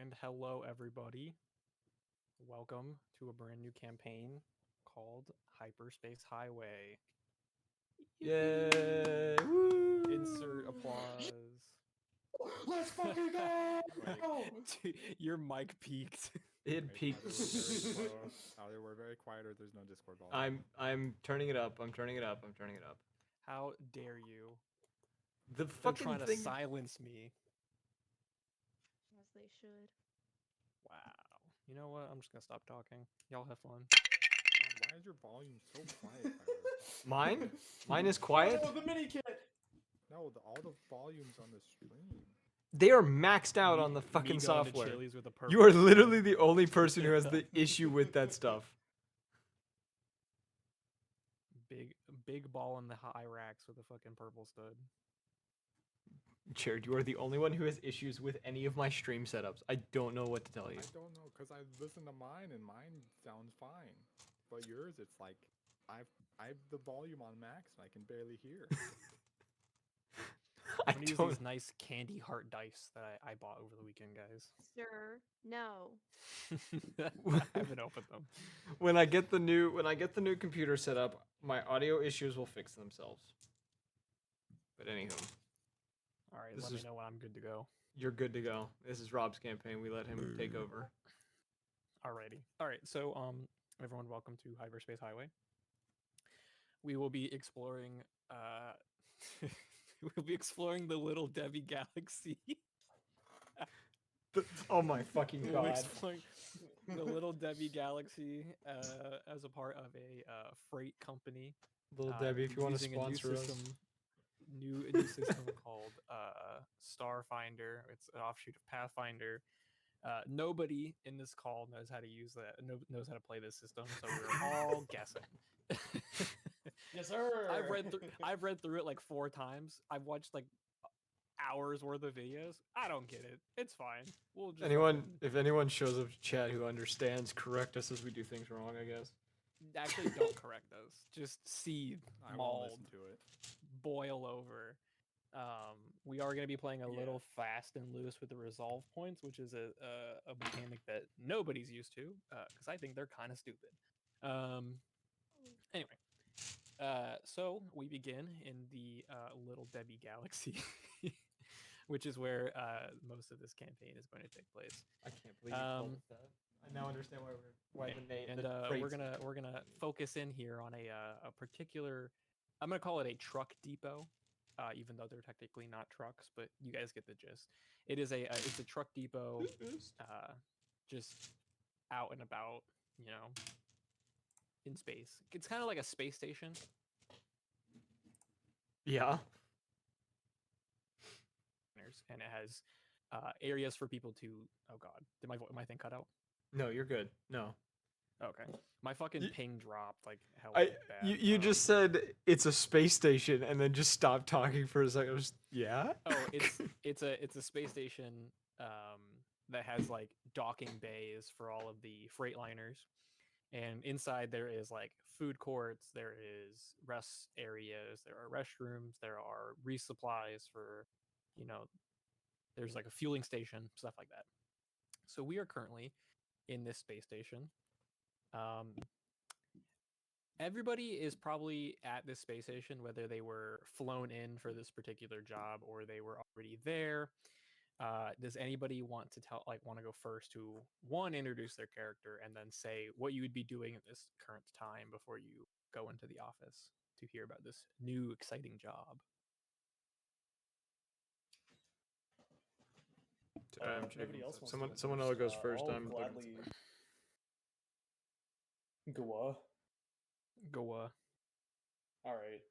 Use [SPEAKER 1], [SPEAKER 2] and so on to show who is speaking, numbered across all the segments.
[SPEAKER 1] And hello, everybody. Welcome to a brand new campaign called Hyperspace Highway.
[SPEAKER 2] Yay! Woo!
[SPEAKER 1] Insert applause.
[SPEAKER 3] Let's fucking go!
[SPEAKER 1] Your mic peaked.
[SPEAKER 2] It
[SPEAKER 4] Wait,
[SPEAKER 2] peaked.
[SPEAKER 4] either we're very quiet or there's no Discord volume.
[SPEAKER 2] I'm turning it up. I'm turning it up. I'm turning it up.
[SPEAKER 1] How dare you?
[SPEAKER 2] The
[SPEAKER 1] They're
[SPEAKER 2] fucking
[SPEAKER 1] trying to
[SPEAKER 2] thing.
[SPEAKER 1] silence me.
[SPEAKER 3] As they should.
[SPEAKER 1] Wow. You know what? I'm just gonna stop talking. Y'all have fun.
[SPEAKER 4] God, why is your volume so quiet, Tyler?
[SPEAKER 2] Mine? Mine is quiet.
[SPEAKER 3] Oh, the mini kit!
[SPEAKER 4] No, all the volumes on the stream.
[SPEAKER 2] They are maxed out on the
[SPEAKER 1] Me
[SPEAKER 2] fucking
[SPEAKER 1] going to
[SPEAKER 2] software.
[SPEAKER 1] Chili's with a purple
[SPEAKER 2] You are
[SPEAKER 1] screen.
[SPEAKER 2] literally the only person who has the issue with that stuff.
[SPEAKER 1] Big ball in the high racks with a fucking purple stud.
[SPEAKER 2] Jared, you are the only one who has issues with any of my stream setups. I don't know what to tell you.
[SPEAKER 4] I don't know, because I listen to mine and mine sounds fine. But yours, it's like, I've the volume on max and I can barely hear.
[SPEAKER 1] I'm gonna use these nice candy heart dice that I bought over the weekend, guys.
[SPEAKER 3] Sir, no.
[SPEAKER 1] I haven't opened them.
[SPEAKER 2] When I get the new computer set up, my audio issues will fix themselves. But anywho,
[SPEAKER 1] All right,
[SPEAKER 2] This
[SPEAKER 1] let me
[SPEAKER 2] is-
[SPEAKER 1] know when I'm good to go.
[SPEAKER 2] you're good to go. This is Rob's campaign. We let him take over.
[SPEAKER 1] Alrighty. All right. So, everyone, welcome to Hyperspace Highway. We will be exploring. We'll be exploring the Little Debbie Galaxy.
[SPEAKER 2] Oh my fucking
[SPEAKER 1] We'll be
[SPEAKER 2] god.
[SPEAKER 1] exploring the Little Debbie Galaxy as a part of a freight company.
[SPEAKER 2] Little Debbie, if you want to
[SPEAKER 1] using a new
[SPEAKER 2] sponsor us.
[SPEAKER 1] system, new system called Starfinder. It's an offshoot of Pathfinder. Nobody in this call knows how to use that. Knows how to play this system, so we're all guessing.
[SPEAKER 3] Yes, sir!
[SPEAKER 1] I've read through it like 4 times. I've watched like hours worth of videos. I don't get it. It's fine. We'll just
[SPEAKER 2] If anyone shows up to chat who understands, correct us as we do things wrong, I guess.
[SPEAKER 1] actually don't correct us. Just seethe,
[SPEAKER 4] I won't
[SPEAKER 1] mauled,
[SPEAKER 4] listen to it.
[SPEAKER 1] boil over. We are going to be playing a little fast and loose with the resolve points, which is a mechanic that nobody's used to, because I think they're kind of stupid. Anyway, so we begin in the Little Debbie Galaxy, which is where most of this campaign is going to take place.
[SPEAKER 2] I can't believe you called it that. I now understand why the name.
[SPEAKER 1] And we're gonna focus in here on a particular. I'm gonna call it a truck depot, even though they're technically not trucks, but you guys get the gist. It is it's a truck depot, just out and about, you know, in space. It's kind of like a space station.
[SPEAKER 2] Yeah.
[SPEAKER 1] And it has areas for people to. Oh God, did my thing cut out?
[SPEAKER 2] No, you're good. No.
[SPEAKER 1] Okay, my fucking ping dropped like hell.
[SPEAKER 2] You just said it's a space station and then just stopped talking for a second. Yeah.
[SPEAKER 1] Oh, it's a space station that has like docking bays for all of the freight liners, and inside there is like food courts, there is rest areas, there are restrooms, there are resupplies for, you know, there's like a fueling station, stuff like that. So we are currently in this space station. Everybody is probably at this space station, whether they were flown in for this particular job or they were already there. Does anybody want to go first to introduce their character and then say what you would be doing at this current time before you go into the office to hear about this new exciting job?
[SPEAKER 3] Nobody else wants to
[SPEAKER 2] Someone
[SPEAKER 3] go
[SPEAKER 2] else goes
[SPEAKER 3] first.
[SPEAKER 2] first.
[SPEAKER 3] I'll
[SPEAKER 2] I'm
[SPEAKER 3] gladly go.
[SPEAKER 1] Go.
[SPEAKER 3] All right.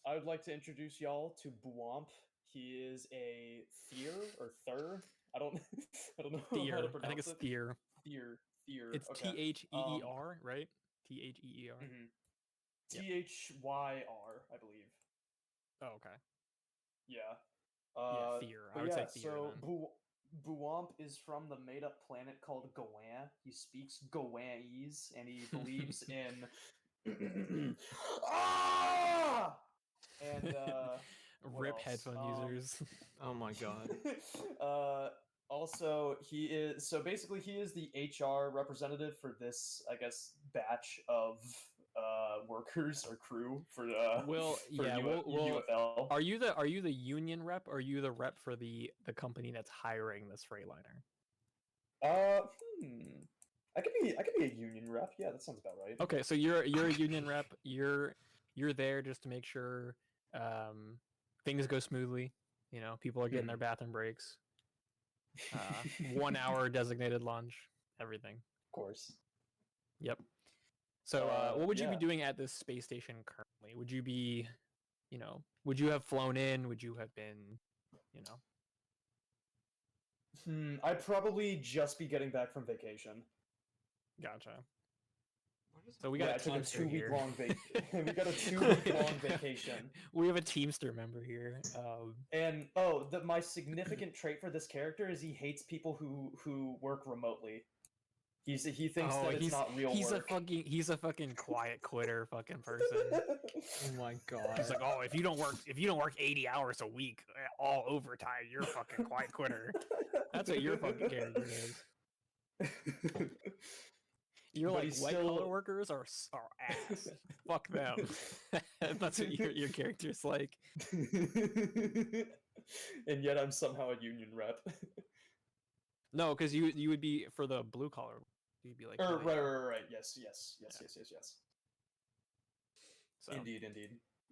[SPEAKER 3] I would like to introduce y'all to Buwamp. He is a Thier or Thur. I don't know how to
[SPEAKER 1] Thier.
[SPEAKER 3] pronounce
[SPEAKER 1] I think it's
[SPEAKER 3] it.
[SPEAKER 1] Thier.
[SPEAKER 3] Thier.
[SPEAKER 1] It's
[SPEAKER 3] Okay.
[SPEAKER 1] Theer, right? Theer.
[SPEAKER 3] Mhm.
[SPEAKER 1] Yep.
[SPEAKER 3] Thyr, I believe.
[SPEAKER 1] Oh, okay.
[SPEAKER 3] Yeah.
[SPEAKER 1] Yeah, Thier. I
[SPEAKER 3] But
[SPEAKER 1] would
[SPEAKER 3] yeah,
[SPEAKER 1] say Thier
[SPEAKER 3] so
[SPEAKER 1] then.
[SPEAKER 3] Buwamp is from the made-up planet called Goan. He speaks Goanese, and he believes in ah! And what
[SPEAKER 1] Rip
[SPEAKER 3] else?
[SPEAKER 1] headphone users.
[SPEAKER 2] Oh my god.
[SPEAKER 3] Also, he is the HR representative for this, I guess, batch of workers or crew
[SPEAKER 1] Well,
[SPEAKER 3] for
[SPEAKER 1] yeah,
[SPEAKER 3] UFL.
[SPEAKER 1] are you the union rep, or are you the rep for the company that's hiring this Freightliner?
[SPEAKER 3] Uh, hmm. I could be a union rep. Yeah, that sounds about right.
[SPEAKER 1] Okay, so you're a union rep. You're there just to make sure um, things go smoothly. You know, people are getting their bathroom breaks. 1 hour designated lunch, everything.
[SPEAKER 3] Of course.
[SPEAKER 1] Yep. So, what would you be
[SPEAKER 3] Yeah.
[SPEAKER 1] doing at this space station currently? Would you be, would you have flown in? Would you have been, you know?
[SPEAKER 3] I'd probably just be getting back from vacation.
[SPEAKER 1] Gotcha.
[SPEAKER 4] What is
[SPEAKER 1] So we
[SPEAKER 3] Yeah,
[SPEAKER 1] got
[SPEAKER 3] I
[SPEAKER 1] a
[SPEAKER 3] took a
[SPEAKER 1] Teamster here.
[SPEAKER 3] 2-week long we got a 2-week long vacation.
[SPEAKER 1] We have a Teamster member here.
[SPEAKER 3] And my significant trait for this character is he hates people who work remotely. He thinks that it's not real work.
[SPEAKER 1] He's a fucking quiet quitter fucking person.
[SPEAKER 2] Oh my god.
[SPEAKER 1] He's like, oh, if you don't work 80 hours a week, all overtime, you're a fucking quiet quitter. That's what your fucking character is. You're
[SPEAKER 3] But
[SPEAKER 1] like,
[SPEAKER 3] he's
[SPEAKER 1] white collar
[SPEAKER 3] still-
[SPEAKER 1] workers are ass. Fuck them. That's what your character's like.
[SPEAKER 3] And yet I'm somehow a union rep.
[SPEAKER 1] No, because you would be for the blue collar. You'd be like,
[SPEAKER 3] Right. Yes.
[SPEAKER 1] So,
[SPEAKER 3] Indeed.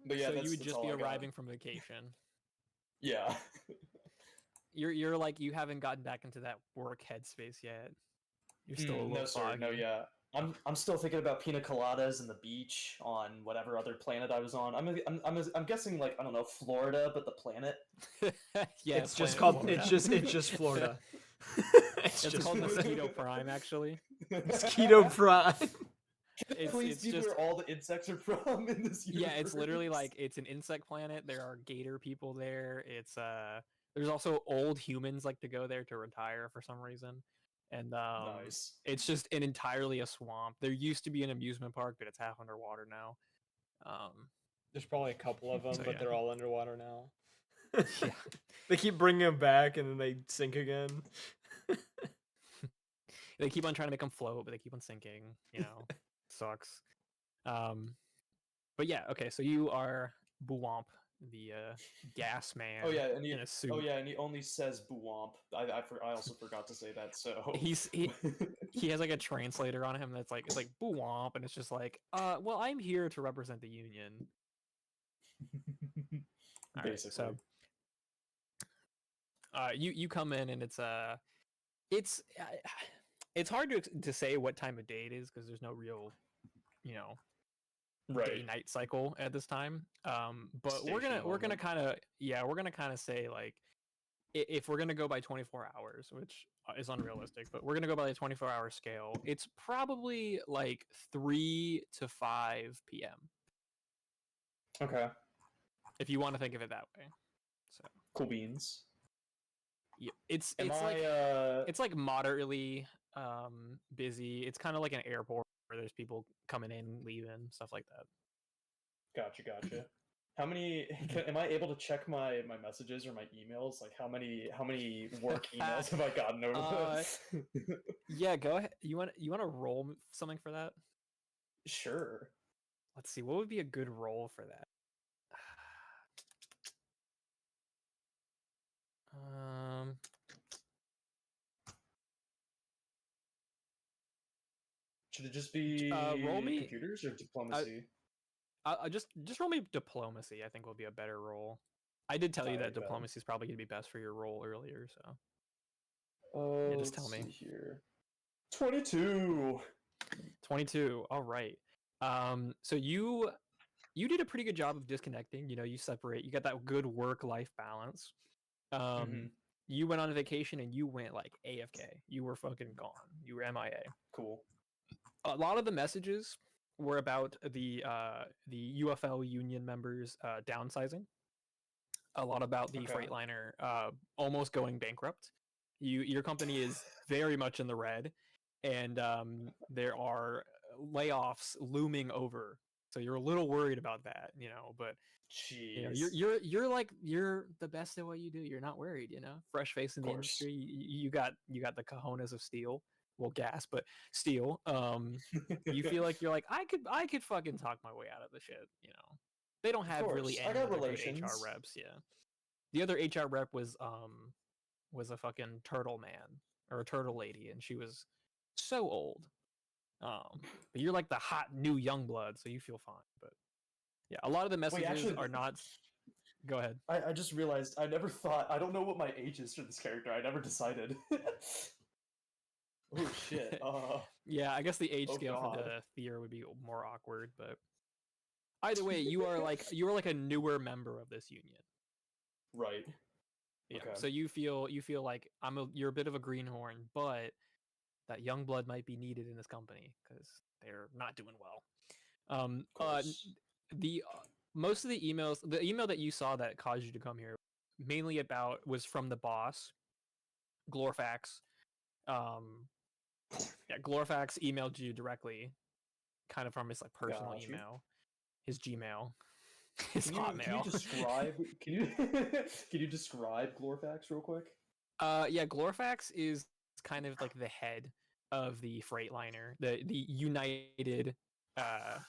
[SPEAKER 3] But yeah,
[SPEAKER 1] so
[SPEAKER 3] that's,
[SPEAKER 1] you would
[SPEAKER 3] that's
[SPEAKER 1] just
[SPEAKER 3] all
[SPEAKER 1] be
[SPEAKER 3] I got.
[SPEAKER 1] arriving from vacation.
[SPEAKER 3] Yeah.
[SPEAKER 1] You're like, you haven't gotten back into that work headspace yet. You're still a little
[SPEAKER 3] No, sir. No,
[SPEAKER 1] foggy.
[SPEAKER 3] yeah. I'm still thinking about pina coladas and the beach on whatever other planet I was on. I'm guessing, like, I don't know, Florida, but the planet.
[SPEAKER 1] Yeah,
[SPEAKER 2] It's just
[SPEAKER 1] Planet
[SPEAKER 2] called.
[SPEAKER 1] Florida.
[SPEAKER 2] It's just Florida.
[SPEAKER 1] It's
[SPEAKER 2] just
[SPEAKER 1] called
[SPEAKER 2] Florida.
[SPEAKER 1] Mosquito Prime, actually.
[SPEAKER 2] Mosquito Prime.
[SPEAKER 3] Please
[SPEAKER 1] It's
[SPEAKER 3] be
[SPEAKER 1] just
[SPEAKER 3] where all the insects are from in this universe.
[SPEAKER 1] yeah, it's literally like it's an insect planet. There are gator people there. It's there's also old humans like to go there to retire for some reason. And
[SPEAKER 3] Nice.
[SPEAKER 1] it's just an entirely a swamp. There used to be an amusement park, but it's half underwater now.
[SPEAKER 2] There's probably a couple of them,
[SPEAKER 1] So,
[SPEAKER 2] but
[SPEAKER 1] yeah.
[SPEAKER 2] they're all underwater now.
[SPEAKER 1] Yeah.
[SPEAKER 2] They keep bringing them back, and then they sink again.
[SPEAKER 1] They keep on trying to make them float, but they keep on sinking. You know, sucks. But yeah, okay. So you are Buwomp, the gas man.
[SPEAKER 3] Oh yeah, and
[SPEAKER 1] in a suit.
[SPEAKER 3] and he only says "buwomp." I also forgot to say that. So
[SPEAKER 1] He has like a translator on him that's like it's like Buwomp, and it's just like, well, I'm here to represent the union. All right,
[SPEAKER 3] basically.
[SPEAKER 1] so you come in and it's hard to say what time of day it is because there's no real, day night cycle at this time. But we're gonna kind of say like if we're gonna go by 24 hours, which is unrealistic, but we're gonna go by the 24-hour scale. It's probably like 3 to 5 p.m.
[SPEAKER 3] Okay.
[SPEAKER 1] if you want to think of it that way. So
[SPEAKER 3] Cool beans.
[SPEAKER 1] yeah, it's
[SPEAKER 3] Am
[SPEAKER 1] like
[SPEAKER 3] I
[SPEAKER 1] it's like moderately busy. It's kind of like an airport where there's people coming in, leaving, stuff like that.
[SPEAKER 3] Gotcha. How many am I able to check my messages or my emails? Like how many work emails have I gotten over
[SPEAKER 1] Yeah, go ahead. You want to roll something for that?
[SPEAKER 3] Sure.
[SPEAKER 1] Let's see. What would be a good roll for that?
[SPEAKER 3] Should it just be
[SPEAKER 1] roll me
[SPEAKER 3] computers or diplomacy?
[SPEAKER 1] just roll me diplomacy. I think will be a better roll. I did tell you that
[SPEAKER 3] Alright, bet.
[SPEAKER 1] diplomacy is probably going to be best for your roll earlier. So
[SPEAKER 3] Oh,
[SPEAKER 1] just tell me.
[SPEAKER 3] Here. 22.
[SPEAKER 1] 22. All right. So you did a pretty good job of disconnecting. You got that good work-life balance. You went on a vacation and you went like AFK. You were fucking gone. You were MIA.
[SPEAKER 3] Cool.
[SPEAKER 1] A lot of the messages were about the UFL union members downsizing. A lot about the
[SPEAKER 3] Okay.
[SPEAKER 1] Freightliner almost going bankrupt. Your company is very much in the red, and there are layoffs looming over So you're a little worried about that, but
[SPEAKER 3] Jeez.
[SPEAKER 1] you're the best at what you do. You're not worried, fresh face in the
[SPEAKER 3] Course.
[SPEAKER 1] industry. You got the cojones of steel. Well, gas, but steel. You feel like you're like I could fucking talk my way out of the shit. They don't
[SPEAKER 3] Of
[SPEAKER 1] have really
[SPEAKER 3] course. I
[SPEAKER 1] any
[SPEAKER 3] got
[SPEAKER 1] other good HR
[SPEAKER 3] relations.
[SPEAKER 1] reps. Yeah, the other HR rep was a fucking turtle man or a turtle lady, and she was so old. But you're like the hot new young blood, so you feel fine. But yeah, a lot of the
[SPEAKER 3] Wait,
[SPEAKER 1] messages
[SPEAKER 3] actually,
[SPEAKER 1] are not. Go ahead.
[SPEAKER 3] I just realized I never thought. I don't know what my age is for this character. I never decided. Oh shit.
[SPEAKER 1] Yeah, I guess the age
[SPEAKER 3] Oh
[SPEAKER 1] scale for
[SPEAKER 3] god.
[SPEAKER 1] the Thier would be more awkward, but either way, you are like a newer member of this union.
[SPEAKER 3] Right.
[SPEAKER 1] Yeah.
[SPEAKER 3] Okay.
[SPEAKER 1] So you feel like you're a bit of a greenhorn, but that young blood might be needed in this company because they're not doing well.
[SPEAKER 3] Of course.
[SPEAKER 1] The most of the email that you saw that caused you to come here, mainly was from the boss, Glorfax. Yeah, Glorfax emailed you directly, kind of from his like personal
[SPEAKER 3] Got you.
[SPEAKER 1] email, his Gmail, his
[SPEAKER 3] Can you
[SPEAKER 1] Hotmail.
[SPEAKER 3] describe? Can you can you describe Glorfax real quick?
[SPEAKER 1] Yeah, Glorfax is kind of like the head of the Freightliner, the uh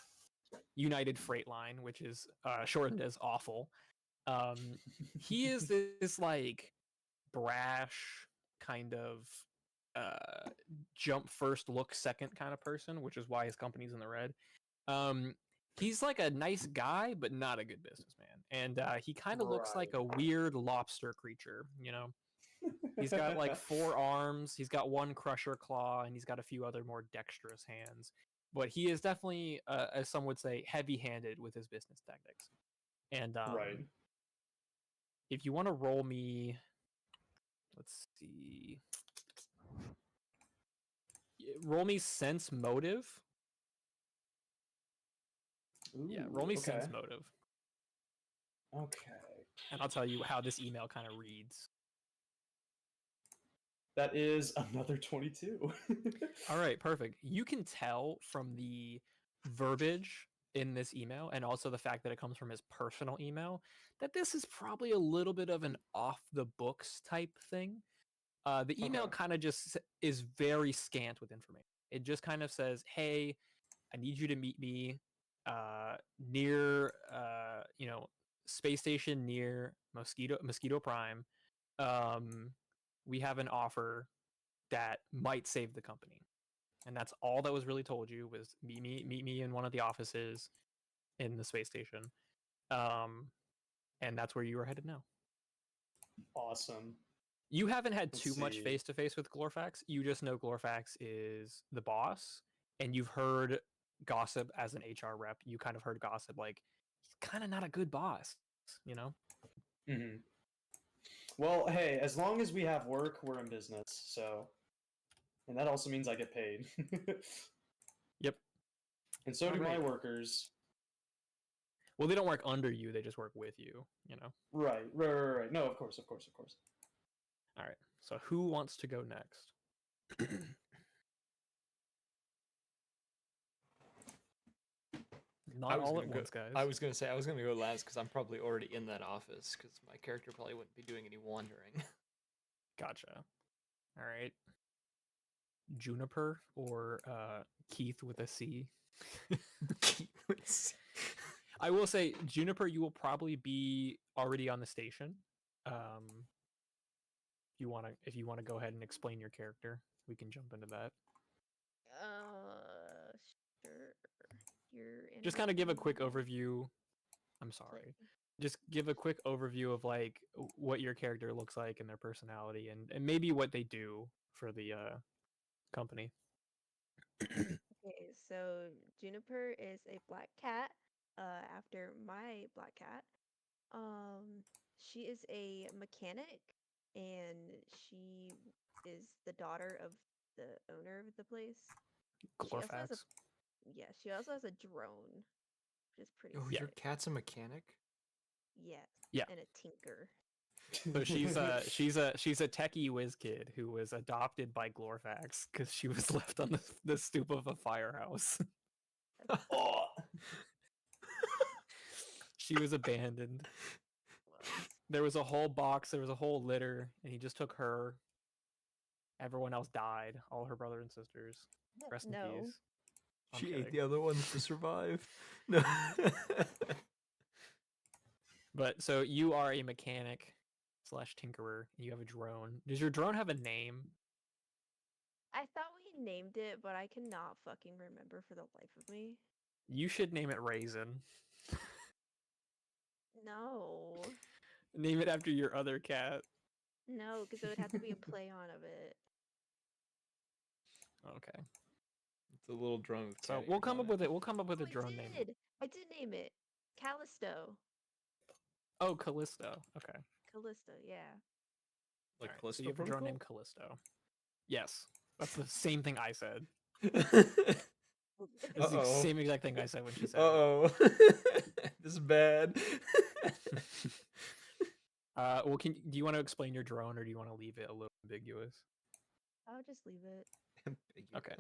[SPEAKER 1] United Freight Line, which is shortened as awful. He is this like brash kind of jump first, look second kind of person, which is why his company's in the red. He's like a nice guy, but not a good businessman, and he kind of looks like a weird lobster creature. He's got like 4 arms, he's got 1 crusher claw, and he's got a few other more dexterous hands. But he is definitely, as some would say, heavy-handed with his business tactics. And
[SPEAKER 3] Right.
[SPEAKER 1] if you want to roll me, let's see, roll me sense motive. Yeah, roll me
[SPEAKER 3] okay.
[SPEAKER 1] sense motive,
[SPEAKER 3] Okay.
[SPEAKER 1] and I'll tell you how this email kind of reads.
[SPEAKER 3] That is another 22.
[SPEAKER 1] All right, perfect. You can tell from the verbiage in this email and also the fact that it comes from his personal email that this is probably a little bit of an off the books type thing. The email
[SPEAKER 3] Okay.
[SPEAKER 1] kind of just is very scant with information. It just kind of says, "Hey, I need you to meet me near, space station near Mosquito Prime. We have an offer that might save the company." And that's all that was really told you was meet me in one of the offices in the space station. And that's where you are headed now.
[SPEAKER 3] Awesome.
[SPEAKER 1] You haven't had
[SPEAKER 3] Let's
[SPEAKER 1] too much
[SPEAKER 3] see.
[SPEAKER 1] face to face with Glorfax. You just know Glorfax is the boss, and you've heard gossip as an HR rep. You kind of heard gossip like he's kind of not a good boss,
[SPEAKER 3] hmm Well, hey, as long as we have work, we're in business. So, and that also means I get paid.
[SPEAKER 1] Yep.
[SPEAKER 3] And so
[SPEAKER 1] All
[SPEAKER 3] do my
[SPEAKER 1] right.
[SPEAKER 3] workers.
[SPEAKER 1] Well, they don't work under you; they just work with you.
[SPEAKER 3] Right. No, of course.
[SPEAKER 1] All right. So who wants to go next? Not all at once, guys.
[SPEAKER 2] I was gonna say I was gonna go last because I'm probably already in that office because my character probably wouldn't be doing any wandering.
[SPEAKER 1] Gotcha. All right. Juniper or Keith with a C. I will say, Juniper, you will probably be already on the station. If you wanna go ahead and explain your character, we can jump into that.
[SPEAKER 5] Sure. You're in.
[SPEAKER 1] Just kind of give a quick overview. I'm sorry. Just give a quick overview of like what your character looks like and their personality, and maybe what they do for the company.
[SPEAKER 5] Okay, so Juniper is a black cat. After my black cat. Um, she is a mechanic, and she is the daughter of the owner of the place. She also has a
[SPEAKER 1] Glorfax.
[SPEAKER 5] She also has a drone, which is pretty
[SPEAKER 2] Oh,
[SPEAKER 1] Yeah.
[SPEAKER 2] your cat's a mechanic?
[SPEAKER 5] yes.
[SPEAKER 1] Yeah.
[SPEAKER 5] And a tinker.
[SPEAKER 1] So she's a techie whiz kid who was adopted by Glorfax because she was left on the stoop of a firehouse.
[SPEAKER 3] Oh,
[SPEAKER 1] She was abandoned.
[SPEAKER 5] Was.
[SPEAKER 1] There was a whole box. There was a whole litter, and he just took her. Everyone else died. All her brother and sisters. Rest in
[SPEAKER 5] No.
[SPEAKER 1] peace. I'm
[SPEAKER 2] She ate
[SPEAKER 1] kidding.
[SPEAKER 2] the other ones to survive. No.
[SPEAKER 1] But so you are a mechanic slash tinkerer. And you have a drone. Does your drone have a name?
[SPEAKER 5] I thought we named it, but I cannot fucking remember for the life of me.
[SPEAKER 1] You should name it Raisin.
[SPEAKER 5] No.
[SPEAKER 1] Name it after your other cat.
[SPEAKER 5] No, because it would have to be a play on of it.
[SPEAKER 1] Okay.
[SPEAKER 2] It's a little drone with
[SPEAKER 1] So
[SPEAKER 2] cat
[SPEAKER 1] we'll
[SPEAKER 2] ears
[SPEAKER 1] come
[SPEAKER 2] on
[SPEAKER 1] up
[SPEAKER 2] it.
[SPEAKER 1] with it. We'll come up with a
[SPEAKER 5] Oh,
[SPEAKER 1] drone name.
[SPEAKER 5] I did name it. Callisto.
[SPEAKER 1] Oh, Callisto. Okay.
[SPEAKER 5] Callisto, yeah.
[SPEAKER 2] Like
[SPEAKER 1] Alright, so
[SPEAKER 2] Callisto
[SPEAKER 1] you have a drone
[SPEAKER 2] Protocol?
[SPEAKER 1] named Callisto. Yes. That's the same thing I said. It's the
[SPEAKER 2] Uh-oh.
[SPEAKER 1] same exact thing I said when she said
[SPEAKER 2] Uh-oh. This is bad.
[SPEAKER 1] it. Well, do you want to explain your drone, or do you want to leave it a little ambiguous?
[SPEAKER 5] I'll just leave it.
[SPEAKER 1] Okay.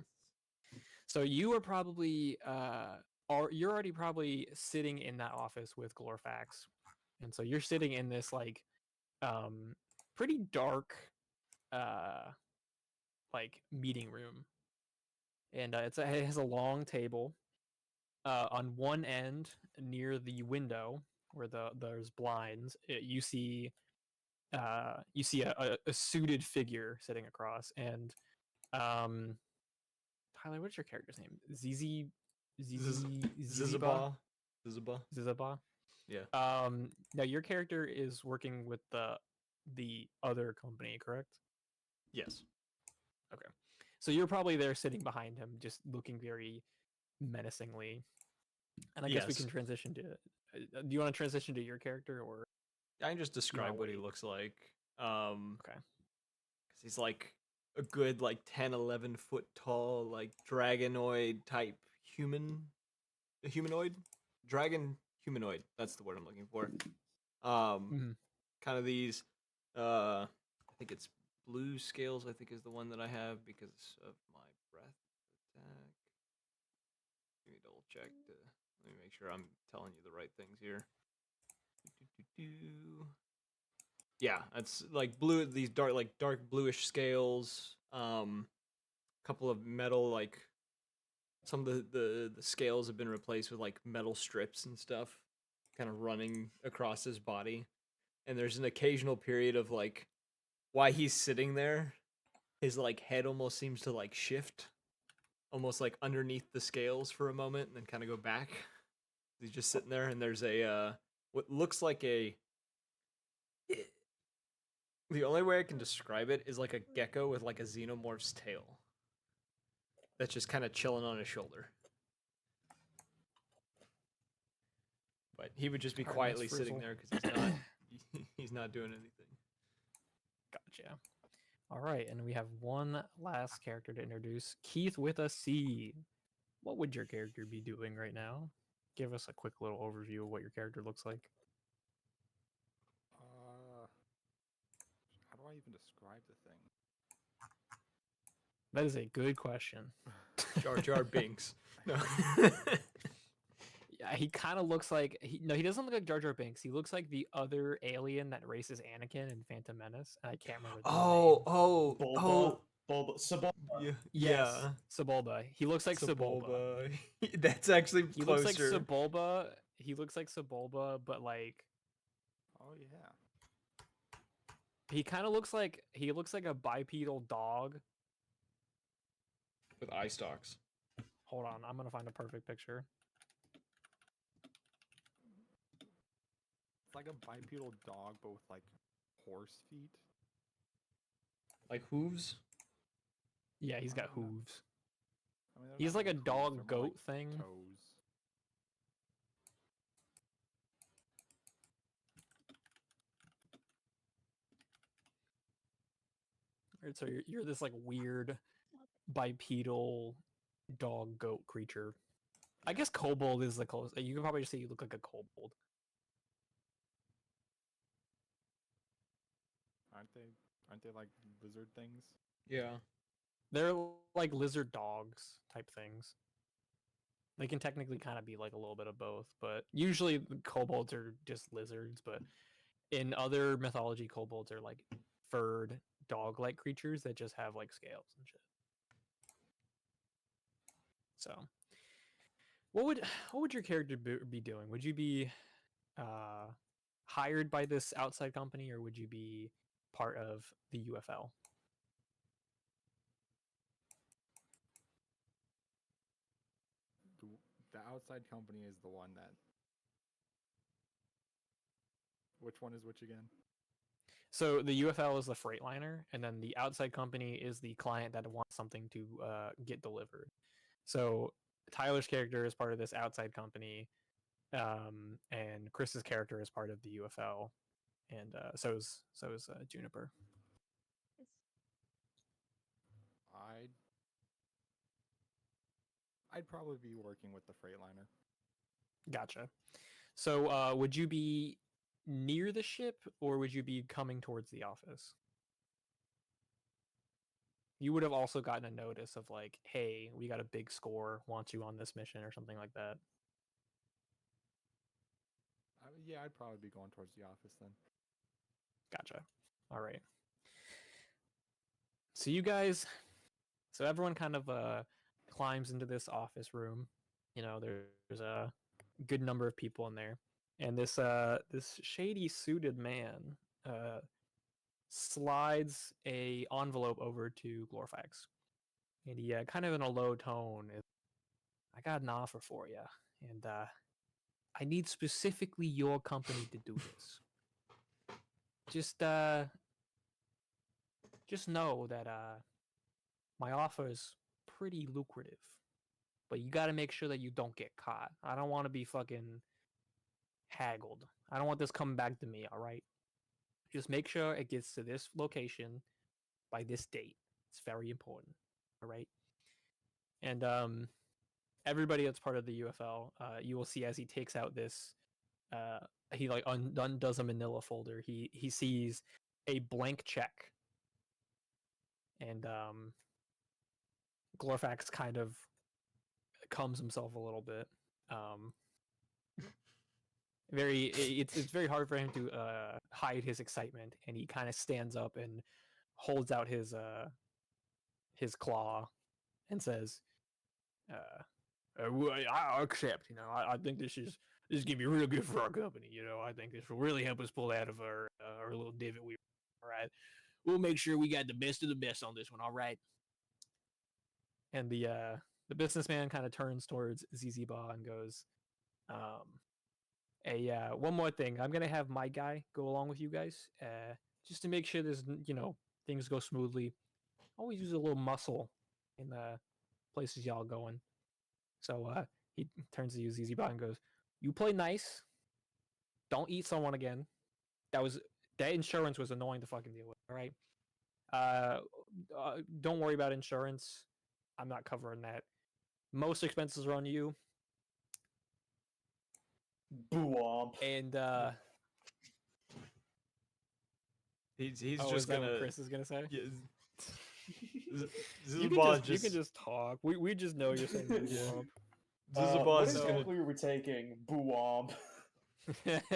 [SPEAKER 1] So you are probably or you're already probably sitting in that office with Glorfax, and so you're sitting in this like pretty dark like meeting room, and it has a long table. On one end near the window where there's blinds, you see a suited figure sitting across, and um Tyler, what's your character's name? Ziziba?
[SPEAKER 2] Zizaba. Zizaba.
[SPEAKER 1] Zizaba?
[SPEAKER 2] Yeah.
[SPEAKER 1] Now your character is working with the other company, correct?
[SPEAKER 2] Yes.
[SPEAKER 1] Okay. So you're probably there sitting behind him, just looking very menacingly. And I guess we
[SPEAKER 2] Yes.
[SPEAKER 1] can transition to. Do you want to transition to your character, or
[SPEAKER 2] I can just describe what he
[SPEAKER 1] wait?
[SPEAKER 2] looks like.
[SPEAKER 1] Okay.
[SPEAKER 2] Because he's like a good like 10, 11 foot tall, like dragonoid type humanoid, dragon humanoid. That's the word I'm looking for.
[SPEAKER 1] Mhm.
[SPEAKER 2] Kind of these. I think it's blue scales. I think is the one that I have because of my breath attack. Let me double check. Let me make sure I'm telling you the right things here. Do-do-do-do. Yeah, it's like blue. These dark bluish scales. Couple of metal like some of the scales have been replaced with like metal strips and stuff, kind of running across his body. And there's an occasional period of like, why he's sitting there, his like head almost seems to like shift, almost like underneath the scales for a moment, and then kind of go back. He's just sitting there, and there's a what looks like a. The only way I can describe it is like a gecko with like a xenomorph's tail. That's just kind of chilling on his shoulder. But he would just be
[SPEAKER 1] Alright, Miss
[SPEAKER 2] quietly sitting
[SPEAKER 1] Frizzle.
[SPEAKER 2] there because he's not he's not doing anything.
[SPEAKER 1] Gotcha. All right, and we have one last character to introduce, Keith with a C. What would your character be doing right now? Give us a quick little overview of what your character looks like.
[SPEAKER 4] How do I even describe the thing?
[SPEAKER 1] That is a good question.
[SPEAKER 2] Jar Jar Binks. No.
[SPEAKER 1] Yeah, he kind of looks like he doesn't look like Jar Jar Binks. He looks like the other alien that races Anakin in Phantom Menace. And I can't remember the name.
[SPEAKER 3] Bulba. Bulba. Sebulba.
[SPEAKER 2] Yeah.
[SPEAKER 1] Yes,
[SPEAKER 2] Yeah.
[SPEAKER 1] Sebulba. He looks like Sebulba.
[SPEAKER 2] That's actually
[SPEAKER 1] He looks like
[SPEAKER 2] closer.
[SPEAKER 1] Sebulba. He looks like Sebulba, but like
[SPEAKER 4] Oh yeah.
[SPEAKER 1] he kind of looks like a bipedal dog.
[SPEAKER 2] With eye stalks.
[SPEAKER 1] Hold on, I'm gonna find a perfect picture.
[SPEAKER 4] It's like a bipedal dog, but with like horse feet.
[SPEAKER 2] Like hooves?
[SPEAKER 1] Yeah, he's got
[SPEAKER 4] I don't know.
[SPEAKER 1] hooves.
[SPEAKER 4] I mean, they're
[SPEAKER 1] He's
[SPEAKER 4] not
[SPEAKER 1] like a
[SPEAKER 4] really hooves, they're
[SPEAKER 1] dog
[SPEAKER 4] more
[SPEAKER 1] goat
[SPEAKER 4] like
[SPEAKER 1] thing.
[SPEAKER 4] Toes.
[SPEAKER 1] Right, so you're this like weird bipedal dog goat creature. I guess kobold is the closest. You could probably just say you look like a kobold.
[SPEAKER 4] Aren't they? Aren't they like lizard things?
[SPEAKER 2] Yeah.
[SPEAKER 1] They're like lizard dogs type things. They can technically kind of be like a little bit of both, but usually kobolds are just lizards. But in other mythology, kobolds are like furred dog-like creatures that just have like scales and shit. So, what would your character be doing? Would you be hired by this outside company, or would you be part of the UFL?
[SPEAKER 4] The outside company is the one that. Which one is which again?
[SPEAKER 1] So the UFL is the freightliner, and then the outside company is the client that wants something to get delivered. So Tyler's character is part of this outside company, and Chris's character is part of the UFL, and so is Juniper.
[SPEAKER 5] It's
[SPEAKER 4] I'd I'd probably be working with the Freightliner.
[SPEAKER 1] Gotcha. So would you be near the ship, or would you be coming towards the office? You would have also gotten a notice of like, hey, we got a big score, wants you on this mission, or something like that.
[SPEAKER 4] Yeah, I'd probably be going towards the office then.
[SPEAKER 1] Gotcha. All right. So you guys, so everyone kind of climbs into this office room. You know, there's a good number of people in there, and this shady suited man slides a envelope over to Glorfax, and he kind of in a low tone is, I got an offer for you, and I need specifically your company to do this. Just know that my offer is pretty lucrative, but you got to make sure that you don't get caught. I don't want to be fucking haggled. I don't want this coming back to me, all right? Just make sure it gets to this location by this date. It's very important, all right? And everybody that's part of the UFL, you will see as he takes out this, he like undoes a manila folder. He sees a blank check, and Glorfax kind of calms himself a little bit. It's very hard for him to hide his excitement, and he kind of stands up and holds out his claw and says, "I accept. You know, I think this is gonna be real good for our company. You know, I think this will really help us pull out of our little divot. We all right. We'll make sure we got the best of the best on this one. All right." And the businessman kind of turns towards ZZ Ba and goes, one more thing. I'm gonna have my guy go along with you guys, just to make sure there's things go smoothly. Always use a little muscle in the places y'all going. So he turns to you, ZZ Bot, and goes, "You play nice. Don't eat someone again. That insurance was annoying to fucking deal with. All right. Don't worry about insurance. I'm not covering that. Most expenses are on you."
[SPEAKER 3] Boo-womp.
[SPEAKER 1] And
[SPEAKER 2] He's
[SPEAKER 1] oh,
[SPEAKER 2] just
[SPEAKER 1] is that
[SPEAKER 2] gonna.
[SPEAKER 1] what Chris is gonna say?
[SPEAKER 2] Yeah,
[SPEAKER 1] You can just talk. We just know you're saying boo-womp.
[SPEAKER 2] Zizabaz
[SPEAKER 3] What
[SPEAKER 2] is gonna.
[SPEAKER 3] exactly are we taking? Boo-womp.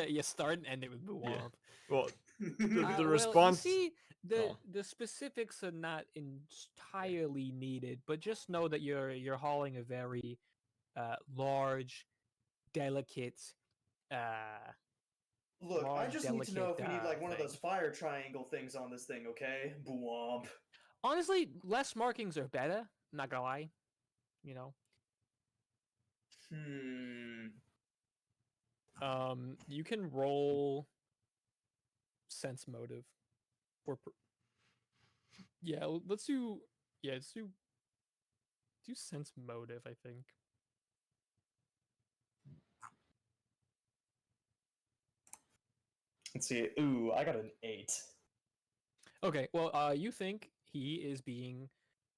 [SPEAKER 1] You start and end it with boo-womp.
[SPEAKER 2] Well, the
[SPEAKER 1] Well,
[SPEAKER 2] response.
[SPEAKER 1] you see,
[SPEAKER 2] Oh.
[SPEAKER 1] the specifics are not entirely needed, but just know that you're hauling a very large, delicate.
[SPEAKER 3] Look, I
[SPEAKER 1] Large,
[SPEAKER 3] just need to know if we need
[SPEAKER 1] delicate,
[SPEAKER 3] like one of
[SPEAKER 1] thing.
[SPEAKER 3] those fire triangle things on this thing, okay? Boo-womp.
[SPEAKER 1] Honestly, less markings are better. Not gonna lie, you know. You can roll sense motive, or let's do sense motive. I think.
[SPEAKER 3] Let's see. Ooh, I got an 8.
[SPEAKER 1] Okay, well, you think he is being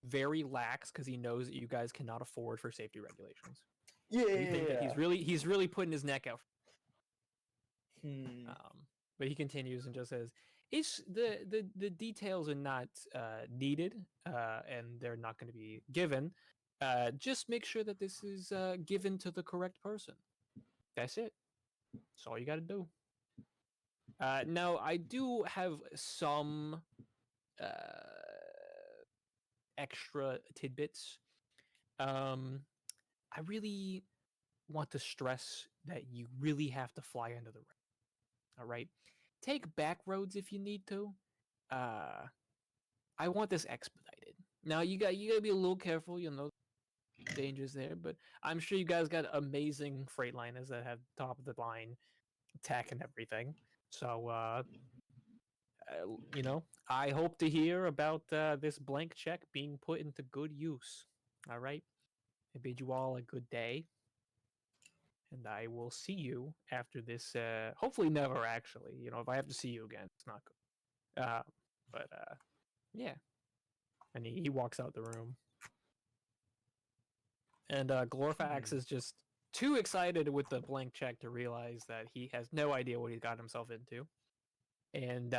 [SPEAKER 1] very lax because he knows that you guys cannot afford for safety regulations.
[SPEAKER 3] Yeah.
[SPEAKER 1] You think that he's really putting his neck out.
[SPEAKER 3] Hmm.
[SPEAKER 1] But he continues and just says, "It's the details are not needed, and they're not going to be given. Just make sure that this is given to the correct person. That's it. That's all you got to do. Now, I do have some extra tidbits. I really want to stress that you really have to fly under the radar. All right, take back roads if you need to. I want this expedited. Now you gotta be a little careful. You know, dangers there, but I'm sure you guys got amazing freightliners that have top of the line tech and everything. So you know, I hope to hear about this blank check being put into good use. All right. I bid you all a good day, and I will see you after this. Hopefully, never actually. You know, if I have to see you again, it's not good. But yeah. And he walks out the room, and Glorfax is just too excited with the blank check to realize that he has no idea what he got himself into, and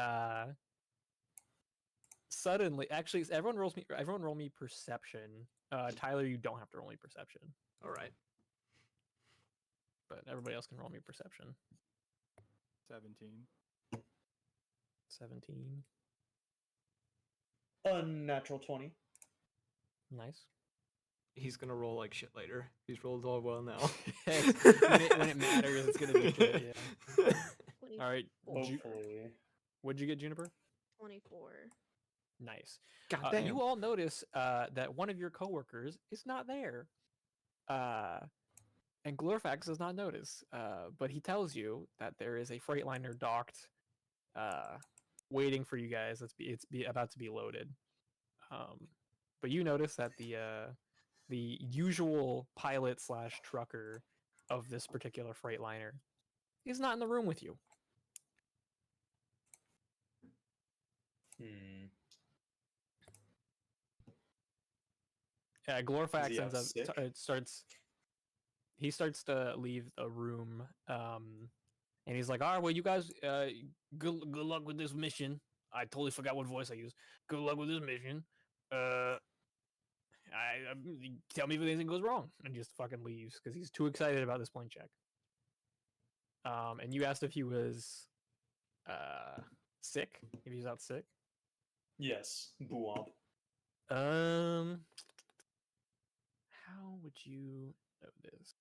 [SPEAKER 1] suddenly, actually, everyone roll me perception. Tyler, you don't have to roll me perception,
[SPEAKER 2] All right.
[SPEAKER 1] but everybody else can roll me perception.
[SPEAKER 4] 17.
[SPEAKER 1] 17.
[SPEAKER 3] Unnatural 20.
[SPEAKER 1] Nice.
[SPEAKER 2] He's gonna roll like shit later. He's rolled all well now.
[SPEAKER 1] when it matters, it's gonna be shit. Yeah.
[SPEAKER 5] 24.
[SPEAKER 1] All right.
[SPEAKER 3] Hopefully.
[SPEAKER 1] What'd you get, Juniper?
[SPEAKER 5] 24.
[SPEAKER 1] Nice.
[SPEAKER 2] God damn.
[SPEAKER 1] You all notice that one of your coworkers is not there. And Glorfax does not notice. But he tells you that there is a freightliner docked, waiting for you guys. It's about to be loaded. But you notice that the usual pilot / trucker of this particular freightliner is not in the room with you. Glorfax
[SPEAKER 3] he
[SPEAKER 1] ends
[SPEAKER 3] out
[SPEAKER 1] up
[SPEAKER 3] sick?
[SPEAKER 1] he starts to leave the room, and he's like, "All right, well, you guys, good luck with this mission. I totally forgot what voice I used. Good luck with this mission. Tell me if anything goes wrong," and just fucking leaves because he's too excited about this blank check. And you asked if he was sick, if he was out sick.
[SPEAKER 3] Yes. Buomp.
[SPEAKER 1] How would you know this?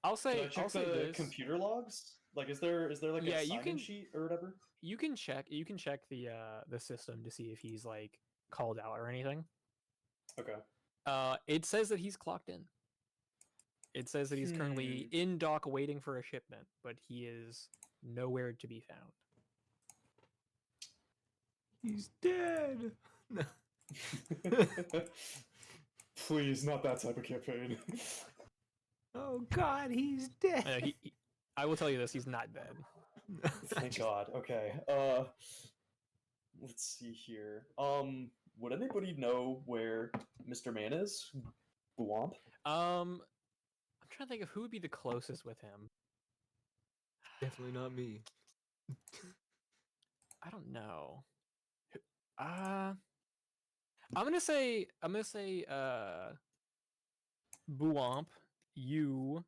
[SPEAKER 1] I'll
[SPEAKER 3] Can I
[SPEAKER 1] say
[SPEAKER 3] check the
[SPEAKER 1] this.
[SPEAKER 3] computer logs? Like, is there like
[SPEAKER 1] Yeah,
[SPEAKER 3] a
[SPEAKER 1] you
[SPEAKER 3] sign-in
[SPEAKER 1] can-
[SPEAKER 3] sheet or whatever?
[SPEAKER 1] You can check the system to see if he's like called out or anything.
[SPEAKER 3] Okay.
[SPEAKER 1] It says that he's clocked in. It says that he's currently in dock waiting for a shipment, but he is nowhere to be found.
[SPEAKER 2] He's dead. No.
[SPEAKER 3] Please, not that type of campaign.
[SPEAKER 2] Oh God, he's dead.
[SPEAKER 1] I will tell you this: he's not dead.
[SPEAKER 3] Thank God. Okay. Let's see here. Would anybody know where Mr. Man is? Buomp?
[SPEAKER 1] I'm trying to think of who would be the closest with him.
[SPEAKER 2] Definitely not me.
[SPEAKER 1] I don't know. I'm gonna say Buomp, you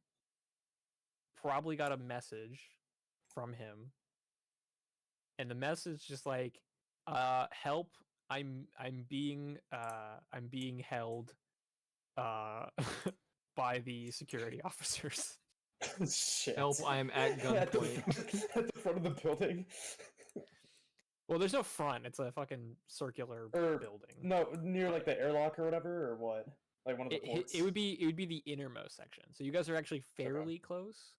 [SPEAKER 1] probably got a message from him, and the message just like, help, I'm being held by the security officers.
[SPEAKER 3] Shit.
[SPEAKER 2] Help, I am at
[SPEAKER 3] At the,
[SPEAKER 2] gunpoint.
[SPEAKER 3] at the front of the building.
[SPEAKER 1] Well, there's no front, it's a fucking circular building.
[SPEAKER 3] No, near like the airlock or whatever, or what? Like one of the ports?
[SPEAKER 1] It would be the innermost section. So you guys are actually fairly close.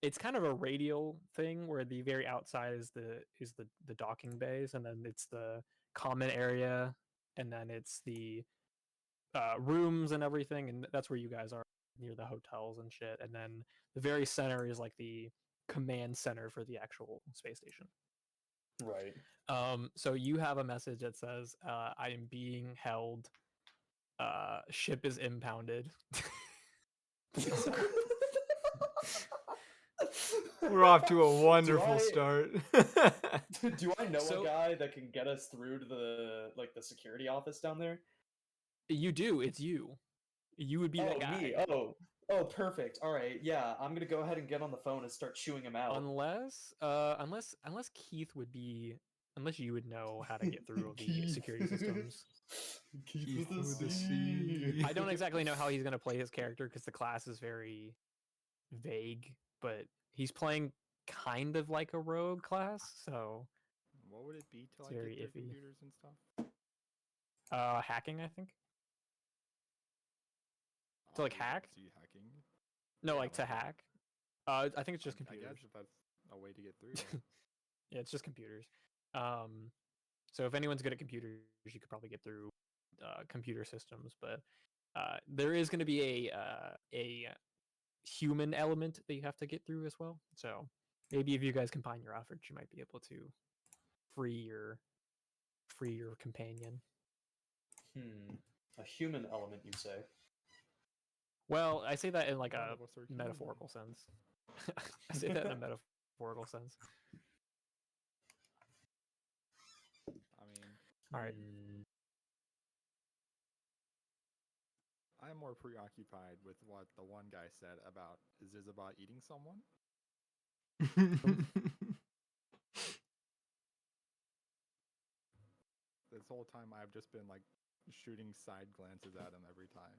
[SPEAKER 1] It's kind of a radial thing where the very outside is the docking bays, and then it's the common area, and then it's the rooms and everything, and that's where you guys are near the hotels and shit. And then the very center is like the command center for the actual space station.
[SPEAKER 3] Right.
[SPEAKER 1] So you have a message that says, I am being held. Ship is impounded.
[SPEAKER 2] We're off to a
[SPEAKER 3] Do
[SPEAKER 2] wonderful
[SPEAKER 3] I-
[SPEAKER 2] start.
[SPEAKER 3] Do I know
[SPEAKER 1] So-
[SPEAKER 3] a guy that can get us through to the security office down there?
[SPEAKER 1] You do. It's you. You would be that guy.
[SPEAKER 3] Me. Oh, perfect. All right. Yeah, I'm gonna go ahead and get on the phone and start chewing him out.
[SPEAKER 1] Unless Keith would be, unless you would know how to get through the security systems.
[SPEAKER 3] Keith
[SPEAKER 2] with the
[SPEAKER 3] C.
[SPEAKER 1] I don't exactly know how he's gonna play his character because the class is very vague, but he's playing kind of like a rogue class, so
[SPEAKER 4] What would it be to
[SPEAKER 1] It's
[SPEAKER 4] like
[SPEAKER 1] very
[SPEAKER 4] get through
[SPEAKER 1] iffy.
[SPEAKER 4] computers and stuff?
[SPEAKER 1] hacking, I think. To,
[SPEAKER 4] Oh,
[SPEAKER 1] like,
[SPEAKER 4] you don't
[SPEAKER 1] hack?
[SPEAKER 4] see hacking.
[SPEAKER 1] No,
[SPEAKER 4] Yeah,
[SPEAKER 1] like to
[SPEAKER 4] like that.
[SPEAKER 1] hack. I think it's just
[SPEAKER 4] I
[SPEAKER 1] computers.
[SPEAKER 4] guess if that's a way to get through. Then.
[SPEAKER 1] Yeah, it's just computers. So if anyone's good at computers, you could probably get through computer systems. But there is going to be a human element that you have to get through as well. So maybe if you guys combine your efforts, you might be able to free your companion.
[SPEAKER 3] A human element, you say?
[SPEAKER 1] Well, I say that in like
[SPEAKER 4] None
[SPEAKER 1] a
[SPEAKER 4] of us are human.
[SPEAKER 1] metaphorical sense. I say that in a metaphorical sense.
[SPEAKER 4] I mean,
[SPEAKER 1] All right.
[SPEAKER 4] I'm more preoccupied with what the one guy said about is this about eating someone? This whole time I've just been like shooting side glances at him every time.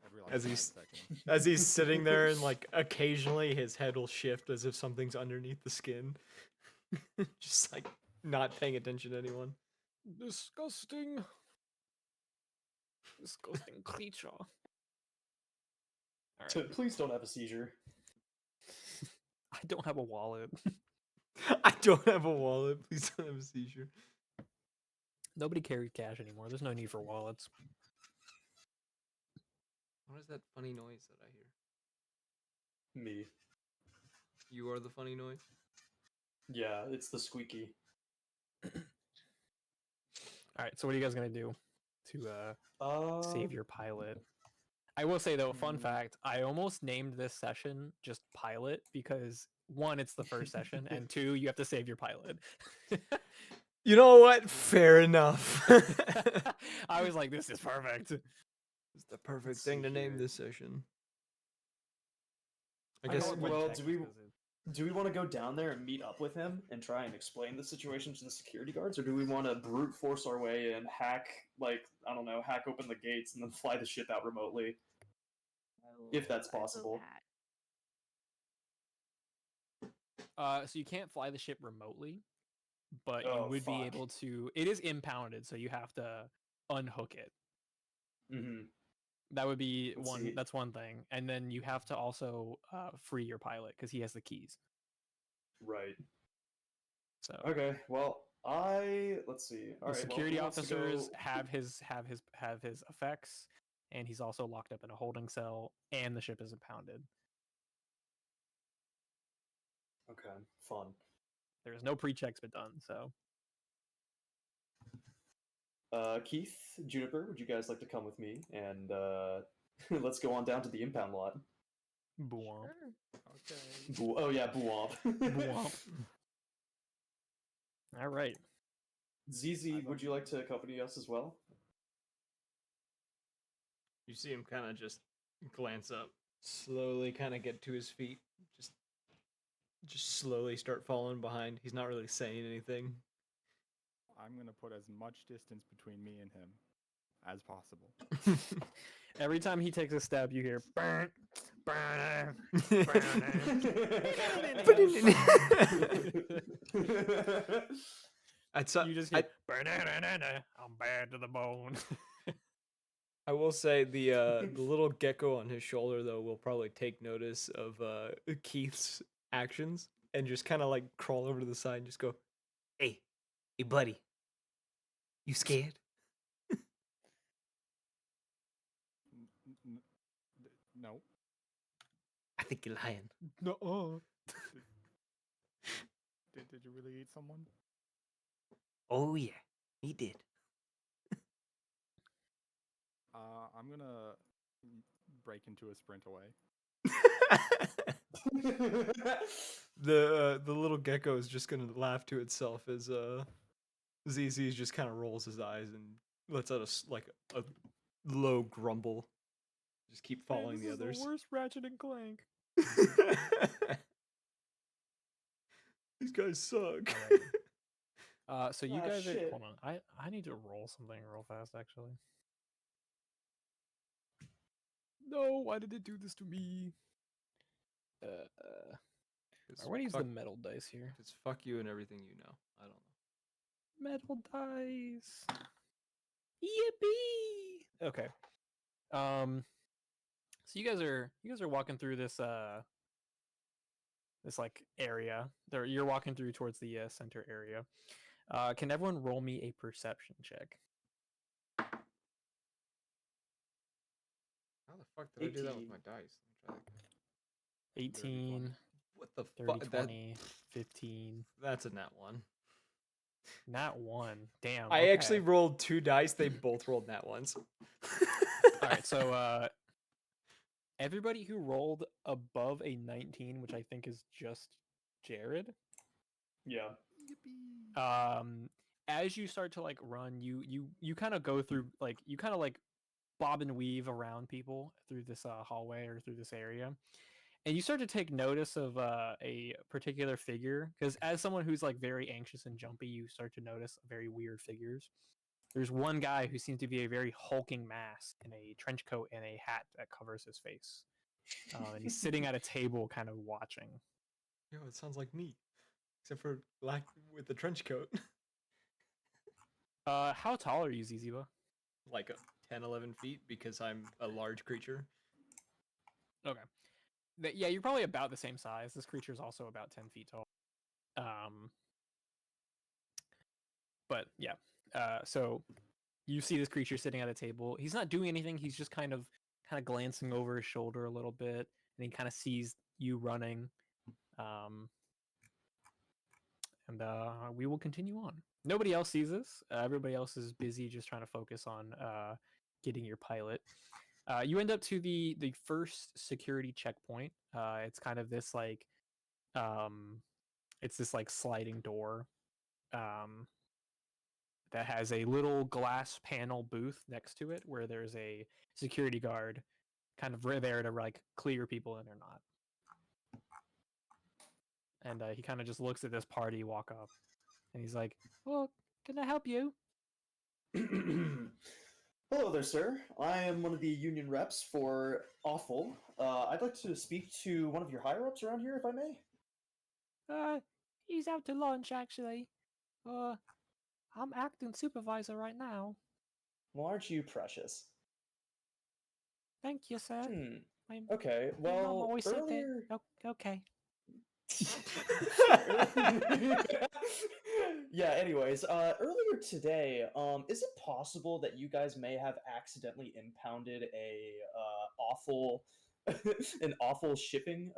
[SPEAKER 4] Every like
[SPEAKER 2] As
[SPEAKER 4] 5
[SPEAKER 2] he's-
[SPEAKER 4] seconds.
[SPEAKER 2] As he's sitting there and like occasionally his head will shift as if something's underneath the skin. Just like not paying attention to anyone.
[SPEAKER 1] Disgusting. Disgusting creature. All right.
[SPEAKER 3] Please don't have a seizure.
[SPEAKER 1] I don't have a wallet.
[SPEAKER 2] I don't have a wallet. Please don't have a seizure.
[SPEAKER 1] Nobody carries cash anymore. There's no need for wallets.
[SPEAKER 2] What is that funny noise that I hear?
[SPEAKER 3] Me.
[SPEAKER 2] You are the funny noise?
[SPEAKER 3] Yeah, it's the squeaky.
[SPEAKER 1] All right. So what are you guys gonna do to save your pilot? I will say though, fun fact: I almost named this session just pilot because one, it's the first session, and two, you have to save your pilot.
[SPEAKER 2] You know what? Fair enough.
[SPEAKER 1] I was like, this is perfect.
[SPEAKER 2] It's the perfect
[SPEAKER 3] Let's
[SPEAKER 2] thing
[SPEAKER 3] see
[SPEAKER 2] to name
[SPEAKER 3] here.
[SPEAKER 2] this session. I
[SPEAKER 1] I
[SPEAKER 2] guess.
[SPEAKER 1] know it would
[SPEAKER 3] well,
[SPEAKER 1] check
[SPEAKER 3] do we-
[SPEAKER 1] because
[SPEAKER 3] Do we want to go down there and meet up with him and try and explain the situation to the security guards, or do we want to brute force our way in, hack, like, I don't know, hack open the gates and then fly the ship out remotely? If that's
[SPEAKER 5] I vote
[SPEAKER 3] possible.
[SPEAKER 5] hack.
[SPEAKER 1] So you can't fly the ship remotely, but you
[SPEAKER 3] Oh,
[SPEAKER 1] would be
[SPEAKER 3] fuck.
[SPEAKER 1] able to. It is impounded, so you have to unhook it.
[SPEAKER 3] Mm-hmm.
[SPEAKER 1] That would be
[SPEAKER 3] Let's
[SPEAKER 1] one.
[SPEAKER 3] see.
[SPEAKER 1] That's one thing, and then you have to also free your pilot because he has the keys.
[SPEAKER 3] Right.
[SPEAKER 1] So
[SPEAKER 3] Okay. Well, let's see. All
[SPEAKER 1] the
[SPEAKER 3] right.
[SPEAKER 1] security
[SPEAKER 3] well, who wants to
[SPEAKER 1] officers
[SPEAKER 3] go-
[SPEAKER 1] have his effects, and he's also locked up in a holding cell, and the ship is impounded.
[SPEAKER 3] Okay. Fun.
[SPEAKER 1] There's no pre-checks been done, so
[SPEAKER 3] Keith, Juniper, would you guys like to come with me and let's go on down to the impound lot?
[SPEAKER 1] boom.
[SPEAKER 5] Sure.
[SPEAKER 4] Okay.
[SPEAKER 3] Oh yeah, Buwomp.
[SPEAKER 1] Bwomp. All right.
[SPEAKER 3] ZZ, would you like to accompany us as well?
[SPEAKER 2] You see him kind of just glance up, slowly kind of get to his feet, just slowly start falling behind. He's not really saying anything.
[SPEAKER 4] I'm gonna put as much distance between me and him as possible.
[SPEAKER 1] Every time he takes a step, you hear burn, burn.
[SPEAKER 2] I'd
[SPEAKER 1] You just get I'm bad to the bone.
[SPEAKER 2] I will say the little gecko on his shoulder though will probably take notice of Keith's actions and just kind of like crawl over to the side and just go, "Hey, hey, buddy, you scared?"
[SPEAKER 4] No.
[SPEAKER 2] I think you're lying.
[SPEAKER 1] No.
[SPEAKER 4] Did you really eat someone?
[SPEAKER 2] Oh yeah, he did.
[SPEAKER 4] I'm gonna break into a sprint away.
[SPEAKER 2] The little gecko is just gonna laugh to itself as ZZ just kind of rolls his eyes and lets out a low grumble. Just keep following the others.
[SPEAKER 1] The worst Ratchet and Clank.
[SPEAKER 2] These guys suck.
[SPEAKER 1] So you
[SPEAKER 3] Ah,
[SPEAKER 1] guys are.
[SPEAKER 3] shit.
[SPEAKER 1] Hold on. I need to roll something real fast, actually. No, why did it do this to me? I want to use the metal dice here.
[SPEAKER 2] It's fuck you and everything you know. I don't know.
[SPEAKER 1] Metal dice. Yippee! Okay. So you guys are walking through this this like area. You're walking through towards the center area. Can everyone roll me a perception check?
[SPEAKER 2] How the fuck did I do that with
[SPEAKER 3] 18.
[SPEAKER 2] my dice? Let me try that again.
[SPEAKER 1] 18,
[SPEAKER 2] What the
[SPEAKER 1] 30,
[SPEAKER 2] fuck?
[SPEAKER 1] 20, 15.
[SPEAKER 2] That's a nat one.
[SPEAKER 1] Nat 1. Damn.
[SPEAKER 2] I
[SPEAKER 1] okay.
[SPEAKER 2] actually rolled 2 dice. They both rolled nat ones.
[SPEAKER 1] All right, so everybody who rolled above a 19, which I think is just Jared.
[SPEAKER 3] Yeah.
[SPEAKER 1] As you start to like run, you kind of go through like you kind of like bob and weave around people through this hallway or through this area, and you start to take notice of a particular figure because as someone who's like very anxious and jumpy, you start to notice very weird figures. There's one guy who seems to be a very hulking mass in a trench coat and a hat that covers his face. And he's sitting at a table kind of watching.
[SPEAKER 2] Yo, it sounds like me. Except for black with the trench coat.
[SPEAKER 1] How tall are you, Ziziba?
[SPEAKER 2] Like 10, 11 feet because I'm a large creature.
[SPEAKER 1] Okay. Yeah, you're probably about the same size. This creature is also about 10 feet tall. But yeah. So you see this creature sitting at a table. He's not doing anything. He's just kind of glancing over his shoulder a little bit, and he kind of sees you running. And we will continue on. Nobody else sees this. Everybody else is busy just trying to focus on getting your pilot. You end up to the first security checkpoint. It's kind of this like it's this like sliding door that has a little glass panel booth next to it where there's a security guard kind of there to like clear people in or not. And he kind of just looks at this party walk up, and he's like, "Well, can I help you?"
[SPEAKER 3] Hello there, sir. I am one of the union reps for Awful. I'd like to speak to one of your higher ups around here, if I may.
[SPEAKER 1] He's out to lunch, actually. I'm acting supervisor right now.
[SPEAKER 3] Well, aren't you precious?
[SPEAKER 1] Thank you, sir.
[SPEAKER 3] Okay,
[SPEAKER 1] My mom
[SPEAKER 3] well,
[SPEAKER 1] always said
[SPEAKER 3] earlier...
[SPEAKER 1] that. Okay.
[SPEAKER 3] Yeah, anyways, earlier today, is it possible that you guys may have accidentally impounded a awful an awful shipping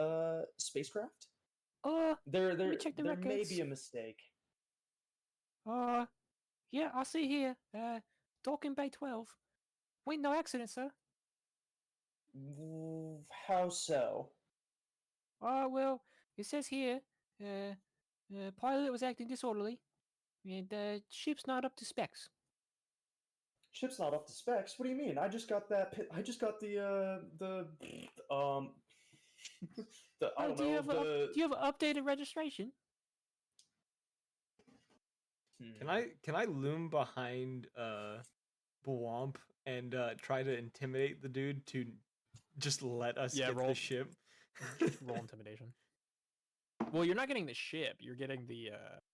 [SPEAKER 3] spacecraft?
[SPEAKER 1] Let me check the
[SPEAKER 3] There may
[SPEAKER 1] records.
[SPEAKER 3] be a mistake.
[SPEAKER 1] Yeah, I see here. Docking Bay 12. Wait, no accident, sir.
[SPEAKER 3] How so?
[SPEAKER 1] Well, it says here, pilot was acting disorderly, and ship's not up to specs.
[SPEAKER 3] Ship's not up to specs. What do you mean? I just got that. I just got the I don't
[SPEAKER 1] Do you
[SPEAKER 3] know
[SPEAKER 1] have do you have an updated registration?
[SPEAKER 2] Can I loom behind Bwomp and try to intimidate the dude to just let us get the ship?
[SPEAKER 1] Roll intimidation. Well, you're not getting the ship. You're getting the.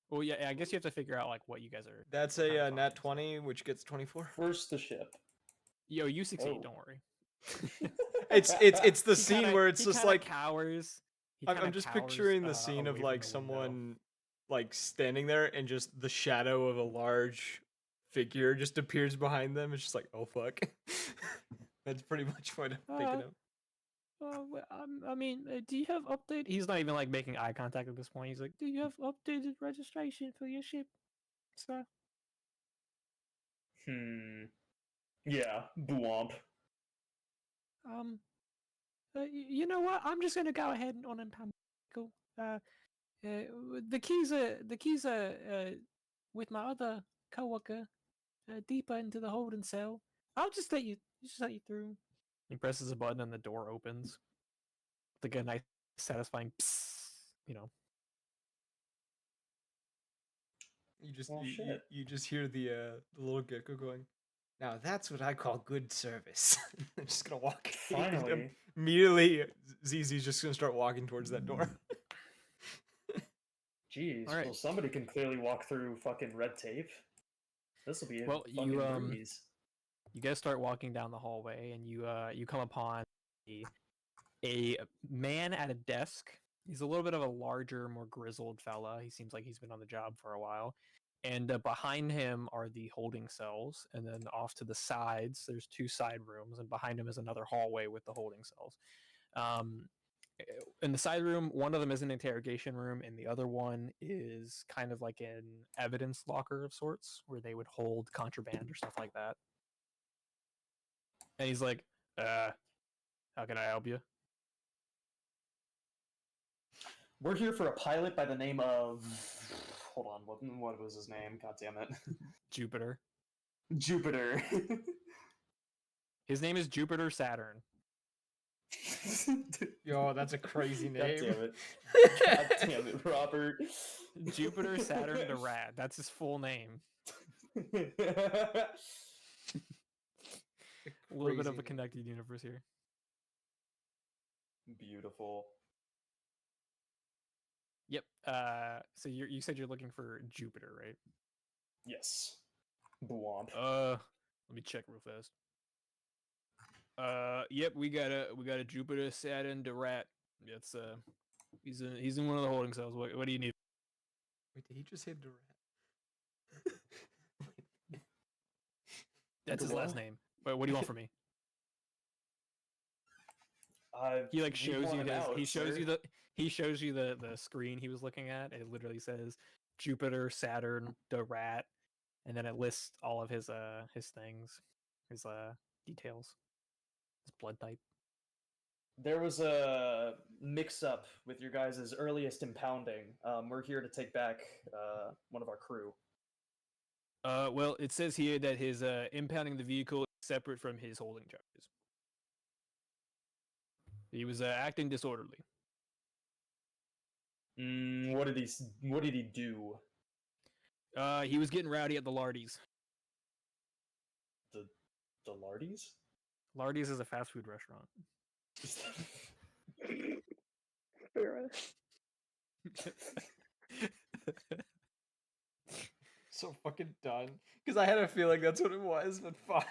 [SPEAKER 1] Well, yeah. I guess you have to figure out like what you guys are.
[SPEAKER 2] That's a nat 20, which gets 24.
[SPEAKER 3] First the ship.
[SPEAKER 1] Yo, you succeed.
[SPEAKER 3] Oh.
[SPEAKER 1] Don't worry.
[SPEAKER 2] It's the scene where it's just like
[SPEAKER 1] cowers.
[SPEAKER 2] I'm just picturing the scene of like someone like standing there and just the shadow of a large figure just appears behind them. It's just like, oh fuck. That's pretty much what I'm thinking of.
[SPEAKER 1] I mean, do you have updated? He's not even like making eye contact at this point. He's like, "Do you have updated registration for your ship, sir?"
[SPEAKER 3] Yeah, Bwomp.
[SPEAKER 1] You know what? I'm just gonna go ahead and on impound vehicle. The keys are with my other coworker deeper into the holding cell. I'll just let you through. He presses a button and the door opens. Like a nice, satisfying, psst, you know.
[SPEAKER 2] You just
[SPEAKER 3] Well,
[SPEAKER 2] you, you,
[SPEAKER 3] shit.
[SPEAKER 2] you just hear the little gecko going. Now that's what I call good service. I'm just gonna walk.
[SPEAKER 3] Finally.
[SPEAKER 2] Immediately, ZZ's just gonna start walking towards that door.
[SPEAKER 3] Jeez.
[SPEAKER 1] All right.
[SPEAKER 3] Well, somebody can clearly walk through fucking red tape. This will be a
[SPEAKER 1] Well,
[SPEAKER 3] fucking breeze.
[SPEAKER 1] you guys start walking down the hallway, and you come upon a man at a desk. He's a little bit of a larger, more grizzled fella. He seems like he's been on the job for a while. And behind him are the holding cells, and then off to the sides, there's two side rooms, and behind him is another hallway with the holding cells. Um, in the side room, one of them is an interrogation room, and the other one is kind of like an evidence locker of sorts, where they would hold contraband or stuff like that. And he's like, how can I help you?
[SPEAKER 3] We're here for a pilot by the name of. Hold on, what was his name? God damn it.
[SPEAKER 1] Jupiter.
[SPEAKER 3] Jupiter.
[SPEAKER 1] His name is Jupiter Saturn.
[SPEAKER 2] Yo, that's a crazy
[SPEAKER 3] God
[SPEAKER 2] name.
[SPEAKER 3] damn it. God damn it, Robert.
[SPEAKER 1] Jupiter Saturn the Rat. That's his full name. A little bit of a connected universe here.
[SPEAKER 3] Beautiful.
[SPEAKER 1] Yep. So you said you're looking for Jupiter, right?
[SPEAKER 3] Yes. Bwomp.
[SPEAKER 1] Let me check real fast. Yep, we got a Jupiter Saturn the Rat. It's he's in one of the holding cells. What do you need?
[SPEAKER 2] Wait, did he just say Durant?
[SPEAKER 1] That's his last name. What do you want from me? He like
[SPEAKER 3] We
[SPEAKER 1] shows
[SPEAKER 3] want
[SPEAKER 1] you
[SPEAKER 3] him
[SPEAKER 1] his
[SPEAKER 3] out, sir.
[SPEAKER 1] he shows you the screen he was looking at, and it literally says Jupiter Saturn the Rat, and then it lists all of his things, his details, his blood type.
[SPEAKER 3] There was a mix-up with your guys' earliest impounding. We're here to take back one of our crew.
[SPEAKER 1] Well, it says here that his impounding the vehicle is separate from his holding charges. He was acting disorderly.
[SPEAKER 3] What did he do?
[SPEAKER 1] He was getting rowdy at the Lardies.
[SPEAKER 3] The Lardies?
[SPEAKER 1] Lardies is a fast food restaurant.
[SPEAKER 2] So fucking done. Because I had a feeling that's what it was, but fuck.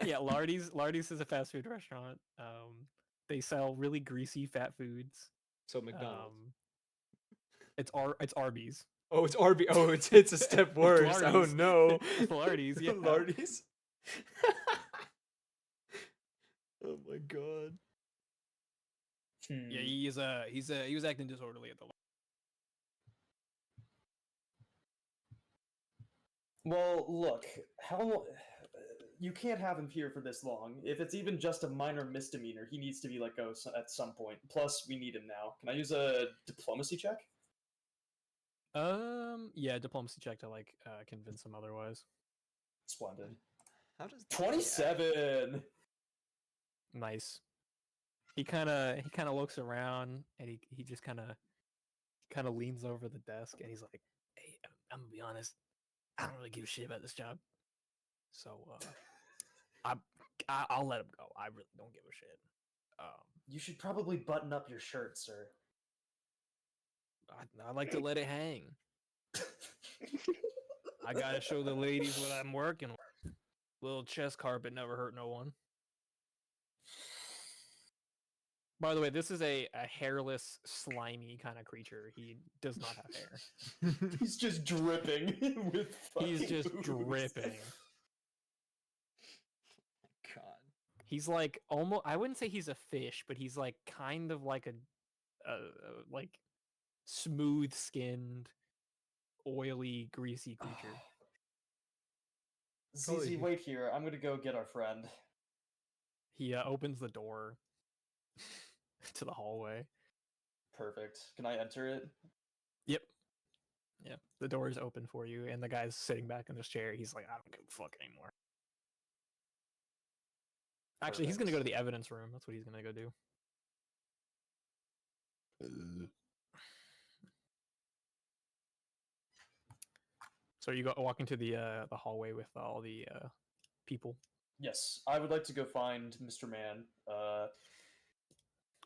[SPEAKER 1] Yeah, Lardies is a fast food restaurant. They sell really greasy fat foods.
[SPEAKER 2] So McDonald's.
[SPEAKER 1] It's Arby's.
[SPEAKER 2] Oh, it's Arby. Oh, it's a step worse. Oh
[SPEAKER 1] Lardy's.
[SPEAKER 2] no.
[SPEAKER 1] Lardy's, yeah.
[SPEAKER 2] Lardy's. Oh my god.
[SPEAKER 1] Yeah, he was acting disorderly at the.
[SPEAKER 3] Well, look, how you can't have him here for this long. If it's even just a minor misdemeanor, he needs to be let go at some point. Plus, we need him now. Can I use a diplomacy check?
[SPEAKER 1] Yeah, diplomacy check to like convince him otherwise.
[SPEAKER 3] Splendid.
[SPEAKER 2] How does
[SPEAKER 3] 27.
[SPEAKER 1] Nice. He kind of looks around, and he just kind of leans over the desk, and he's like, "Hey, I'm gonna be honest. I don't really give a shit about this job. So I'll let him go. I really don't give a shit.
[SPEAKER 3] You should probably button up your shirt, sir.
[SPEAKER 1] I like to let it hang. I gotta show the ladies what I'm working with. Little chest carpet never hurt no one. By the way, this is a hairless, slimy kind of creature. He does not have hair.
[SPEAKER 3] He's just dripping with
[SPEAKER 1] He's
[SPEAKER 3] fucking
[SPEAKER 1] just
[SPEAKER 3] ooze.
[SPEAKER 1] dripping.
[SPEAKER 2] God.
[SPEAKER 1] He's like almost. I wouldn't say he's a fish, but he's like kind of like a like smooth-skinned, oily, greasy creature.
[SPEAKER 3] ZZ, wait here. I'm gonna go get our friend.
[SPEAKER 1] He opens the door, to the hallway.
[SPEAKER 3] Perfect. Can I enter it?
[SPEAKER 1] Yep. Yeah. The door is open for you, and the guy's sitting back in his chair. He's like, I don't give a fuck anymore. Actually, he's gonna go to
[SPEAKER 3] Perfect.
[SPEAKER 1] the evidence room. That's what he's gonna go do. So you go walking to the hallway with all the people.
[SPEAKER 3] Yes, I would like to go find Mr. Man.
[SPEAKER 1] All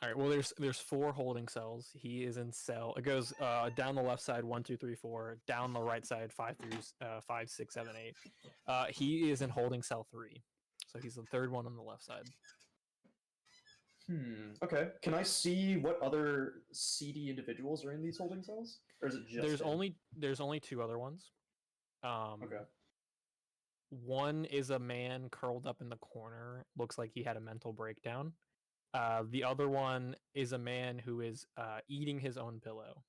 [SPEAKER 1] right. Well, there's 4 holding cells. He is in cell. It goes down the left side 1, 2, 3, 4. Down the right side 5 through 5, 6, 7, 8. He is in holding cell 3. So he's the third one on the left side.
[SPEAKER 3] Okay. Can I see what other seedy individuals are in these holding cells, or is it just
[SPEAKER 1] There's
[SPEAKER 3] him?
[SPEAKER 1] only 2 other ones.
[SPEAKER 3] Okay.
[SPEAKER 1] One is a man curled up in the corner. Looks like he had a mental breakdown. The other one is a man who is eating his own pillow.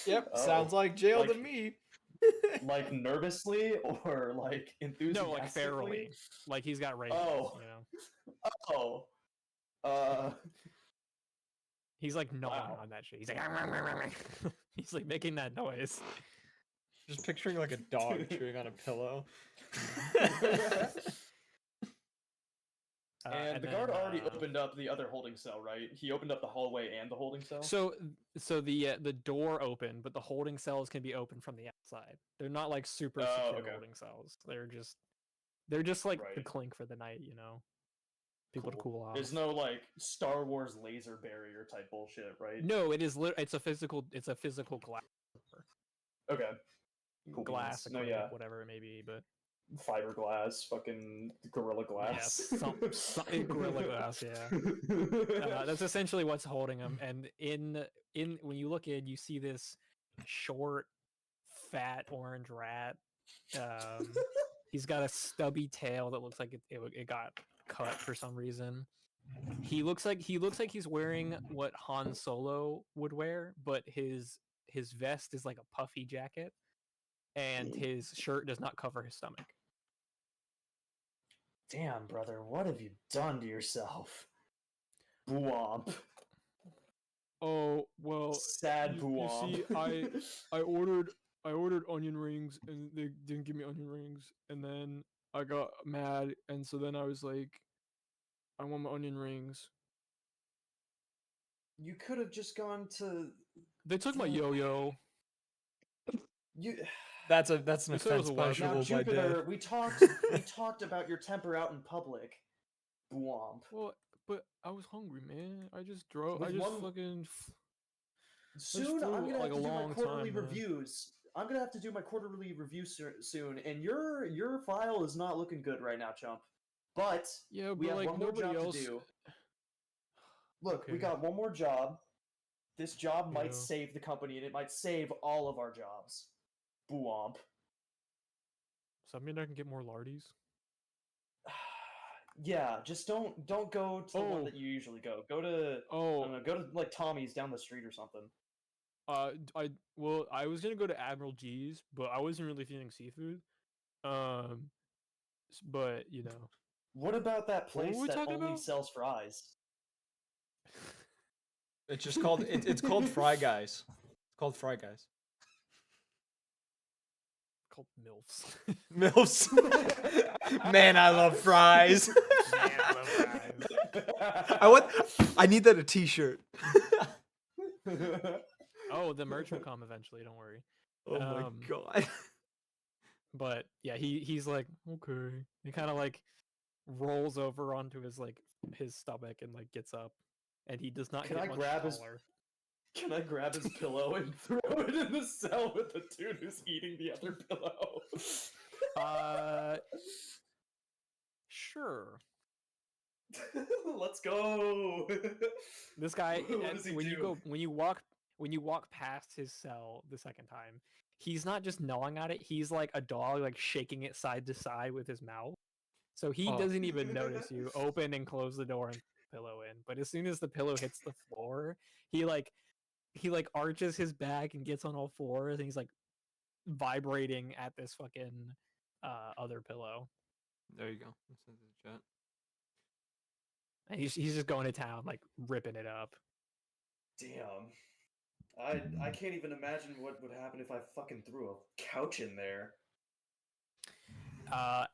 [SPEAKER 2] Yep,
[SPEAKER 3] Oh,
[SPEAKER 2] sounds like jail to
[SPEAKER 3] like-
[SPEAKER 2] me.
[SPEAKER 3] like nervously or like enthusiastically?
[SPEAKER 1] No, like ferally. Like he's got rabies,
[SPEAKER 3] Oh.
[SPEAKER 1] you know.
[SPEAKER 3] Oh.
[SPEAKER 1] He's like gnawing
[SPEAKER 3] Wow.
[SPEAKER 1] on that shit. He's like he's like making that noise.
[SPEAKER 2] Just picturing like a dog chewing on a pillow.
[SPEAKER 3] And the guard already opened up the other holding cell, right? He opened up the hallway and the holding cell.
[SPEAKER 1] So the door opened, but the holding cells can be opened from the outside. They're not like super secure
[SPEAKER 3] okay.
[SPEAKER 1] holding cells. They're just like the
[SPEAKER 3] Right.
[SPEAKER 1] clink for the night, you know. People to cool off.
[SPEAKER 3] There's no like Star Wars laser barrier type bullshit, right?
[SPEAKER 1] No, it is it's a physical glass
[SPEAKER 3] Okay. Cool
[SPEAKER 1] glass,
[SPEAKER 3] beans. No,
[SPEAKER 1] acrylic,
[SPEAKER 3] yeah.
[SPEAKER 1] whatever it may be, but
[SPEAKER 3] Fiberglass, fucking Gorilla Glass.
[SPEAKER 1] some Gorilla Glass, yeah. That's essentially what's holding him. And in when you look in, you see this short, fat orange rat. He's got a stubby tail that looks like it got cut for some reason. He looks like he's wearing what Han Solo would wear, but his vest is like a puffy jacket, and his shirt does not cover his stomach.
[SPEAKER 3] Damn, brother, what have you done to yourself? Bwomp.
[SPEAKER 1] Oh well,
[SPEAKER 3] Sad
[SPEAKER 1] you
[SPEAKER 3] bwomp.
[SPEAKER 1] see, I ordered onion rings and they didn't give me onion rings, and then I got mad, and so then I was like, I want my onion rings.
[SPEAKER 3] You could have just gone to
[SPEAKER 1] They took my yo-yo.
[SPEAKER 3] you.
[SPEAKER 2] That's an
[SPEAKER 1] They said it
[SPEAKER 2] offense
[SPEAKER 1] was a wild
[SPEAKER 3] Now,
[SPEAKER 2] punishable by
[SPEAKER 3] Jupiter,
[SPEAKER 2] death.
[SPEAKER 3] we talked about your temper out in public. Bwomp.
[SPEAKER 1] Well, but I was hungry, man. I just drove.
[SPEAKER 3] With
[SPEAKER 1] I just
[SPEAKER 3] one-
[SPEAKER 1] fucking.
[SPEAKER 3] Soon,
[SPEAKER 1] flew,
[SPEAKER 3] I'm gonna
[SPEAKER 1] like,
[SPEAKER 3] have
[SPEAKER 1] a
[SPEAKER 3] to do my
[SPEAKER 1] long
[SPEAKER 3] quarterly
[SPEAKER 1] time, man.
[SPEAKER 3] reviews. I'm gonna have to do my quarterly review soon, and your file is not looking good right now, chump. But
[SPEAKER 1] Yeah,
[SPEAKER 3] we
[SPEAKER 1] but
[SPEAKER 3] have
[SPEAKER 1] like
[SPEAKER 3] one more
[SPEAKER 1] nobody
[SPEAKER 3] job
[SPEAKER 1] else.
[SPEAKER 3] to do. Look, we
[SPEAKER 1] Okay.
[SPEAKER 3] got one more job. This job
[SPEAKER 1] Yeah.
[SPEAKER 3] might save the company, and it might save all of our jobs. Bwomp.
[SPEAKER 1] Does that mean I can get more lardies?
[SPEAKER 3] Yeah, just don't go to the one
[SPEAKER 1] Oh.
[SPEAKER 3] that you usually go. Go to I
[SPEAKER 1] Oh,
[SPEAKER 3] don't know, go to like Tommy's down the street or something.
[SPEAKER 1] I was gonna go to Admiral G's, but I wasn't really feeling seafood. But you know.
[SPEAKER 3] What about that
[SPEAKER 1] What were
[SPEAKER 3] place
[SPEAKER 1] we
[SPEAKER 3] that
[SPEAKER 1] talking
[SPEAKER 3] only
[SPEAKER 1] about?
[SPEAKER 3] sells fries?
[SPEAKER 2] It's just called it's called Fry Guys. It's called Fry Guys.
[SPEAKER 1] Called MILFs.
[SPEAKER 2] Milfs. Man, I love fries.
[SPEAKER 1] Man, I love fries.
[SPEAKER 2] I need that a t-shirt.
[SPEAKER 1] Oh, the merch will come eventually. Don't worry.
[SPEAKER 2] Oh my
[SPEAKER 1] Um,
[SPEAKER 2] god.
[SPEAKER 1] But yeah, he's like, okay. He kind of like rolls over onto his stomach and like gets up, and he does not
[SPEAKER 3] Can
[SPEAKER 1] get
[SPEAKER 3] I
[SPEAKER 1] much
[SPEAKER 3] grab his-
[SPEAKER 1] taller.
[SPEAKER 3] Can I grab his pillow and throw it in the cell with the dude who's eating the other pillow?
[SPEAKER 1] Sure.
[SPEAKER 3] Let's go.
[SPEAKER 1] This guy,
[SPEAKER 3] What does he do?
[SPEAKER 1] when you walk past his cell the second time, he's not just gnawing at it. He's like a dog, like shaking it side to side with his mouth. So he
[SPEAKER 2] Oh.
[SPEAKER 1] doesn't even notice you open and close the door and put the pillow in. But as soon as the pillow hits the floor, he arches his back and gets on all fours, and he's like vibrating at this fucking other pillow.
[SPEAKER 2] There you go. That's in the chat.
[SPEAKER 1] And he's just going to town, like ripping it up.
[SPEAKER 3] Damn. I can't even imagine what would happen if I fucking threw a couch in there.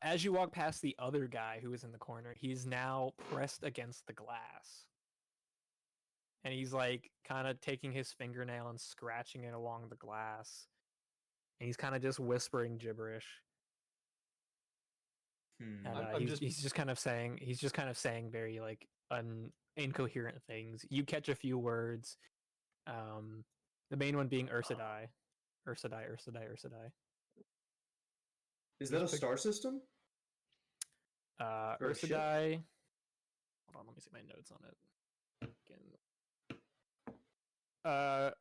[SPEAKER 1] As you walk past the other guy who was in the corner, he's now pressed against the glass. And he's like kind of taking his fingernail and scratching it along the glass. And he's kind of just whispering gibberish. And he's just kind of saying very like incoherent things. You catch a few words. The main one being Ursidai. Ursidai.
[SPEAKER 3] Is that a star system? Or a ship?
[SPEAKER 1] Ursidai. Hold on, let me see my notes on it. Again.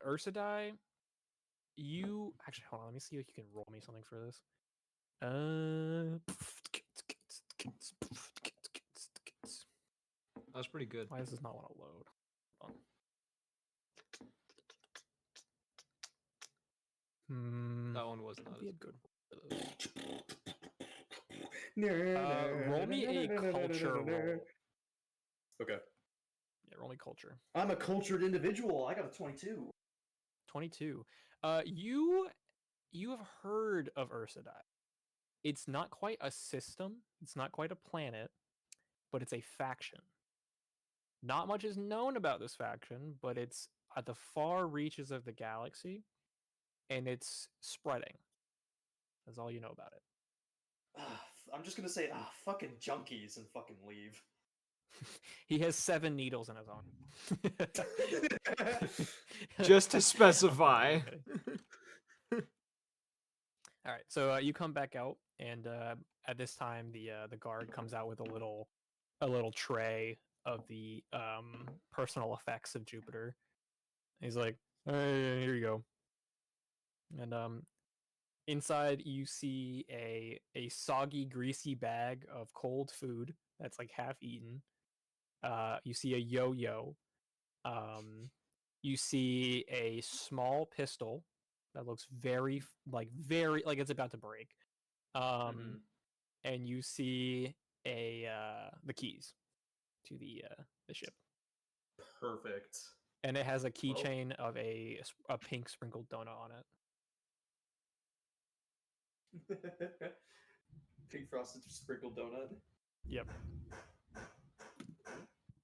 [SPEAKER 1] Ursidai. You actually hold on. Let me see if you can roll me something for this.
[SPEAKER 2] That was pretty good.
[SPEAKER 1] Why does this not want to load? Hold on.
[SPEAKER 2] That one was not
[SPEAKER 1] Be a
[SPEAKER 2] as
[SPEAKER 1] good.
[SPEAKER 3] Roll
[SPEAKER 1] Roll me a culture roll.
[SPEAKER 3] Okay.
[SPEAKER 1] Yeah, roll me culture.
[SPEAKER 3] I'm a cultured individual. I got a 22.
[SPEAKER 1] 22. You have heard of Ursidai. It's not quite a system. It's not quite a planet, but it's a faction. Not much is known about this faction, but it's at the far reaches of the galaxy, and it's spreading. That's all you know about it.
[SPEAKER 3] I'm just gonna say, fucking junkies and fucking leave.
[SPEAKER 1] He has 7 needles in his arm.
[SPEAKER 2] Just to specify.
[SPEAKER 1] All right, so you come back out, and at this time, the guard comes out with a little tray of the personal effects of Jupiter. He's like, "Hey, here you go." And inside, you see a soggy, greasy bag of cold food that's like half eaten. You see a yo-yo. You see a small pistol that looks very like it's about to break. And you see the keys to the ship.
[SPEAKER 3] Perfect.
[SPEAKER 1] And it has a keychain of a pink sprinkled donut on it.
[SPEAKER 3] Pink frosted sprinkled donut.
[SPEAKER 1] Yep.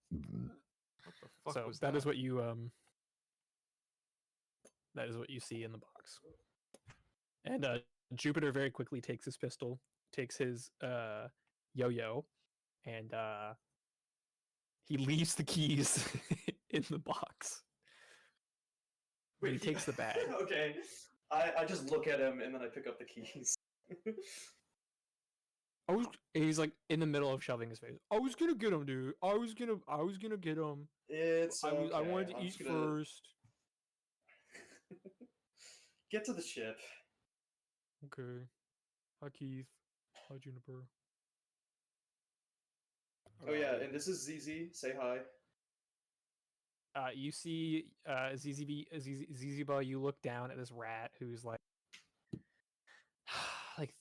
[SPEAKER 2] What the fuck
[SPEAKER 1] So
[SPEAKER 2] was
[SPEAKER 1] that is what you see in the box. And Jupiter very quickly takes his pistol, takes his yo-yo, and he leaves the keys in the box. But he takes the bag.
[SPEAKER 3] Okay. I just look at him and then I pick up the keys.
[SPEAKER 1] He's like in the middle of shoving his face. I was gonna get him, dude. I was gonna get him.
[SPEAKER 3] It's okay.
[SPEAKER 1] I wanted to eat first.
[SPEAKER 3] Get to the ship.
[SPEAKER 1] Okay. Hi, Keith. Hi, Juniper.
[SPEAKER 3] Oh yeah, and this is ZZ. Say hi.
[SPEAKER 1] You see Ziziba, you look down at this rat who's like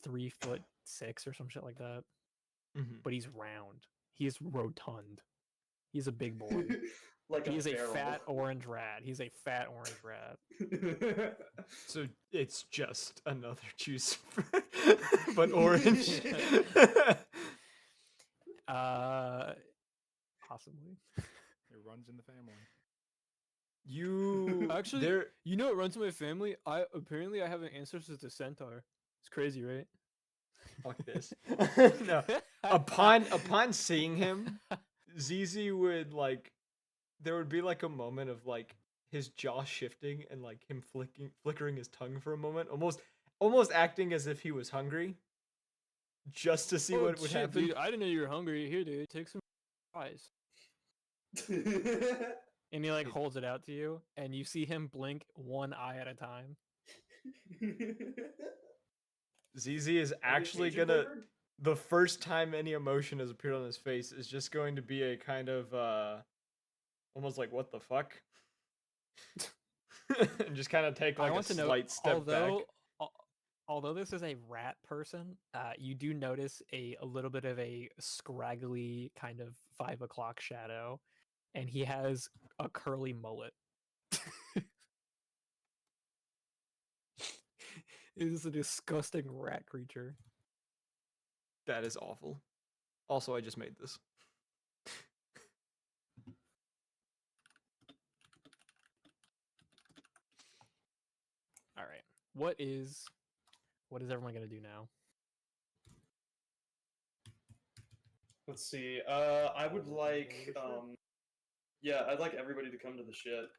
[SPEAKER 1] 3'6" or some shit like that. But he's round. He's rotund. He's a big boy. He's a fat orange rat. He's a fat orange rat.
[SPEAKER 2] So it's just another juice, but orange.
[SPEAKER 1] Possibly.
[SPEAKER 4] It runs in the family.
[SPEAKER 2] You
[SPEAKER 1] actually, you know, it runs in my family. I have an ancestor to centaur. It's crazy, right?
[SPEAKER 2] Fuck this. No. Upon seeing him, ZZ would there would be like a moment of like his jaw shifting and like him flickering his tongue for a moment, almost acting as if he was hungry, just to see what would happen.
[SPEAKER 1] Dude, I didn't know you were hungry. Here, dude, take some fries. And he like holds it out to you, and you see him blink one eye at a time.
[SPEAKER 2] ZZ is actually gonna. The first time any emotion has appeared on his face is just going to be a kind of almost like what the fuck, and just kind of take like a slight step back.
[SPEAKER 1] although this is a rat person, you do notice a little bit of a scraggly kind of 5 o'clock shadow, and he has a curly mullet. It is a disgusting rat creature.
[SPEAKER 2] That is awful. Also, I just made this.
[SPEAKER 1] All right. What is everyone gonna do now?
[SPEAKER 3] Let's see. I would like, yeah, I'd like everybody to come to the ship.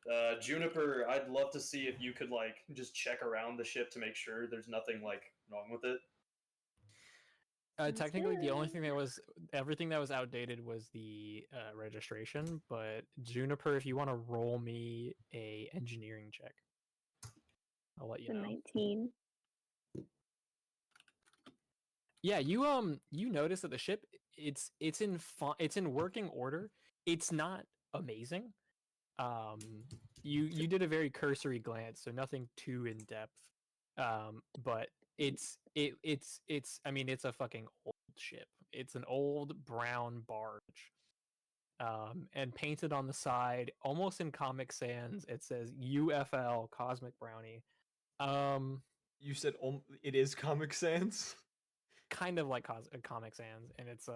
[SPEAKER 3] Juniper, I'd love to see if you could like just check around the ship to make sure there's nothing like wrong with it.
[SPEAKER 5] Sounds
[SPEAKER 1] Technically, the only
[SPEAKER 5] good.
[SPEAKER 1] thing that was everything that was outdated was the registration. But Juniper, if you want to roll me a engineering check, I'll let you
[SPEAKER 6] The
[SPEAKER 1] know.
[SPEAKER 6] 19.
[SPEAKER 1] Yeah, you notice that the ship it's in working order. It's not amazing. Um, you did a very cursory glance, so nothing too in depth. But it's I mean it's a fucking old ship. It's an old brown barge. And painted on the side, almost in Comic Sans, it says UFL Cosmic Brownie. Um,
[SPEAKER 2] You said it is Comic Sans?
[SPEAKER 1] kind of like Comic Sans, and it's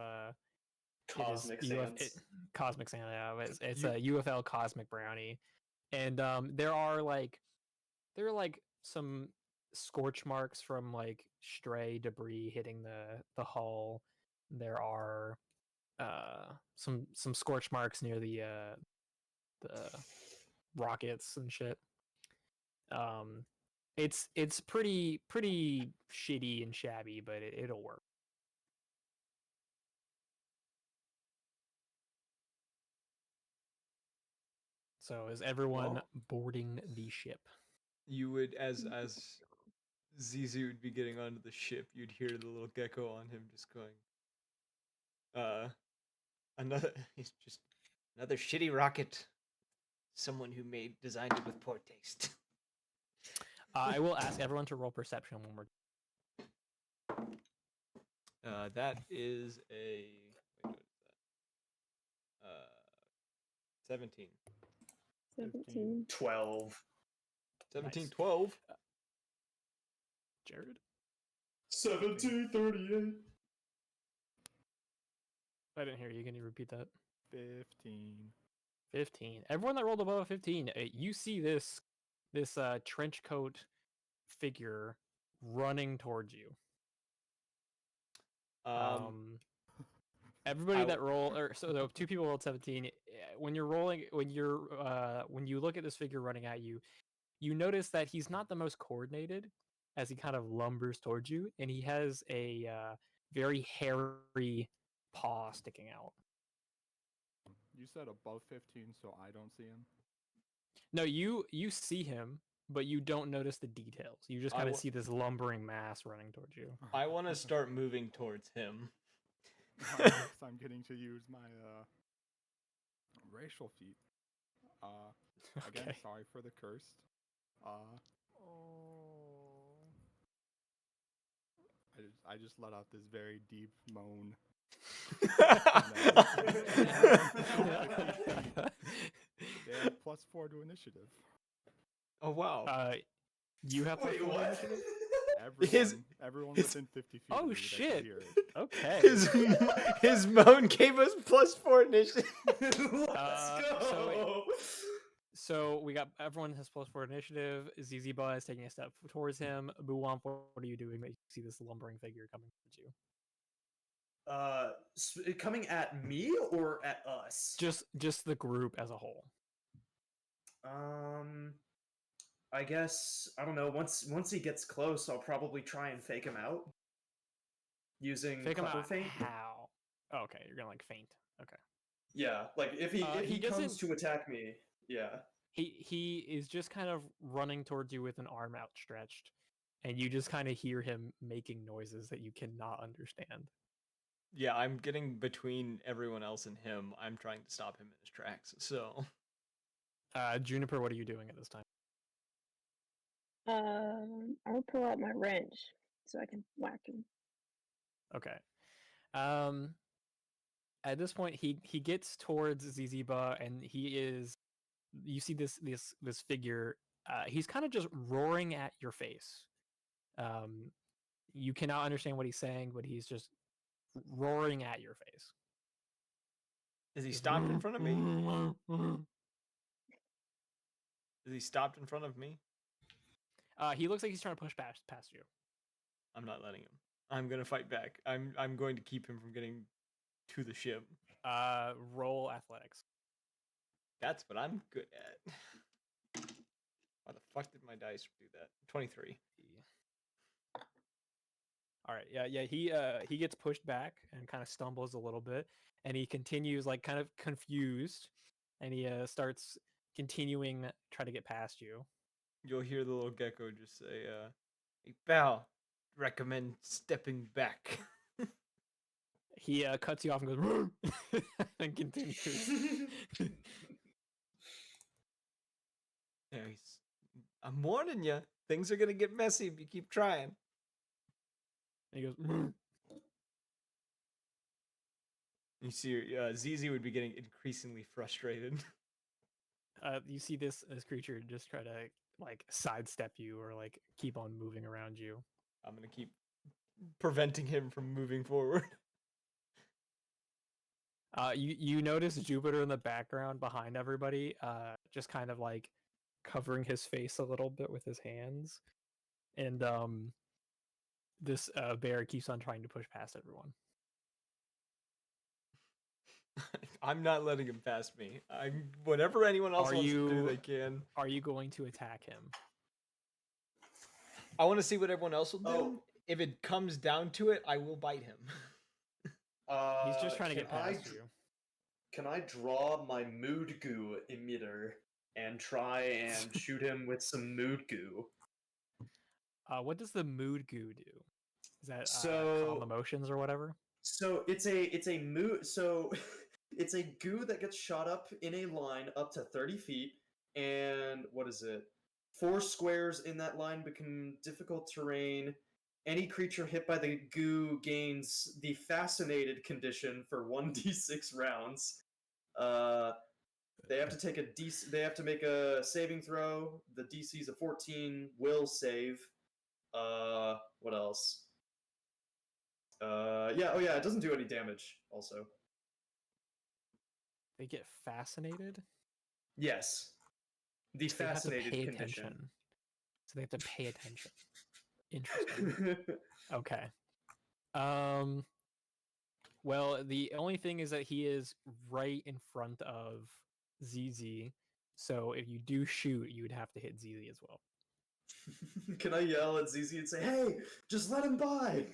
[SPEAKER 3] Cosmic Sans.
[SPEAKER 1] Cosmic Sans. Yeah, it's
[SPEAKER 2] You-
[SPEAKER 1] a UFL Cosmic Brownie, and there are like some scorch marks from like stray debris hitting the hull. There are some scorch marks near the rockets and shit. Um, it's pretty shitty and shabby, but it'll work. So is everyone
[SPEAKER 3] Well-
[SPEAKER 1] boarding the ship?
[SPEAKER 2] You would, as Zizu would be getting onto the ship, you'd hear the little gecko on him just going, he's just another shitty rocket. Someone who designed it with poor taste.
[SPEAKER 1] I will ask everyone to roll perception when we're.
[SPEAKER 2] That is a, wait, what is that? 17.
[SPEAKER 6] 17.
[SPEAKER 3] 12.
[SPEAKER 2] 17,
[SPEAKER 1] Nice.
[SPEAKER 2] 12.
[SPEAKER 1] Jared?
[SPEAKER 3] 1738.
[SPEAKER 1] I didn't hear you. Can you repeat that?
[SPEAKER 4] 15.
[SPEAKER 1] 15. Everyone that rolled above a 15, you see this trench coat figure running towards you. Everybody that roll, or so the two people rolled 17. When you're rolling, when you look at this figure running at you, you notice that he's not the most coordinated as he kind of lumbers towards you, and he has a very hairy paw sticking out.
[SPEAKER 4] You said above 15, so I don't see him.
[SPEAKER 1] No, you see him, but you don't notice the details. You just kind of see this lumbering mass running towards you.
[SPEAKER 2] I want to start moving towards him.
[SPEAKER 4] Next, I'm getting to use my racial feat. Again,
[SPEAKER 1] Okay.
[SPEAKER 4] sorry for the cursed. I just let out this very deep moan. They have +4 to initiative.
[SPEAKER 2] Oh wow.
[SPEAKER 1] You have
[SPEAKER 3] Wait,
[SPEAKER 1] +4
[SPEAKER 3] what?
[SPEAKER 1] initiative?
[SPEAKER 4] Everyone within 50 feet.
[SPEAKER 1] Oh,
[SPEAKER 4] of me, they
[SPEAKER 1] shit.
[SPEAKER 4] could hear it.
[SPEAKER 1] Okay.
[SPEAKER 2] His moan gave us +4 initiative.
[SPEAKER 3] Let's go.
[SPEAKER 1] So we got everyone has +4 initiative. ZZ is taking a step towards him. Buwamp, what are you doing that you see this lumbering figure coming towards you?
[SPEAKER 3] Coming at me or at us?
[SPEAKER 1] Just the group as a whole.
[SPEAKER 3] I guess I don't know. Once he gets close, I'll probably try and fake him out using
[SPEAKER 1] Fake him
[SPEAKER 3] clever
[SPEAKER 1] out.
[SPEAKER 3] feint.
[SPEAKER 1] How? Oh, okay, you're gonna like faint. Okay.
[SPEAKER 3] Yeah, like if he
[SPEAKER 1] He
[SPEAKER 3] comes
[SPEAKER 1] doesn't-
[SPEAKER 3] to attack me, yeah.
[SPEAKER 1] He is just kind of running towards you with an arm outstretched, and you just kind of hear him making noises that you cannot understand.
[SPEAKER 2] Yeah, I'm getting between everyone else and him. I'm trying to stop him in his tracks. So,
[SPEAKER 1] Juniper, what are you doing at this time?
[SPEAKER 6] I'll pull out my wrench so I can whack him.
[SPEAKER 1] Okay. At this point, he gets towards Ziziba, and he is. You see this figure. He's kind of just roaring at your face. You cannot understand what he's saying, but he's just roaring at your face.
[SPEAKER 2] Is he
[SPEAKER 1] Just
[SPEAKER 2] stopped in front of me? Is he stopped in front of me?
[SPEAKER 1] He looks like he's trying to push past you.
[SPEAKER 2] I'm not letting him. I'm gonna fight back. I'm going to keep him from getting to the ship.
[SPEAKER 1] Roll athletics.
[SPEAKER 2] That's what I'm good at. Why the fuck did my dice do that? 23.
[SPEAKER 1] All right, yeah. He gets pushed back and kind of stumbles a little bit, and he continues like kind of confused, and he starts continuing try to get past you.
[SPEAKER 2] You'll hear the little gecko just say, "Hey, pal, recommend stepping back."
[SPEAKER 1] He cuts you off and goes and continues.
[SPEAKER 2] Yeah, I'm warning you, things are gonna get messy if you keep trying.
[SPEAKER 1] And he goes.
[SPEAKER 2] You see, ZZ would be getting increasingly frustrated.
[SPEAKER 1] You see this creature just try to like sidestep you or like keep on moving around you.
[SPEAKER 2] I'm gonna keep preventing him from moving forward.
[SPEAKER 1] You notice Jupiter in the background behind everybody, just kind of like covering his face a little bit with his hands, and this bear keeps on trying to push past everyone.
[SPEAKER 2] I'm not letting him pass me. I'm whatever anyone else wants to do, they can.
[SPEAKER 1] Are you going to attack him?
[SPEAKER 2] I want to see what everyone else will do.
[SPEAKER 3] Oh.
[SPEAKER 2] If it comes down to it, I will bite him.
[SPEAKER 1] He's just trying to get past you.
[SPEAKER 3] Can I draw my mood goo emitter and try and shoot him with some mood goo?
[SPEAKER 1] What does the mood goo do? Is that
[SPEAKER 3] So-
[SPEAKER 1] calm emotions or whatever?
[SPEAKER 3] So it's a mood. So it's a goo that gets shot up in a line up to 30 feet, and what is it? 4 squares in that line become difficult terrain. Any creature hit by the goo gains the fascinated condition for 1d6 rounds. They have to take They have to make a saving throw. The DC is a 14. Will save. What else? Yeah. Oh, yeah. It doesn't do any damage. Also.
[SPEAKER 1] They get fascinated.
[SPEAKER 3] Yes. The
[SPEAKER 1] So they have to
[SPEAKER 3] fascinated
[SPEAKER 1] pay
[SPEAKER 3] condition.
[SPEAKER 1] attention. So they have to pay attention. Interesting. Okay. Well, the only thing is that he is right in front of ZZ. So if you do shoot, you would have to hit ZZ as well.
[SPEAKER 3] Can I yell at ZZ and say, "Hey, just let him by"?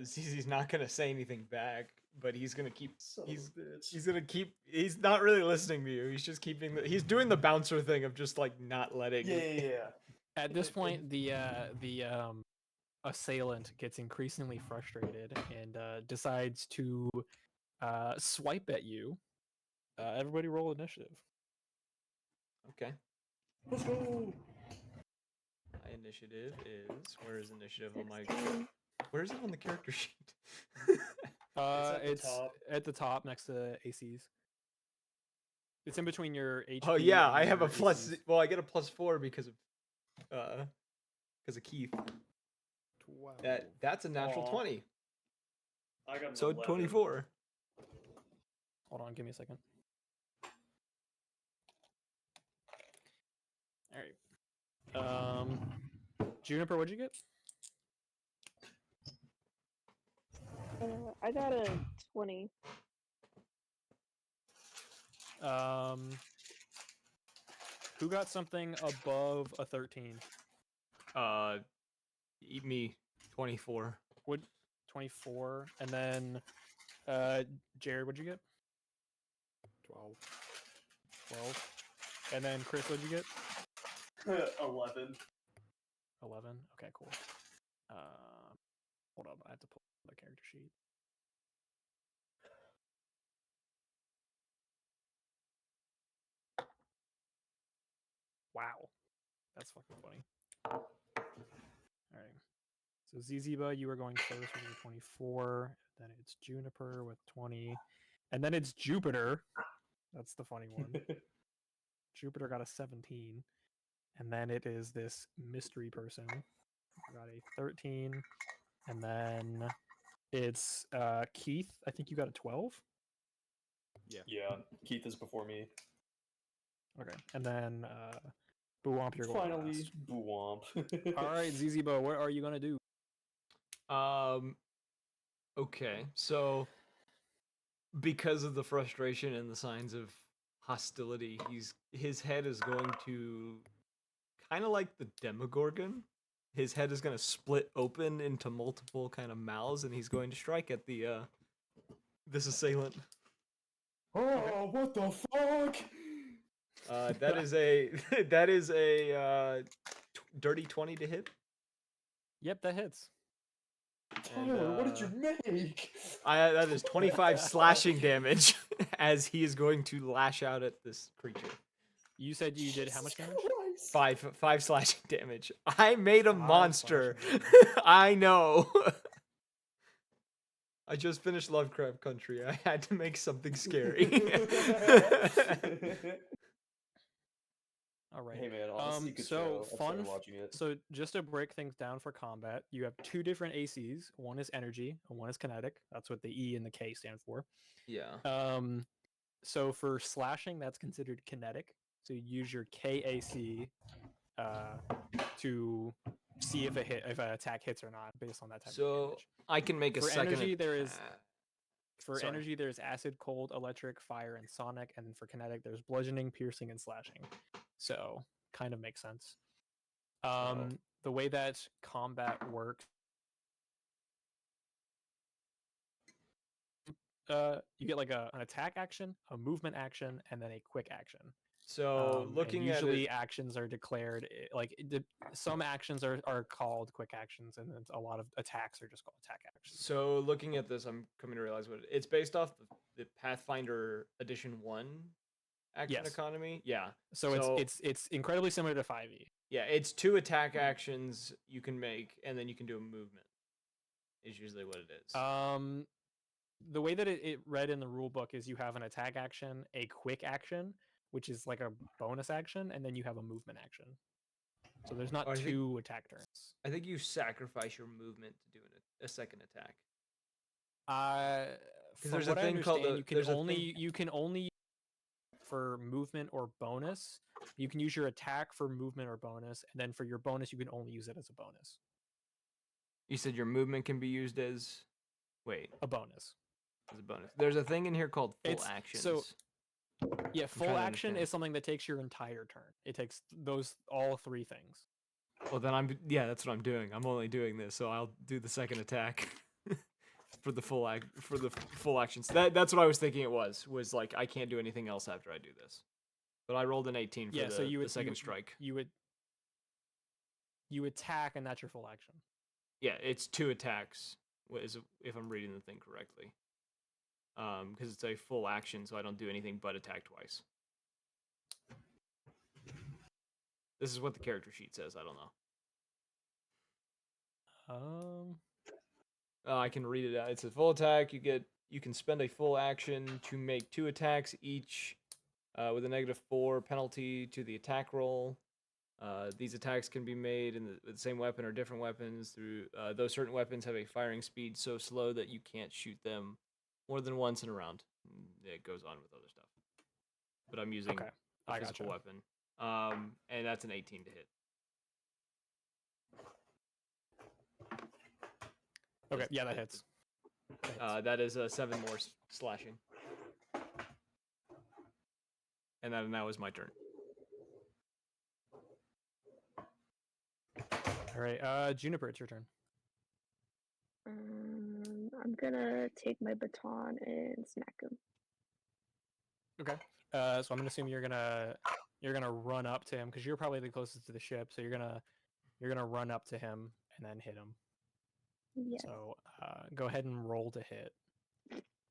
[SPEAKER 2] ZZ's not gonna say anything back, but he's gonna keep.
[SPEAKER 3] Son of a bitch.
[SPEAKER 2] He's gonna keep. He's not really listening to you. He's just keeping. He's doing the bouncer thing of just like not letting.
[SPEAKER 3] Yeah.
[SPEAKER 1] At this point, the assailant gets increasingly frustrated and decides to swipe at you. Everybody roll initiative.
[SPEAKER 2] Okay.
[SPEAKER 3] Let's go.
[SPEAKER 2] My initiative is. Where is initiative on my?
[SPEAKER 6] 16.
[SPEAKER 2] Where is it on the character sheet?
[SPEAKER 1] It's
[SPEAKER 3] top.
[SPEAKER 1] at the top next to ACs. It's in between your HP.
[SPEAKER 2] Oh yeah,
[SPEAKER 1] and
[SPEAKER 2] I have a
[SPEAKER 1] your
[SPEAKER 2] plus.
[SPEAKER 1] ACs.
[SPEAKER 2] Well, I get a +4 because of Keith.
[SPEAKER 4] 12.
[SPEAKER 2] That's a natural
[SPEAKER 3] Aw.
[SPEAKER 2] 20.
[SPEAKER 3] I got an
[SPEAKER 2] So
[SPEAKER 3] 11.
[SPEAKER 2] 24.
[SPEAKER 1] Hold on, give me a second. All right. Juniper, what'd you get?
[SPEAKER 6] I got a 20.
[SPEAKER 1] Who got something above a 13?
[SPEAKER 2] Eat me 24.
[SPEAKER 1] Would 24, and then Jared, what'd you get?
[SPEAKER 4] 12.
[SPEAKER 1] 12. And then Chris, what'd you get?
[SPEAKER 3] 11.
[SPEAKER 1] 11. Okay, cool. Hold up, I have to pull the character sheet. Wow, that's fucking funny. So Ziziba, you are going first with your 24. Then it's Juniper with 20. And then it's Jupiter. That's the funny one. Jupiter got a 17. And then it is this mystery person who got a 13. And then it's Keith. I think you got a 12.
[SPEAKER 3] Yeah, Keith is before me.
[SPEAKER 1] Okay. And then Buwomp, you're going
[SPEAKER 3] Finally,
[SPEAKER 1] last.
[SPEAKER 3] Buwomp.
[SPEAKER 1] All right, Ziziba, what are you going to do?
[SPEAKER 2] Okay, so because of the frustration and the signs of hostility, his head is going to kind of like the Demogorgon. His head is going to split open into multiple kind of mouths, and he's going to strike at the this assailant.
[SPEAKER 3] Oh, what the fuck?
[SPEAKER 2] That is a that is a dirty 20 to hit.
[SPEAKER 1] Yep, that hits.
[SPEAKER 3] Tyler, what did you make?
[SPEAKER 2] That is 25 slashing damage as he is going to lash out at this creature.
[SPEAKER 1] You said you did how much damage?
[SPEAKER 2] Five slashing damage. I made a
[SPEAKER 1] 5
[SPEAKER 2] monster.
[SPEAKER 1] slashing
[SPEAKER 2] I know. I just finished Lovecraft Country. I had to make something scary.
[SPEAKER 1] All right.
[SPEAKER 3] Hey man, honestly, good
[SPEAKER 1] so
[SPEAKER 3] show. I started
[SPEAKER 1] fun.
[SPEAKER 3] watching it.
[SPEAKER 1] So just to break things down for combat, you have 2 different ACs. One is energy, and one is kinetic. That's what the E and the K stand for.
[SPEAKER 2] Yeah.
[SPEAKER 1] So for slashing, that's considered kinetic. So you use your KAC to see if if an attack hits or not based on that type of
[SPEAKER 2] So
[SPEAKER 1] damage.
[SPEAKER 2] I can make a
[SPEAKER 1] For
[SPEAKER 2] second.
[SPEAKER 1] energy, there is
[SPEAKER 2] Sorry.
[SPEAKER 1] energy there's acid, cold, electric, fire, and sonic, and then for kinetic there's bludgeoning, piercing, and slashing. So kind of makes sense. The way that combat works, you get like an attack action, a movement action, and then a quick action.
[SPEAKER 2] So
[SPEAKER 1] And
[SPEAKER 2] looking at
[SPEAKER 1] usually
[SPEAKER 2] it,
[SPEAKER 1] actions are declared some actions are called quick actions, and then a lot of attacks are just called attack actions.
[SPEAKER 2] so looking at this, I'm coming to realize what it's based off the Pathfinder Edition 1 action
[SPEAKER 1] Yes.
[SPEAKER 2] economy. Yeah.
[SPEAKER 1] So it's incredibly similar to 5e.
[SPEAKER 2] Yeah, it's 2 attack actions you can make, and then you can do a movement. Is usually what it is.
[SPEAKER 1] The way that it read in the rule book is you have an attack action, a quick action, which is like a bonus action, and then you have a movement action. So there's not 2 attack turns.
[SPEAKER 2] I think you sacrifice your movement to do a second attack.
[SPEAKER 1] From
[SPEAKER 2] there's
[SPEAKER 1] what
[SPEAKER 2] a
[SPEAKER 1] I
[SPEAKER 2] thing called
[SPEAKER 1] understand, you can only for movement or bonus. You can use your attack for movement or bonus, and then for your bonus, you can only use it as a bonus.
[SPEAKER 2] You said your movement can be used as
[SPEAKER 1] A bonus.
[SPEAKER 2] As a bonus. There's a thing in here called full actions.
[SPEAKER 1] So yeah, full action
[SPEAKER 2] understand.
[SPEAKER 1] is something that takes your entire turn. It takes all 3 things.
[SPEAKER 2] Well, then that's what I'm doing. I'm only doing this, so I'll do the second attack for the full actions. That's what I was thinking. It was like I can't do anything else after I do this. But I rolled an 18 for the second strike.
[SPEAKER 1] You attack, and that's your full action.
[SPEAKER 2] Yeah, it's 2 attacks. If I'm reading the thing correctly. Because it's a full action, so I don't do anything but attack twice. This is what the character sheet says. I don't know. I can read it out. It's a full attack. You can spend a full action to make 2 attacks each, with a -4 penalty to the attack roll. These attacks can be made with the same weapon or different weapons. Though certain weapons have a firing speed so slow that you can't shoot them more than once in a round. It goes on with other stuff. But I'm using a physical weapon. And that's an 18 to hit.
[SPEAKER 1] Okay, yeah, that hits.
[SPEAKER 2] That is 7 more slashing. And that now is my turn.
[SPEAKER 1] All right, Juniper, it's your turn.
[SPEAKER 6] I'm gonna take my baton and smack him.
[SPEAKER 1] Okay. So I'm gonna assume you're gonna run up to him because you're probably the closest to the ship. So you're gonna run up to him and then hit him.
[SPEAKER 6] Yes.
[SPEAKER 1] So go ahead and roll to hit.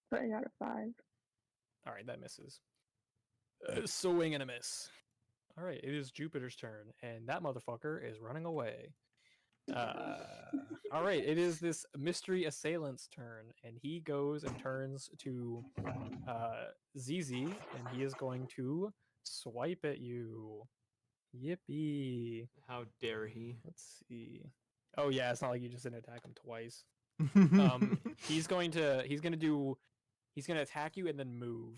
[SPEAKER 6] But I got a 5.
[SPEAKER 1] All right, that misses. Swing and a miss. All right, it is Jupiter's turn, and that motherfucker is running away. All right, it is this mystery assailant's turn, and he goes and turns to ZZ, and he is going to swipe at you. Yippee!
[SPEAKER 2] How dare he?
[SPEAKER 1] Let's see. Oh yeah, it's not like you just didn't attack him twice. He's gonna attack you and then move.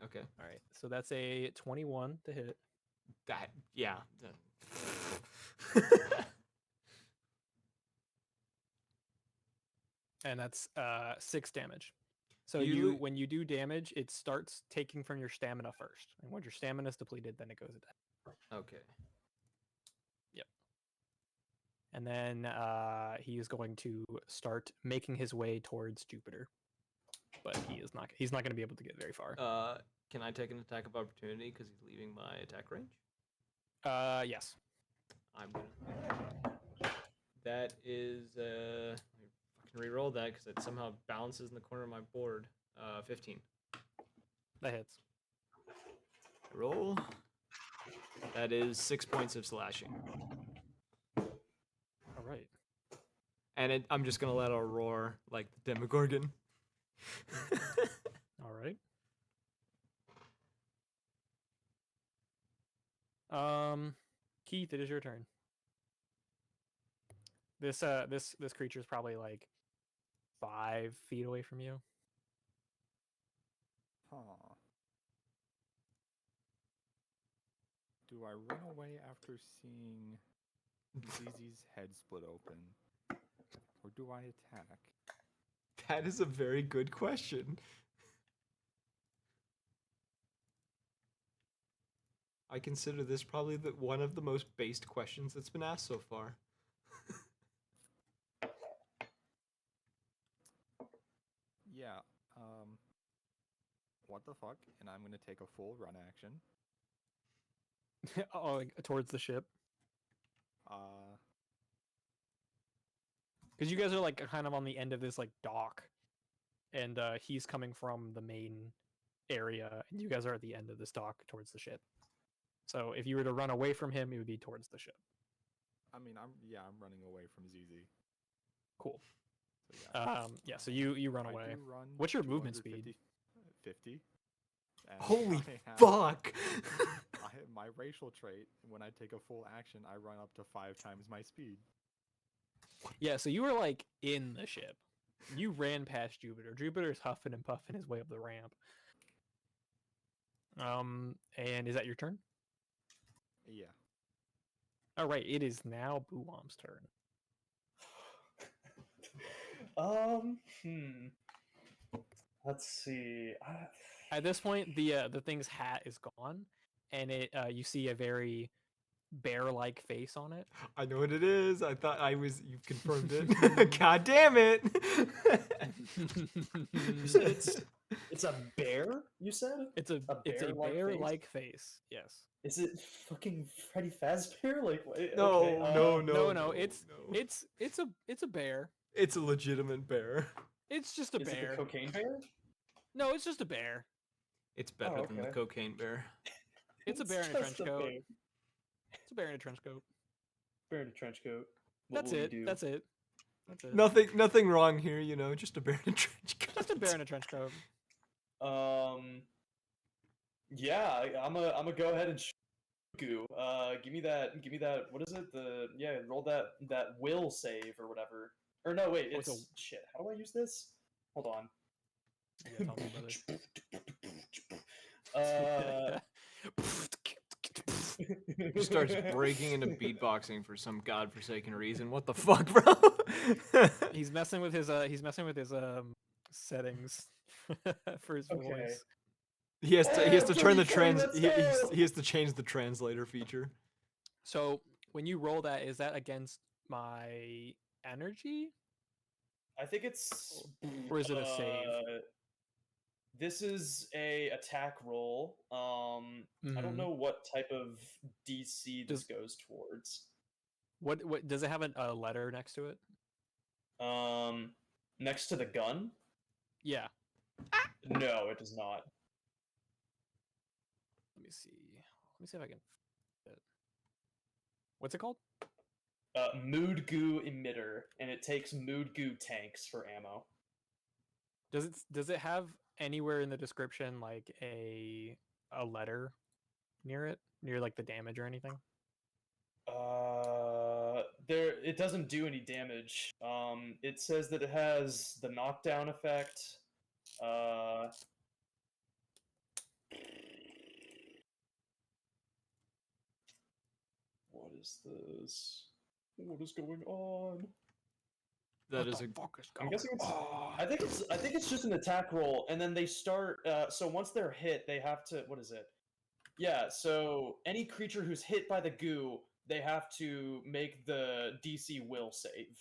[SPEAKER 2] Okay.
[SPEAKER 1] All right, so that's a 21 to hit.
[SPEAKER 2] That yeah.
[SPEAKER 1] And that's 6 damage. So
[SPEAKER 2] Do you
[SPEAKER 1] you
[SPEAKER 2] lo-
[SPEAKER 1] when you do damage, it starts taking from your stamina first, and when your stamina is depleted, then it goes attack.
[SPEAKER 2] Okay.
[SPEAKER 1] And then he is going to start making his way towards Jupiter, but he's not going to be able to get very far.
[SPEAKER 2] Can I take an attack of opportunity because he's leaving my attack range?
[SPEAKER 1] Yes.
[SPEAKER 2] I'm gonna. That is let me fucking re-roll that because it somehow bounces in the corner of my board. 15.
[SPEAKER 1] That hits.
[SPEAKER 2] Roll. That is 6 points of slashing.
[SPEAKER 1] All right.
[SPEAKER 2] And I'm just gonna let it roar like the Demogorgon.
[SPEAKER 1] All right. Keith, it is your turn. This creature is probably like 5 feet away from you.
[SPEAKER 4] Huh. Do I run away after seeing ZZ's head split open? Or do I attack?
[SPEAKER 2] That is a very good question. I consider this probably one of the most based questions that's been asked so far.
[SPEAKER 4] Yeah, what the fuck? And I'm gonna take a full run action.
[SPEAKER 1] Oh, like, towards the ship. Because you guys are like kind of on the end of this like dock, and he's coming from the main area, and you guys are at the end of this dock towards the ship. So if you were to run away from him, it would be towards the ship.
[SPEAKER 4] I mean, I'm running away from ZZ.
[SPEAKER 1] Cool.
[SPEAKER 4] So yeah.
[SPEAKER 1] So you run
[SPEAKER 4] I
[SPEAKER 1] away.
[SPEAKER 4] do run
[SPEAKER 1] What's your movement speed?
[SPEAKER 4] 50. And
[SPEAKER 2] Holy
[SPEAKER 4] I have-
[SPEAKER 2] fuck!
[SPEAKER 4] I have my racial trait. When I take a full action, I run up to 5 times my speed.
[SPEAKER 1] Yeah, so you were like in the ship. You ran past Jupiter. Jupiter's huffing and puffing his way up the ramp. And is that your turn?
[SPEAKER 4] Yeah.
[SPEAKER 1] All right, it is now Buwam's turn.
[SPEAKER 3] Let's see.
[SPEAKER 1] At this point, the thing's hat is gone, and you see a very bear-like face on it.
[SPEAKER 2] I know what it is. I thought you've confirmed it. God damn it!
[SPEAKER 3] It's a bear. You said
[SPEAKER 1] It's a
[SPEAKER 3] bear-like
[SPEAKER 1] bear-like face. Yes.
[SPEAKER 3] Is it fucking Freddy Fazbear? Like wait,
[SPEAKER 2] No,
[SPEAKER 3] okay,
[SPEAKER 1] No. It's a bear.
[SPEAKER 2] It's a legitimate bear.
[SPEAKER 1] It's just a
[SPEAKER 3] Is
[SPEAKER 1] bear.
[SPEAKER 3] it the cocaine bear?
[SPEAKER 1] No, it's just a bear.
[SPEAKER 2] It's better than the
[SPEAKER 3] okay.
[SPEAKER 2] cocaine bear.
[SPEAKER 1] It's a bear in a
[SPEAKER 3] just
[SPEAKER 1] trench
[SPEAKER 3] a
[SPEAKER 1] coat.
[SPEAKER 3] bear.
[SPEAKER 1] It's a bear in a trench coat.
[SPEAKER 3] Bear in a trench coat. What
[SPEAKER 1] That's
[SPEAKER 3] will he
[SPEAKER 1] it.
[SPEAKER 3] do?
[SPEAKER 1] That's it. That's it.
[SPEAKER 2] Nothing wrong here, you know. Just a bear in a trench coat.
[SPEAKER 1] Just a bear in a trench coat.
[SPEAKER 3] Yeah, I'm a go ahead and goo. Give me that. What is it? Roll that will save or whatever. Or no, wait.
[SPEAKER 1] Oh,
[SPEAKER 3] It's shit. How do I use this? Hold on.
[SPEAKER 1] You gotta tell me,
[SPEAKER 2] He starts breaking into beatboxing for some godforsaken reason. What the fuck, bro?
[SPEAKER 1] he's messing with his settings for his
[SPEAKER 3] Okay.
[SPEAKER 1] voice.
[SPEAKER 2] He has to turn the
[SPEAKER 3] Everybody,
[SPEAKER 2] trans.
[SPEAKER 3] let's
[SPEAKER 2] He
[SPEAKER 3] go!
[SPEAKER 2] has to change the translator feature.
[SPEAKER 1] So when you roll that, is that against my energy,
[SPEAKER 3] I think it's.
[SPEAKER 1] or is it a save?
[SPEAKER 3] This is a attack roll. I don't
[SPEAKER 1] Mhm.
[SPEAKER 3] know what type of DC this
[SPEAKER 1] Does-
[SPEAKER 3] goes towards.
[SPEAKER 1] What does it have a letter next to it?
[SPEAKER 3] Next to the gun?
[SPEAKER 1] Yeah.
[SPEAKER 3] No, it does not.
[SPEAKER 1] Let me see. Let me see if I can. Fit it. What's it called?
[SPEAKER 3] mood goo emitter, and it takes mood goo tanks for ammo.
[SPEAKER 1] Does it have anywhere in the description like a letter near it, near like the damage or anything?
[SPEAKER 3] There it doesn't do any damage. It says that it has the knockdown effect. What is this? What is going on?
[SPEAKER 2] That is a.
[SPEAKER 3] I'm guessing it's. I think it's just an attack roll, and then they start. So once they're hit, they have to. What is it? Yeah. So any creature who's hit by the goo, they have to make the DC will save.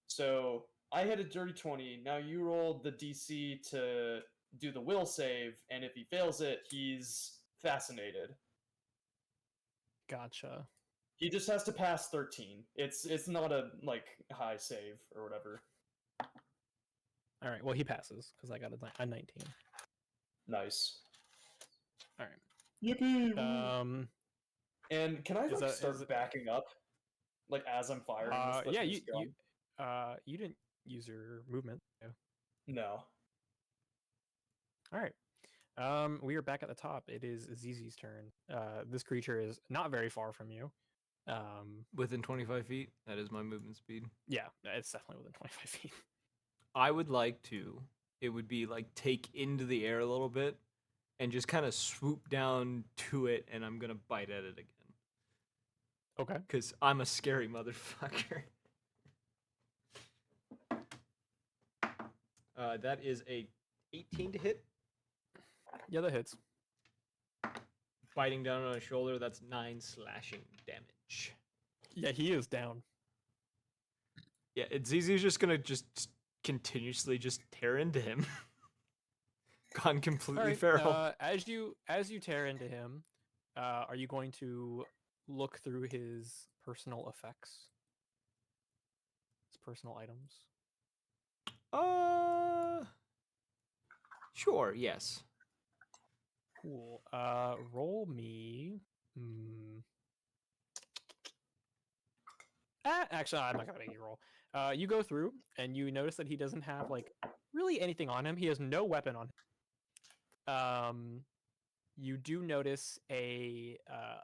[SPEAKER 3] So I hit a dirty 20. Now you rolled the DC to do the will save, and if he fails it, he's fascinated.
[SPEAKER 1] Gotcha.
[SPEAKER 3] He just has to pass 13. It's not a like high save or whatever.
[SPEAKER 1] All right. Well, he passes because I got a 19.
[SPEAKER 3] Nice.
[SPEAKER 1] All right.
[SPEAKER 3] Yippee!
[SPEAKER 1] And
[SPEAKER 3] can I like,
[SPEAKER 1] that-
[SPEAKER 3] start backing up, like as I'm firing this?
[SPEAKER 1] yeah,
[SPEAKER 3] this gun?
[SPEAKER 1] you didn't use your movement. Yeah.
[SPEAKER 3] No.
[SPEAKER 1] All right. We are back at the top. It is ZZ's turn. This creature is not very far from you.
[SPEAKER 2] Within 25 feet. That is my movement speed.
[SPEAKER 1] Yeah, it's definitely within 25 feet.
[SPEAKER 2] I would like to. It would be like take into the air a little bit, and just kind of swoop down to it, and I'm gonna bite at it again.
[SPEAKER 1] Okay.
[SPEAKER 2] Because I'm a scary motherfucker. That is a 18 to hit.
[SPEAKER 1] Yeah, that hits.
[SPEAKER 2] Biting down on his shoulder, that's 9 slashing damage.
[SPEAKER 1] Yeah, he is down.
[SPEAKER 2] Yeah, ZZ's just gonna just continuously just tear into him. Gone completely
[SPEAKER 1] Alright,
[SPEAKER 2] feral.
[SPEAKER 1] as you tear into him, are you going to look through his personal effects? His personal items?
[SPEAKER 2] Sure, yes.
[SPEAKER 1] Cool. Roll me. Actually, I'm not gonna make you roll. You go through and you notice that he doesn't have like really anything on him. He has no weapon on him. You do notice a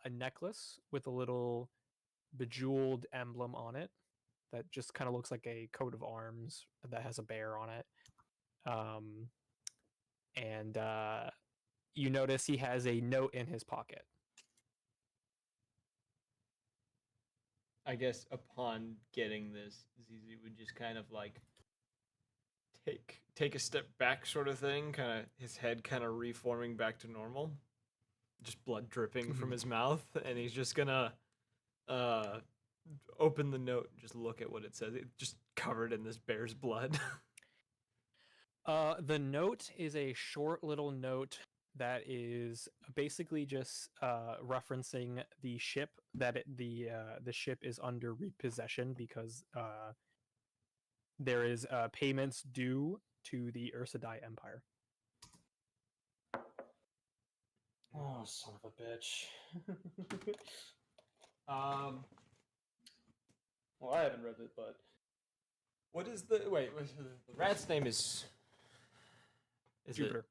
[SPEAKER 1] necklace with a little bejeweled emblem on it that just kind of looks like a coat of arms that has a bear on it. And you notice he has a note in his pocket.
[SPEAKER 2] I guess upon getting this, ZZ would just kind of like take a step back, sort of thing. Kind of his head kind of reforming back to normal, just blood dripping from his mouth, and he's just gonna open the note and just look at what it says. It's just covered in this bear's blood.
[SPEAKER 1] The note is a short little note that is basically just referencing the ship that the ship is under repossession because there is payments due to the Ursadai Empire.
[SPEAKER 3] Oh, son of a bitch. Well, I haven't read it, but
[SPEAKER 2] What is the the rat's name is
[SPEAKER 1] Jupiter.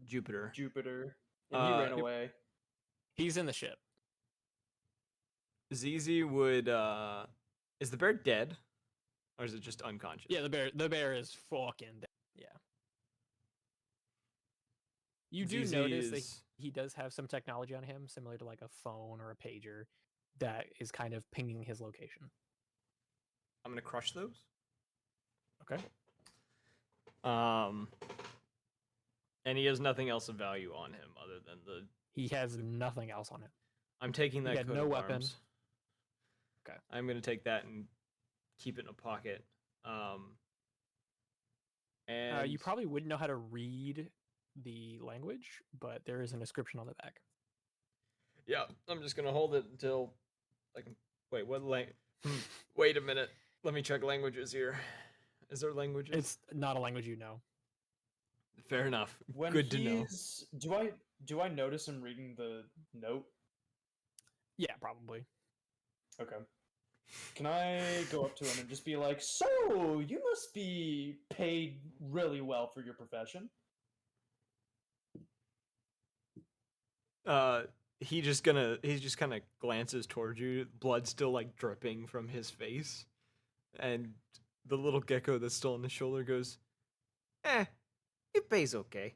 [SPEAKER 2] Jupiter.
[SPEAKER 3] Jupiter, and he ran away.
[SPEAKER 1] He's in the ship.
[SPEAKER 2] ZZ would is the bear dead? Or is it just unconscious?
[SPEAKER 1] Yeah, the bear is fucking dead. Yeah. You do
[SPEAKER 2] ZZ
[SPEAKER 1] notice that
[SPEAKER 2] is-
[SPEAKER 1] he does have some technology on him, similar to like a phone or a pager, that is kind of pinging his location.
[SPEAKER 2] I'm gonna crush those.
[SPEAKER 1] Okay.
[SPEAKER 2] And he has nothing else of value on him other than the.
[SPEAKER 1] He has nothing else on him.
[SPEAKER 2] I'm taking that.
[SPEAKER 1] had
[SPEAKER 2] coat
[SPEAKER 1] no
[SPEAKER 2] of
[SPEAKER 1] weapon.
[SPEAKER 2] arms.
[SPEAKER 1] Okay.
[SPEAKER 2] I'm gonna take that and keep it in a pocket. And
[SPEAKER 1] You probably wouldn't know how to read the language, but there is an inscription on the back.
[SPEAKER 2] Yeah, I'm just gonna hold it until I can. Wait, what language? Wait a minute. Let me check languages here. Is there languages?
[SPEAKER 1] It's not a language you know.
[SPEAKER 2] Fair enough.
[SPEAKER 3] When
[SPEAKER 2] Good to know.
[SPEAKER 3] Do I notice him reading the note?
[SPEAKER 1] Yeah, probably.
[SPEAKER 3] Okay. Can I go up to him and just be like, "So you must be paid really well for your profession"?
[SPEAKER 2] He just kind of glances towards you, blood still like dripping from his face, and the little gecko that's still on his shoulder goes, it pays okay.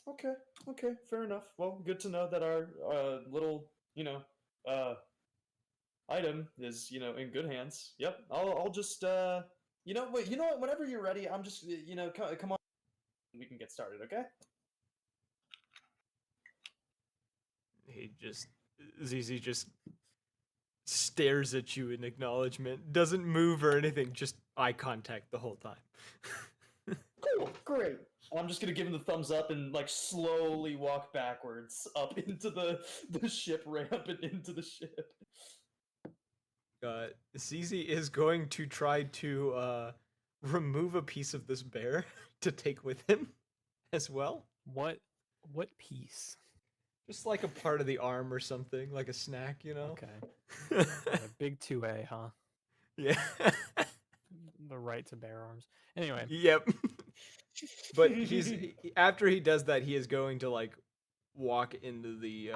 [SPEAKER 3] Okay, okay, fair enough. Well, good to know that our little, uh, item is, in good hands. Yep, I'll just, what, whenever you're ready, I'm just, come on, we can get started, okay?
[SPEAKER 2] He just ZZ just stares at you in acknowledgement, doesn't move or anything, just eye contact the whole time.
[SPEAKER 3] Cool, great. I'm just gonna give him the thumbs up and like slowly walk backwards up into the ship ramp and into the ship.
[SPEAKER 2] ZZ is going to try to remove a piece of this bear to take with him as well.
[SPEAKER 1] What piece?
[SPEAKER 2] Just like a part of the arm or something, like a snack, you know?
[SPEAKER 1] Okay. A big 2A, huh?
[SPEAKER 2] Yeah.
[SPEAKER 1] The right to bear arms. Anyway.
[SPEAKER 2] Yep. But after he does that, he is going to like walk into the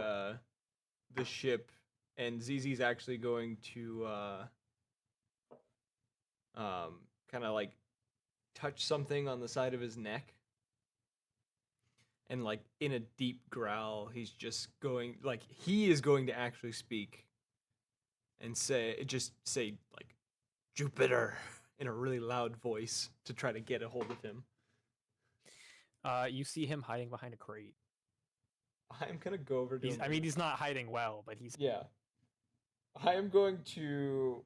[SPEAKER 2] ship, and ZZ's actually going to kind of like touch something on the side of his neck, and like in a deep growl, he's just going like he is going to actually speak and say like Jupiter in a really loud voice to try to get a hold of him.
[SPEAKER 1] You see him hiding behind a crate.
[SPEAKER 2] I'm gonna go over to him.
[SPEAKER 1] I mean, he's not hiding well, but he's
[SPEAKER 2] Yeah. I am going to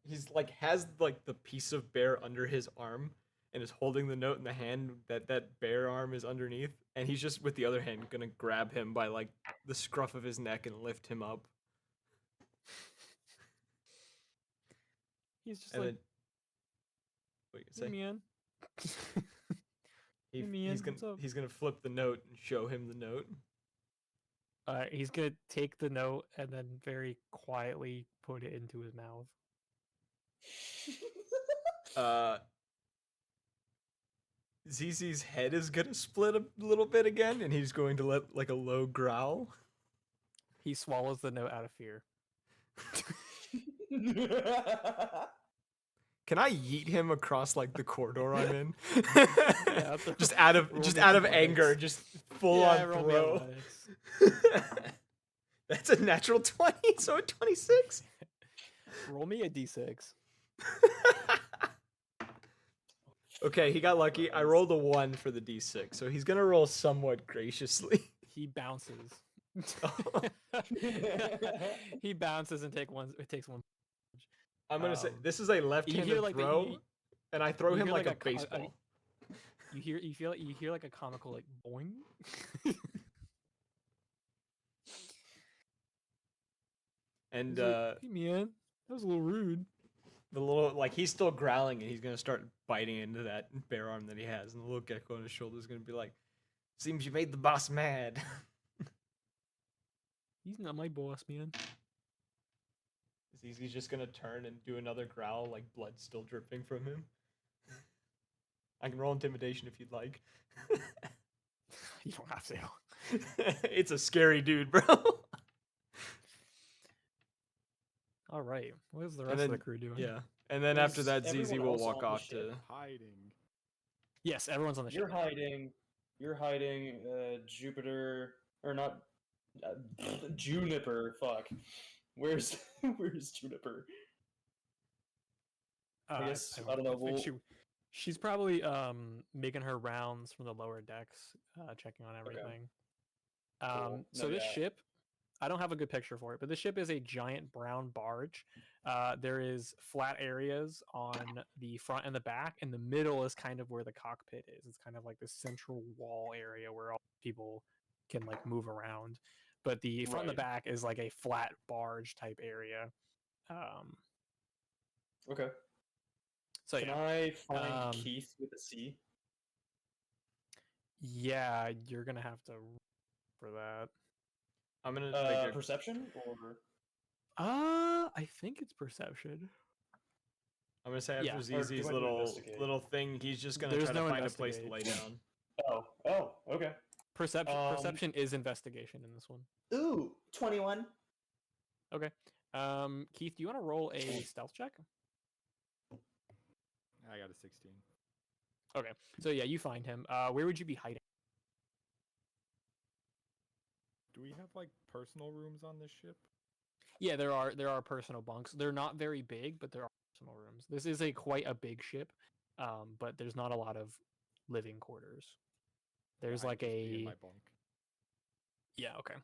[SPEAKER 2] he's like has like the piece of bear under his arm and is holding the note in the hand that bear arm is underneath, and he's just with the other hand gonna grab him by like the scruff of his neck and lift him up.
[SPEAKER 1] He's just
[SPEAKER 2] And
[SPEAKER 1] like,
[SPEAKER 2] then, what you
[SPEAKER 1] hey,
[SPEAKER 2] say?
[SPEAKER 1] man.
[SPEAKER 2] He,
[SPEAKER 1] Hey, man, what's up?
[SPEAKER 2] he's gonna flip the note and show him the note.
[SPEAKER 1] He's gonna take the note and then very quietly put it into his mouth.
[SPEAKER 2] ZZ's head is gonna split a little bit again, and he's going to let like a low growl.
[SPEAKER 1] He swallows the note out of fear.
[SPEAKER 2] Can I yeet him across like the corridor I'm in?
[SPEAKER 1] Yeah,
[SPEAKER 2] just out of
[SPEAKER 1] athletics.
[SPEAKER 2] anger, just full
[SPEAKER 1] Yeah,
[SPEAKER 2] on
[SPEAKER 1] roll me
[SPEAKER 2] throw.
[SPEAKER 1] athletics.
[SPEAKER 2] That's a natural 20, so a 26.
[SPEAKER 1] Roll me a d6.
[SPEAKER 2] Okay, he got lucky. I rolled a 1 for the d6, so he's gonna roll somewhat graciously.
[SPEAKER 1] He bounces. He bounces and takes one.
[SPEAKER 2] I'm gonna say this is a left-handed
[SPEAKER 1] hear, like,
[SPEAKER 2] throw, and I throw
[SPEAKER 1] you
[SPEAKER 2] him
[SPEAKER 1] hear,
[SPEAKER 2] like a
[SPEAKER 1] like, a
[SPEAKER 2] baseball.
[SPEAKER 1] You hear like a comical like boing.
[SPEAKER 2] And
[SPEAKER 1] He's like, hey man, that was a little rude.
[SPEAKER 2] the little like he's still growling, and he's gonna start biting into that bear arm that he has, and the little gecko on his shoulder is gonna be like, "Seems you made the boss mad."
[SPEAKER 1] He's not my boss, man.
[SPEAKER 2] He's just gonna turn and do another growl, like blood still dripping from him. I can roll intimidation if you'd like.
[SPEAKER 1] You don't have to.
[SPEAKER 2] It's a scary dude, bro.
[SPEAKER 1] All right. What is the rest of the crew doing?
[SPEAKER 2] Yeah, and then
[SPEAKER 3] Is
[SPEAKER 2] after that, ZZ
[SPEAKER 3] everyone
[SPEAKER 2] will
[SPEAKER 3] else
[SPEAKER 2] walk
[SPEAKER 3] on the
[SPEAKER 2] off
[SPEAKER 3] ship?
[SPEAKER 2] to.
[SPEAKER 4] Hiding.
[SPEAKER 1] Yes, everyone's on the
[SPEAKER 3] You're
[SPEAKER 1] ship.
[SPEAKER 3] hiding. You're hiding. Jupiter or not? Juniper. Fuck. Where's Juniper? I guess I don't know.
[SPEAKER 1] She's probably making her rounds from the lower decks, checking on everything.
[SPEAKER 3] Cool.
[SPEAKER 1] So
[SPEAKER 3] No
[SPEAKER 1] this
[SPEAKER 3] doubt.
[SPEAKER 1] ship, I don't have a good picture for it, but this ship is a giant brown barge. There is flat areas on the front and the back, and the middle is kind of where the cockpit is. It's kind of like the central wall area where all people can like move around. But the front and the
[SPEAKER 3] Right.
[SPEAKER 1] back is like a flat barge type area.
[SPEAKER 3] Okay.
[SPEAKER 1] So
[SPEAKER 3] Can
[SPEAKER 1] yeah,
[SPEAKER 3] I find Keith with a C?
[SPEAKER 1] yeah, you're gonna have to for that.
[SPEAKER 2] I'm gonna make a.
[SPEAKER 3] Perception or
[SPEAKER 1] I think it's perception.
[SPEAKER 2] I'm gonna say
[SPEAKER 1] Yeah.
[SPEAKER 2] after
[SPEAKER 3] Or
[SPEAKER 2] ZZ's
[SPEAKER 3] do I do investigate?
[SPEAKER 2] little thing, he's just gonna
[SPEAKER 1] There's
[SPEAKER 2] try to
[SPEAKER 1] no
[SPEAKER 2] find a place to lay
[SPEAKER 1] investigate.
[SPEAKER 2] down.
[SPEAKER 3] oh, okay.
[SPEAKER 1] Perception is investigation in this one.
[SPEAKER 3] Ooh, 21.
[SPEAKER 1] Okay. Keith, do you want to roll a stealth check?
[SPEAKER 4] I got a 16.
[SPEAKER 1] Okay. So yeah, you find him. Where would you be hiding?
[SPEAKER 4] Do we have like personal rooms on this ship?
[SPEAKER 1] Yeah, there are personal bunks. They're not very big, but there are personal rooms. This is quite a big ship, but there's not a lot of living quarters. There's
[SPEAKER 4] I'd
[SPEAKER 1] like
[SPEAKER 4] just be in my
[SPEAKER 1] a
[SPEAKER 4] bunk.
[SPEAKER 1] yeah, okay.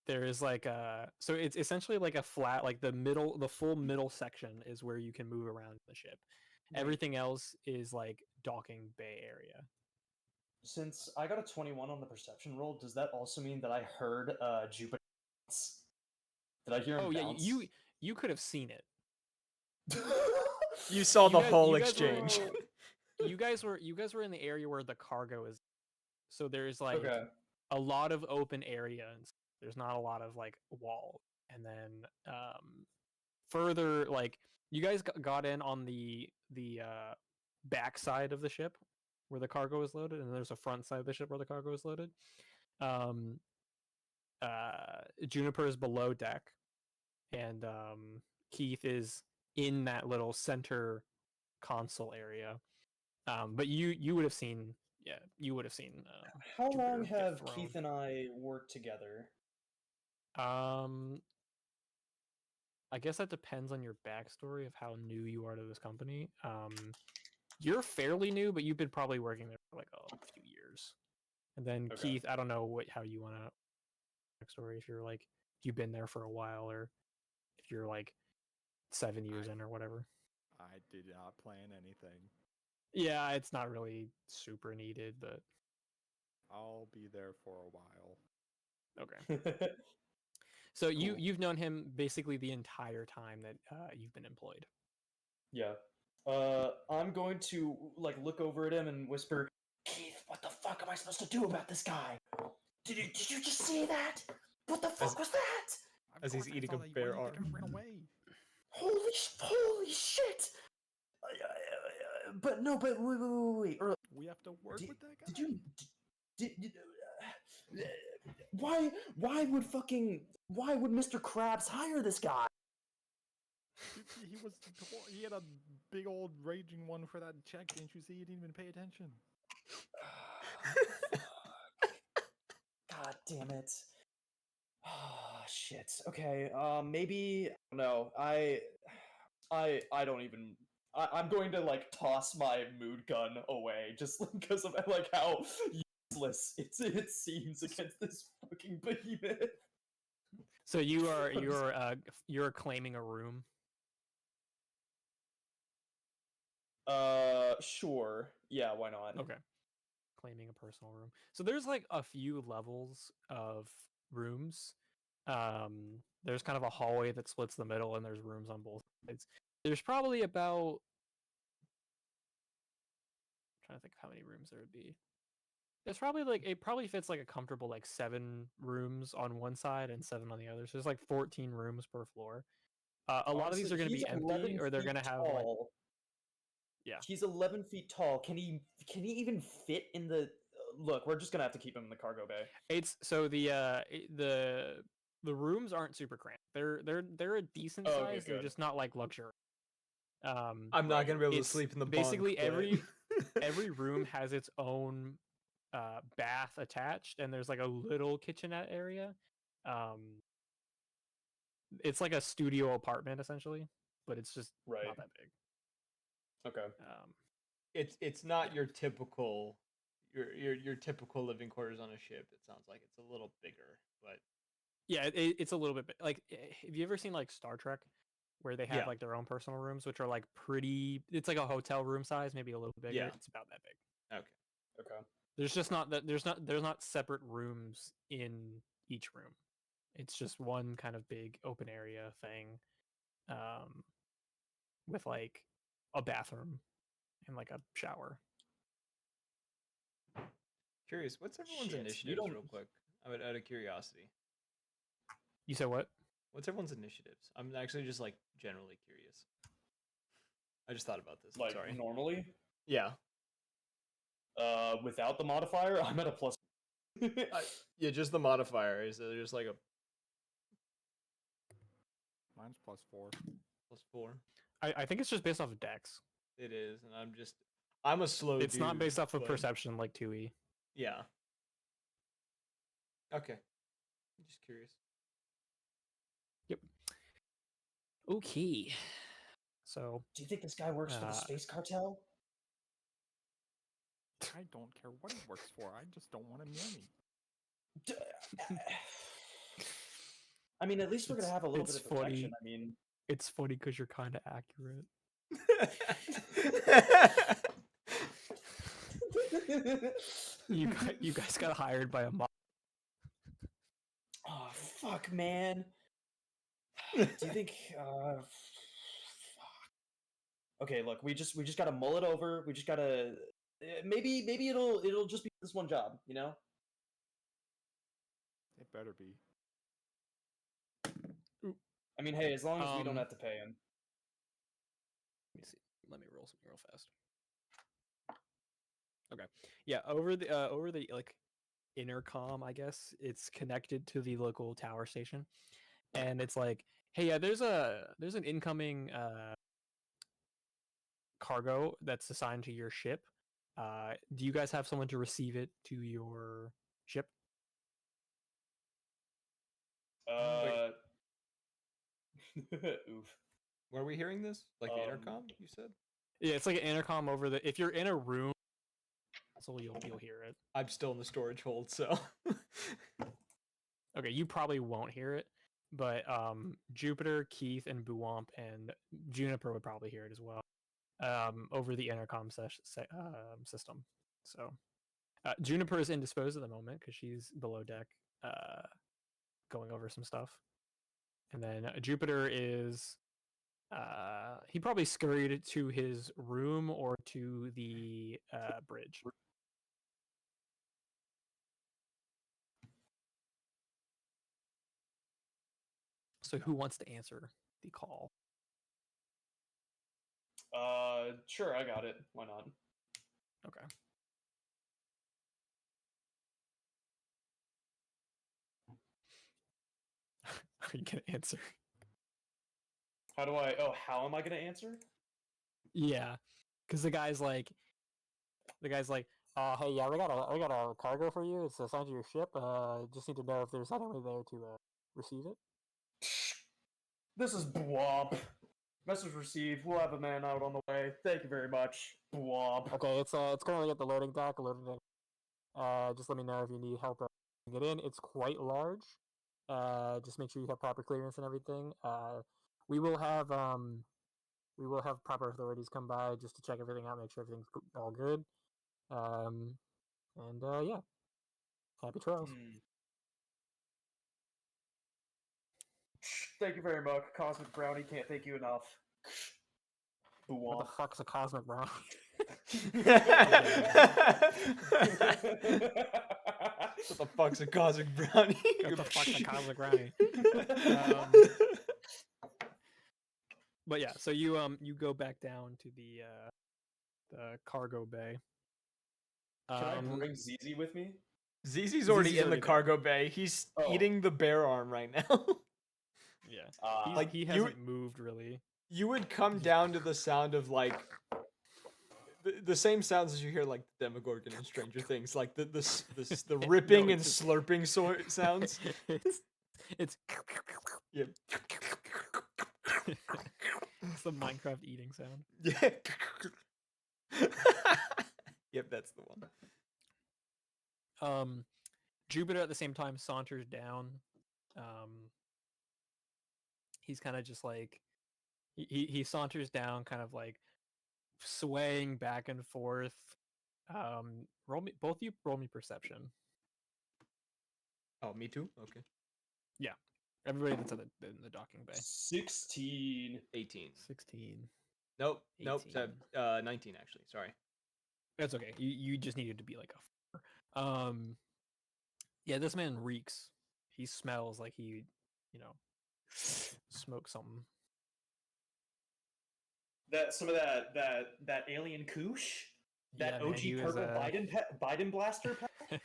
[SPEAKER 1] There is like a so it's essentially like a flat, like the full middle section is where you can move around the ship.
[SPEAKER 3] Wait.
[SPEAKER 1] Everything else is like docking bay area.
[SPEAKER 3] Since I got a 21 on the perception roll, does that also mean that I heard Jupiter bounce? Did I hear him
[SPEAKER 1] Oh yeah,
[SPEAKER 3] bounce?
[SPEAKER 1] you could have seen it.
[SPEAKER 2] You saw the
[SPEAKER 1] guys-
[SPEAKER 2] whole
[SPEAKER 1] you guys
[SPEAKER 2] exchange.
[SPEAKER 1] were- you guys were in the area where the cargo is, so there's like
[SPEAKER 3] Okay.
[SPEAKER 1] a lot of open area and there's not a lot of like wall. And then further, like you guys got in on the back side of the ship where the cargo is loaded, and there's a front side of the ship where the cargo is loaded. um Juniper is below deck, and Keith is in that little center console area. But you would have seen, yeah, you would have seen.
[SPEAKER 3] How long
[SPEAKER 1] Jupiter get
[SPEAKER 3] have
[SPEAKER 1] thrown.
[SPEAKER 3] Keith and I worked together?
[SPEAKER 1] I guess that depends on your backstory of how new you are to this company. You're fairly new, but you've been probably working there for like a few years. And then
[SPEAKER 3] Okay.
[SPEAKER 1] Keith, I don't know how you want to backstory, if you're like you've been there for a while, or if you're like 7 years in or whatever.
[SPEAKER 4] I did not plan anything.
[SPEAKER 1] Yeah, it's not really super needed, but
[SPEAKER 4] I'll be there for a while.
[SPEAKER 1] okay. So
[SPEAKER 3] Cool.
[SPEAKER 1] you've known him basically the entire time that you've been employed.
[SPEAKER 3] Yeah. I'm going to like look over at him and whisper, Keith, what the fuck am I supposed to do about this guy? Did you just see that? What the fuck was that?
[SPEAKER 2] As he's eating a bare arm.
[SPEAKER 4] Ran away.
[SPEAKER 3] Holy shit! But no, but wait.
[SPEAKER 4] We have to work
[SPEAKER 3] Did-
[SPEAKER 4] with that guy.
[SPEAKER 3] Did you? Why would Mr. Krabs hire this guy?
[SPEAKER 4] He had a big old raging one for that check. Didn't you see? He didn't even pay attention.
[SPEAKER 3] God damn it. Oh shit. Okay. Maybe no. I don't even. I'm going to like toss my mood gun away just because of like how useless it seems against this fucking behemoth.
[SPEAKER 1] So you're claiming a room.
[SPEAKER 3] Sure. Yeah, why not?
[SPEAKER 1] Okay. Claiming a personal room. So there's like a few levels of rooms. There's kind of a hallway that splits the middle, and there's rooms on both sides. There's probably about, I'm trying to think of how many rooms there would be. There's probably like, it probably fits like a comfortable like 7 rooms on one side and 7 on the other. So there's like 14 rooms per floor. A lot of these
[SPEAKER 3] Honestly,
[SPEAKER 1] are going to
[SPEAKER 3] he's
[SPEAKER 1] be empty,
[SPEAKER 3] 11
[SPEAKER 1] or they're
[SPEAKER 3] feet
[SPEAKER 1] going to have like,
[SPEAKER 3] tall.
[SPEAKER 1] yeah.
[SPEAKER 3] He's 11 feet tall. Can he even fit in the? Look, we're just gonna have to keep him in the cargo bay.
[SPEAKER 1] It's so the rooms aren't super cramped. They're a decent
[SPEAKER 3] Oh, okay,
[SPEAKER 1] size. They're
[SPEAKER 3] good.
[SPEAKER 1] just not like luxury.
[SPEAKER 2] I'm not gonna be able to
[SPEAKER 1] It's
[SPEAKER 2] sleep in the
[SPEAKER 1] basically
[SPEAKER 2] bunk, but-
[SPEAKER 1] every room has its own bath attached, and there's like a little kitchenette area. It's like a studio apartment essentially, but it's just
[SPEAKER 3] Right.
[SPEAKER 1] not that big.
[SPEAKER 3] Okay.
[SPEAKER 2] It's not your typical your typical living quarters on a ship. It sounds like it's a little bigger, but
[SPEAKER 1] Yeah, it's a little bit like, have you ever seen like Star Trek, where they have
[SPEAKER 2] Yeah.
[SPEAKER 1] like their own personal rooms, which are like pretty? It's like a hotel room size, maybe a little bigger.
[SPEAKER 2] Yeah.
[SPEAKER 1] It's about that big.
[SPEAKER 2] okay.
[SPEAKER 3] Okay.
[SPEAKER 1] There's just not that there's not separate rooms in each room. It's just one kind of big open area thing, with like a bathroom and like a shower.
[SPEAKER 2] Curious, what's everyone's
[SPEAKER 3] Shit, you
[SPEAKER 2] initiatives
[SPEAKER 3] don't-
[SPEAKER 2] real quick? Out of curiosity.
[SPEAKER 1] You said what?
[SPEAKER 2] What's everyone's initiatives? I'm actually just like generally curious. I just thought about this.
[SPEAKER 3] Like
[SPEAKER 2] Sorry.
[SPEAKER 3] normally,
[SPEAKER 2] Yeah.
[SPEAKER 3] without the modifier, I'm at a plus.
[SPEAKER 2] Yeah, just the modifier. Is there just like a
[SPEAKER 4] Mine's +4.
[SPEAKER 2] +4?
[SPEAKER 1] I think it's just based off of dex.
[SPEAKER 2] It is, and I'm a slow
[SPEAKER 1] It's not
[SPEAKER 2] dude,
[SPEAKER 1] based off of
[SPEAKER 2] but-
[SPEAKER 1] perception like 2e.
[SPEAKER 2] Yeah. Okay. I'm just curious.
[SPEAKER 1] Okay. So
[SPEAKER 3] Do you think this guy works for the space cartel?
[SPEAKER 4] I don't care what he works for. I just don't want him near me.
[SPEAKER 3] I mean, at least we're gonna have a little bit
[SPEAKER 1] it's
[SPEAKER 3] of protection.
[SPEAKER 1] funny.
[SPEAKER 3] I mean,
[SPEAKER 1] it's funny because you're kind of accurate. You guys got hired by a mob.
[SPEAKER 3] oh fuck, man. Do you think? Fuck. Okay, look, we just gotta mull it over. We just gotta. Maybe it'll just be this one job, you know?
[SPEAKER 4] It better be.
[SPEAKER 3] I mean, hey, as long as we don't
[SPEAKER 1] Um,
[SPEAKER 3] have to pay him.
[SPEAKER 1] Let me see. Let me roll something real fast. Okay. Yeah, over the like intercom, I guess it's connected to the local tower station, and it's like, hey, yeah, there's an incoming cargo that's assigned to your ship. Do you guys have someone to receive it to your ship?
[SPEAKER 3] Oof.
[SPEAKER 2] Where are we hearing this? Like the
[SPEAKER 3] Um,
[SPEAKER 2] intercom, you said?
[SPEAKER 1] Yeah, it's like an intercom over the. If you're in a room, so you'll hear it.
[SPEAKER 2] I'm still in the storage hold, so.
[SPEAKER 1] Okay, you probably won't hear it, but Jupiter, Keith, and Buwamp and Juniper would probably hear it as well. Over the intercom system. So Juniper is indisposed at the moment because she's below deck, going over some stuff. And then Jupiter is he probably scurried to his room or to the bridge. So who wants to answer the call?
[SPEAKER 3] Sure, I got it. Why not?
[SPEAKER 1] Okay. Are you gonna answer?
[SPEAKER 3] How do I? Oh, how am I gonna answer?
[SPEAKER 1] Yeah, because the guy's like, hey, yeah, we got a cargo for you. It's assigned to your ship. Just need to know if there's anyone there to receive it.
[SPEAKER 3] This is Bwomp. Message received. We'll have a man out on the way. Thank you very much. Bwomp.
[SPEAKER 1] Okay, it's currently at the loading dock. Just let me know if you need help getting it in. It's quite large. Just make sure you have proper clearance and everything. We will have proper authorities come by just to check everything out, make sure everything's all good. Yeah, happy trails.
[SPEAKER 3] Thank you very much. Cosmic Brownie, can't thank you enough.
[SPEAKER 1] What the fuck's a cosmic brownie?
[SPEAKER 2] What the fuck's a cosmic brownie?
[SPEAKER 1] What the fuck's a cosmic brownie? But yeah, so you go back down to the cargo bay.
[SPEAKER 3] Can I bring ZZ with me?
[SPEAKER 2] ZZ's already in the
[SPEAKER 1] there.
[SPEAKER 2] cargo bay. He's eating the bear arm right now.
[SPEAKER 1] Yeah, he hasn't moved really.
[SPEAKER 2] You would come down to the sound of like the same sounds as you hear like the Demogorgon in Stranger Things, like the ripping and slurping sounds.
[SPEAKER 1] It's
[SPEAKER 2] Yep.
[SPEAKER 1] It's the Minecraft eating sound.
[SPEAKER 2] Yeah. Yep, that's the one.
[SPEAKER 1] Jupiter at the same time saunters down. He's kind of just like he saunters down, kind of like swaying back and forth. Both of you roll me perception.
[SPEAKER 2] Oh, me too? Okay.
[SPEAKER 1] Yeah. Everybody that's in the docking bay.
[SPEAKER 3] 16.
[SPEAKER 2] 18.
[SPEAKER 1] 16.
[SPEAKER 2] Nope.
[SPEAKER 1] 18.
[SPEAKER 2] Nope. 19 actually. Sorry.
[SPEAKER 1] That's okay. You just needed to be like a 4. Yeah, this man reeks. He smells like he smoke something.
[SPEAKER 3] Some of that alien koosh, that
[SPEAKER 1] Yeah, man,
[SPEAKER 3] OG
[SPEAKER 1] he was
[SPEAKER 3] purple Biden blaster pack.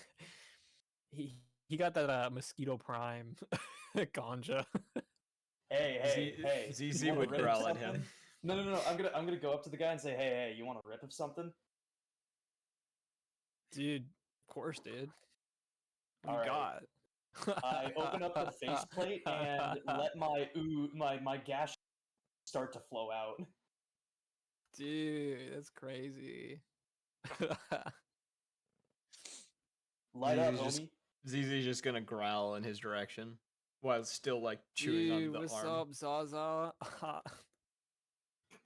[SPEAKER 1] he got that mosquito prime ganja.
[SPEAKER 3] Hey!
[SPEAKER 2] ZZ
[SPEAKER 3] You want
[SPEAKER 2] would
[SPEAKER 3] to rip
[SPEAKER 2] growl at
[SPEAKER 3] something?
[SPEAKER 2] him.
[SPEAKER 3] No. I'm gonna go up to the guy and say, hey, you want a rip of something?
[SPEAKER 1] Dude, of course, dude. What
[SPEAKER 3] All
[SPEAKER 1] you
[SPEAKER 3] right.
[SPEAKER 1] got?
[SPEAKER 3] I open up the faceplate and let my gash start to flow out.
[SPEAKER 1] Dude, that's crazy.
[SPEAKER 3] Light up,
[SPEAKER 2] ZZ's just
[SPEAKER 3] homie.
[SPEAKER 2] ZZ's just gonna growl in his direction while still like chewing
[SPEAKER 1] Dude,
[SPEAKER 2] on the
[SPEAKER 1] what's
[SPEAKER 2] arm.
[SPEAKER 1] up, Zaza?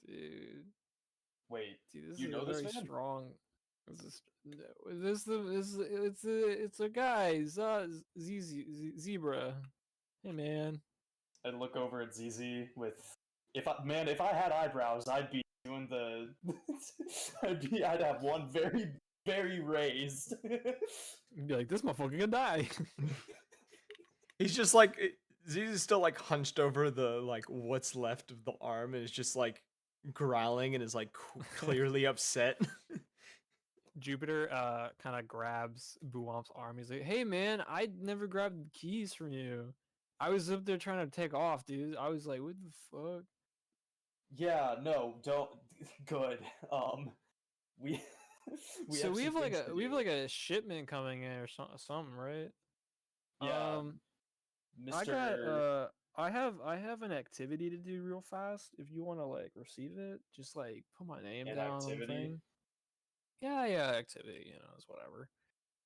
[SPEAKER 1] Dude,
[SPEAKER 3] Wait,
[SPEAKER 1] this
[SPEAKER 3] you
[SPEAKER 1] is
[SPEAKER 3] know
[SPEAKER 1] a
[SPEAKER 3] this
[SPEAKER 1] very
[SPEAKER 3] man?
[SPEAKER 1] strong. It's a guy, Zebra. Hey, man.
[SPEAKER 3] I look over at ZZ with, if I had eyebrows, I'd be doing the, I'd have one very raised.
[SPEAKER 1] You'd be like, this motherfucker gonna die.
[SPEAKER 2] He's just like ZZ's still like hunched over the like what's left of the arm and is just like growling and is like clearly upset.
[SPEAKER 1] Jupiter kind of grabs Buwamp's arm. He's like, "Hey man, I never grabbed the keys from you. I was up there trying to take off, dude. I was like, what the fuck?"
[SPEAKER 3] Yeah, no, don't. Good. We
[SPEAKER 1] So
[SPEAKER 3] have
[SPEAKER 1] we
[SPEAKER 3] some
[SPEAKER 1] have like
[SPEAKER 3] things
[SPEAKER 1] a
[SPEAKER 3] to
[SPEAKER 1] we have
[SPEAKER 3] do.
[SPEAKER 1] like a shipment coming in or something, right?
[SPEAKER 3] Yeah,
[SPEAKER 1] I got
[SPEAKER 3] Mr.
[SPEAKER 1] I have an activity to do real fast. If you want to like receive it, just like put my name
[SPEAKER 3] An
[SPEAKER 1] down on the
[SPEAKER 3] activity.
[SPEAKER 1] thing. Yeah, activity. It's whatever.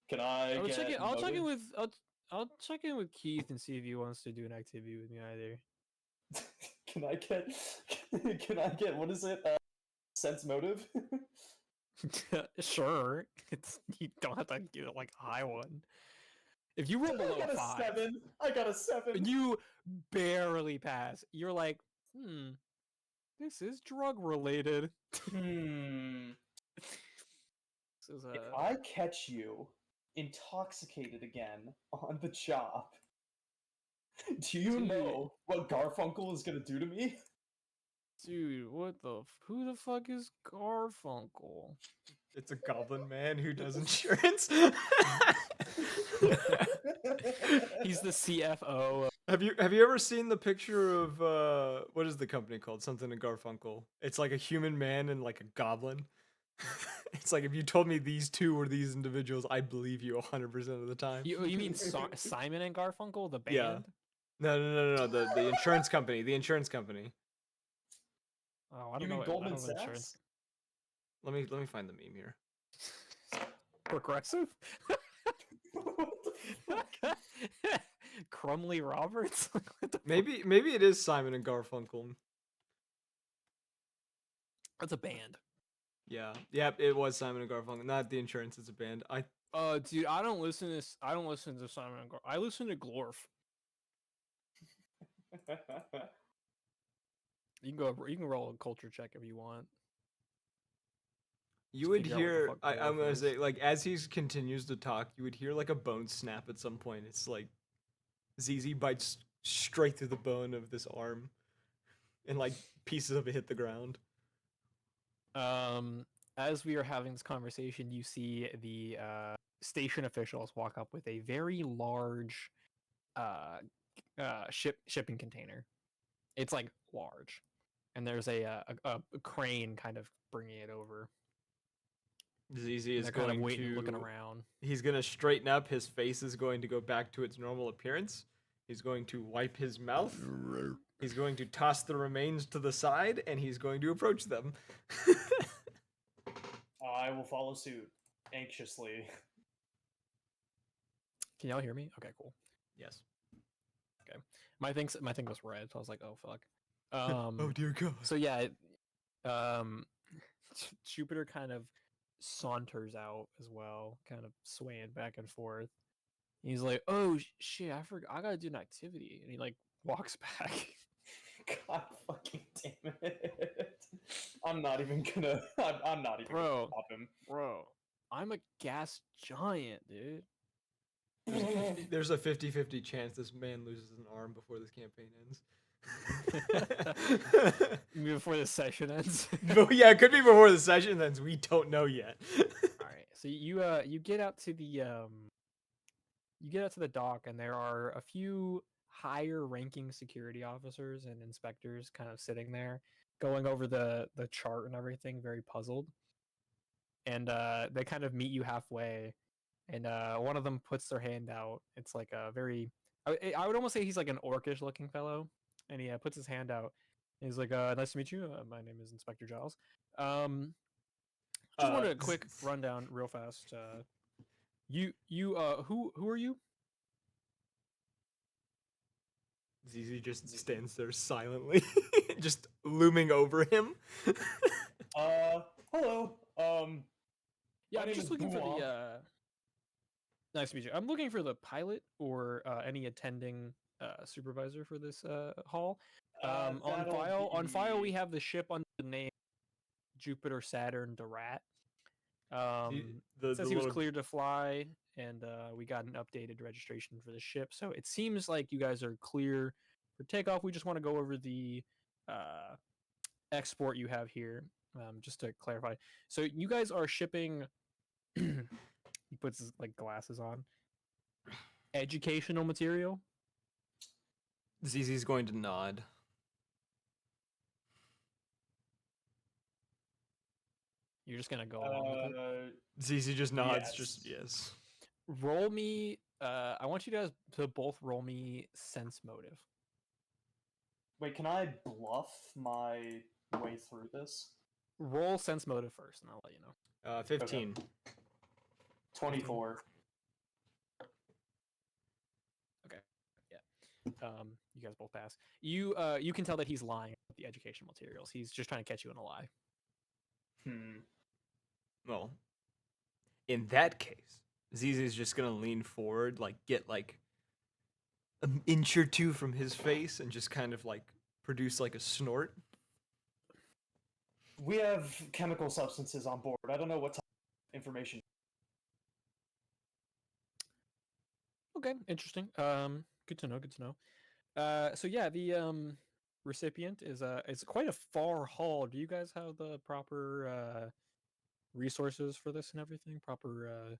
[SPEAKER 3] Can I
[SPEAKER 1] I'll check
[SPEAKER 3] get
[SPEAKER 1] it. I'll check in
[SPEAKER 3] motive?
[SPEAKER 1] with I'll check in with Keith and see if he wants to do an activity with me either.
[SPEAKER 3] Can I get? Can I get? What is it? Sense motive.
[SPEAKER 1] Sure, you don't have to give it like a high one. If you roll
[SPEAKER 3] I
[SPEAKER 1] below
[SPEAKER 3] got
[SPEAKER 1] a
[SPEAKER 3] a
[SPEAKER 1] 5,
[SPEAKER 3] 7. I got a 7.
[SPEAKER 1] and you barely pass, you're like, this is drug related.
[SPEAKER 3] Hmm.
[SPEAKER 1] This is
[SPEAKER 3] If I catch you intoxicated again on the job, do you
[SPEAKER 1] Dude.
[SPEAKER 3] know what Garfunkel is gonna do to me?
[SPEAKER 1] Dude, who the fuck is Garfunkel?
[SPEAKER 2] It's a goblin man who does insurance.
[SPEAKER 1] He's the CFO.
[SPEAKER 2] Have you ever seen the picture of what is the company called? Something in Garfunkel. It's like a human man and like a goblin. It's like if you told me these two were these individuals, I'd believe you 100% of the time.
[SPEAKER 1] You mean Simon and Garfunkel, the band?
[SPEAKER 2] Yeah. No. The insurance company. The insurance company.
[SPEAKER 1] Oh, I
[SPEAKER 3] You
[SPEAKER 1] don't
[SPEAKER 3] mean
[SPEAKER 1] know. I
[SPEAKER 3] Goldman
[SPEAKER 1] don't know insurance.
[SPEAKER 3] Sachs?
[SPEAKER 2] Let me find the meme here.
[SPEAKER 1] Progressive?
[SPEAKER 3] What the fuck?
[SPEAKER 1] Crumley Roberts? What the fuck?
[SPEAKER 2] Maybe it is Simon and Garfunkel.
[SPEAKER 1] That's a band.
[SPEAKER 2] Yeah. Yep, it was Simon and Garfunkel. Not the insurance, it's a band.
[SPEAKER 1] Dude, I don't listen to Simon and I listen to Glorf. You can roll a culture check if you want.
[SPEAKER 2] You
[SPEAKER 1] to
[SPEAKER 2] would
[SPEAKER 1] figure out what the
[SPEAKER 2] hear
[SPEAKER 1] fuck
[SPEAKER 2] I'm
[SPEAKER 1] Glorf
[SPEAKER 2] gonna
[SPEAKER 1] is.
[SPEAKER 2] say like as he continues to talk, you would hear like a bone snap at some point. It's like ZZ bites straight through the bone of this arm, and like pieces of it hit the ground.
[SPEAKER 1] As we are having this conversation, you see the station officials walk up with a very large shipping container. It's like large, and there's a crane kind of bringing it over.
[SPEAKER 2] ZZ
[SPEAKER 1] And
[SPEAKER 2] is
[SPEAKER 1] they're kind of
[SPEAKER 2] going
[SPEAKER 1] waiting,
[SPEAKER 2] to
[SPEAKER 1] looking around.
[SPEAKER 2] He's gonna straighten up. His face is going to go back to its normal appearance. He's going to wipe his mouth. He's going to toss the remains to the side, and he's going to approach them.
[SPEAKER 3] I will follow suit anxiously.
[SPEAKER 1] Can y'all hear me? Okay, cool.
[SPEAKER 2] Yes.
[SPEAKER 1] My thing was red, so I was like, oh fuck.
[SPEAKER 2] Oh dear God.
[SPEAKER 1] So yeah, Jupiter kind of saunters out as well, kind of swaying back and forth. He's like, "Oh shit, I forgot. I gotta do an activity," and he like walks back.
[SPEAKER 3] God fucking damn it! I'm not even gonna. I'm not even gonna
[SPEAKER 1] Bro.
[SPEAKER 3] stop him.
[SPEAKER 1] Bro, I'm a gas giant, dude.
[SPEAKER 2] There's a 50-50 chance this man loses an arm before this campaign ends.
[SPEAKER 1] Before the session ends.
[SPEAKER 2] But yeah, it could be before the session ends. We don't know yet.
[SPEAKER 1] All right. So you get out to the dock, and there are a few higher ranking security officers and inspectors kind of sitting there, going over the chart and everything, very puzzled. And they kind of meet you halfway, and one of them puts their hand out. It's like a very, I would almost say he's like an orcish looking fellow, and he puts his hand out. And he's like, "Nice to meet you. My name is Inspector Giles. Just wanted a quick rundown, real fast. Who are you?"
[SPEAKER 2] ZZ just stands there silently, just looming over him.
[SPEAKER 3] Hello.
[SPEAKER 1] Yeah,
[SPEAKER 3] My
[SPEAKER 1] I'm
[SPEAKER 3] name
[SPEAKER 1] just
[SPEAKER 3] is
[SPEAKER 1] looking for
[SPEAKER 3] Boulan.
[SPEAKER 1] the. Nice to meet you. I'm looking for the pilot or any attending supervisor for this hall. On
[SPEAKER 3] That'll
[SPEAKER 1] file, we
[SPEAKER 3] be-
[SPEAKER 1] have the ship under the name Jupiter Saturn the Rat. Says he was
[SPEAKER 2] little
[SPEAKER 1] cleared to fly, and we got an updated registration for the ship. So it seems like you guys are clear for takeoff. We just want to go over the export you have here, just to clarify. So you guys are shipping. He puts his like glasses on. Educational material.
[SPEAKER 2] ZZ's going to nod.
[SPEAKER 1] You're just gonna go along with it.
[SPEAKER 2] ZZ just nods.
[SPEAKER 3] Yes.
[SPEAKER 2] Just yes.
[SPEAKER 1] Roll me. I want you guys to both roll me sense motive.
[SPEAKER 3] Wait, can I bluff my way through this?
[SPEAKER 1] Roll sense motive first, and I'll let you know.
[SPEAKER 2] 15.
[SPEAKER 3] 24.
[SPEAKER 1] Okay. Yeah. You guys both pass. You can tell that he's lying about the educational materials. He's just trying to catch you in a lie.
[SPEAKER 2] Well, in that case, ZZ's just gonna lean forward, like get like an inch or two from his face, and just kind of like produce like a snort.
[SPEAKER 3] We have chemical substances on board. I don't know what type of information.
[SPEAKER 1] Okay, interesting. Good to know. Good to know. So yeah, the recipient is it's quite a far haul. Do you guys have the proper resources for this and everything? Proper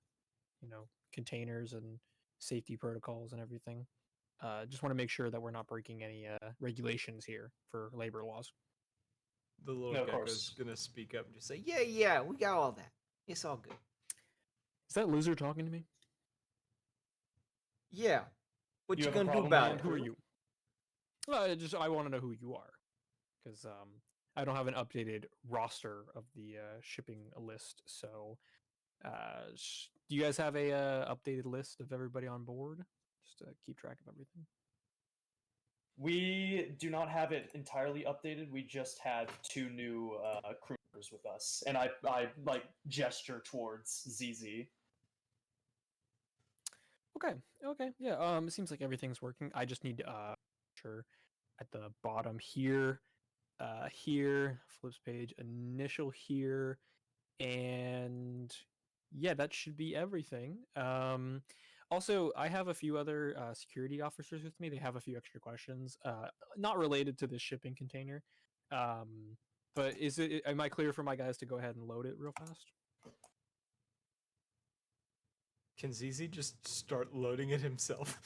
[SPEAKER 1] containers and safety protocols and everything. Just want to make sure that we're not breaking any regulations here for labor laws.
[SPEAKER 2] The little
[SPEAKER 3] No, of
[SPEAKER 2] gecko's
[SPEAKER 3] course.
[SPEAKER 2] gonna speak up and just say, "Yeah, we got all that. It's all good."
[SPEAKER 1] Is that loser talking to me?
[SPEAKER 2] Yeah. What
[SPEAKER 3] You
[SPEAKER 2] you
[SPEAKER 3] have a
[SPEAKER 2] gonna do
[SPEAKER 3] problem
[SPEAKER 2] about
[SPEAKER 3] with
[SPEAKER 2] it?
[SPEAKER 1] Who are you? I want to know who you are, because I don't have an updated roster of the shipping list. So, do you guys have a updated list of everybody on board, just to keep track of everything?
[SPEAKER 3] We do not have it entirely updated. We just have 2 new crew members with us, and I like gesture towards ZZ.
[SPEAKER 1] Okay, yeah. It seems like everything's working. I just need sure at the bottom here, here flips page, initial here, and yeah, that should be everything. Also, I have a few other security officers with me. They have a few extra questions, not related to this shipping container. But am I clear for my guys to go ahead and load it real fast?
[SPEAKER 2] Can ZZ just start loading it himself?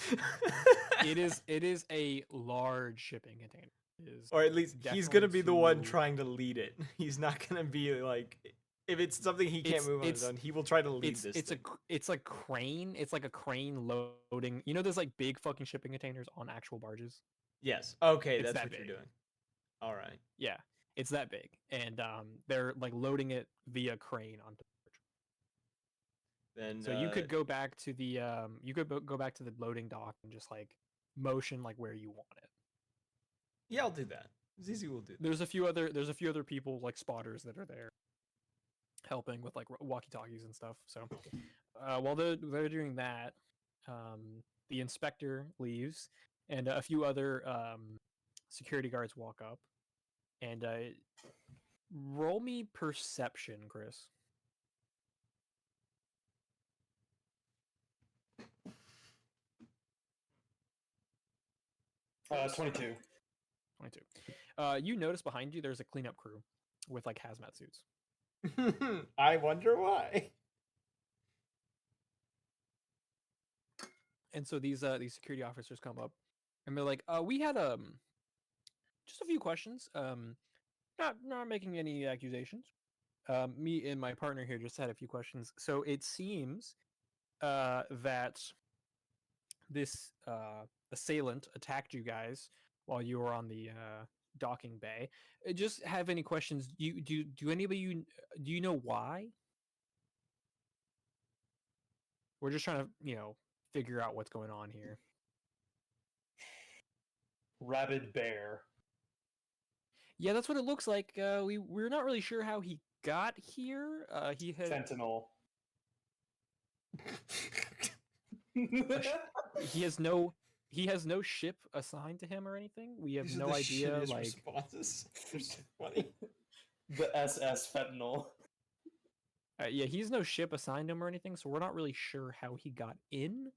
[SPEAKER 1] It is a large shipping container.
[SPEAKER 2] Or at least he's gonna be the one
[SPEAKER 1] definitely
[SPEAKER 2] trying to lead it. He's not gonna be like, if it's something he can't
[SPEAKER 1] It's-
[SPEAKER 2] move on his
[SPEAKER 1] it's-
[SPEAKER 2] own, he will try to lead
[SPEAKER 1] it's
[SPEAKER 2] this.
[SPEAKER 1] it's
[SPEAKER 2] thing.
[SPEAKER 1] it's like crane. It's like a crane loading. You know, there's like big fucking shipping containers on actual barges.
[SPEAKER 2] Yes. Okay,
[SPEAKER 1] It's
[SPEAKER 2] that's
[SPEAKER 1] that
[SPEAKER 2] what you're
[SPEAKER 1] big.
[SPEAKER 2] doing. All right.
[SPEAKER 1] Yeah, it's that big, and they're like loading it via crane onto the barge.
[SPEAKER 2] Then
[SPEAKER 1] So you could go back to the go back to the loading dock and just like motion like where you want it.
[SPEAKER 2] yeah, I'll do that. ZZ will do that.
[SPEAKER 1] There's a few other people like spotters that are there helping with like walkie-talkies and stuff. So while they're doing that, the inspector leaves, and a few other security guards walk up, and roll me perception, Chris. first?
[SPEAKER 3] 22.
[SPEAKER 1] 22. You notice behind you there's a cleanup crew with like hazmat suits.
[SPEAKER 2] I wonder why.
[SPEAKER 1] And so these security officers come up and they're like, we had just a few questions. Not making any accusations. Me and my partner here just had a few questions. So it seems that this assailant attacked you guys while you were on the docking bay. Just have any questions? Do anybody do you know why? We're just trying to figure out what's going on here.
[SPEAKER 3] Rabid bear.
[SPEAKER 1] Yeah, that's what it looks like. We're not really sure how he got here. He had
[SPEAKER 3] Fentanyl.
[SPEAKER 1] he has no ship assigned to him or anything. We have
[SPEAKER 2] These are
[SPEAKER 1] no
[SPEAKER 2] the
[SPEAKER 1] idea.
[SPEAKER 2] shittiest
[SPEAKER 1] Like,
[SPEAKER 2] responses. They're so funny.
[SPEAKER 3] The SS fentanyl.
[SPEAKER 1] yeah, he's no ship assigned to him or anything, so we're not really sure how he got in.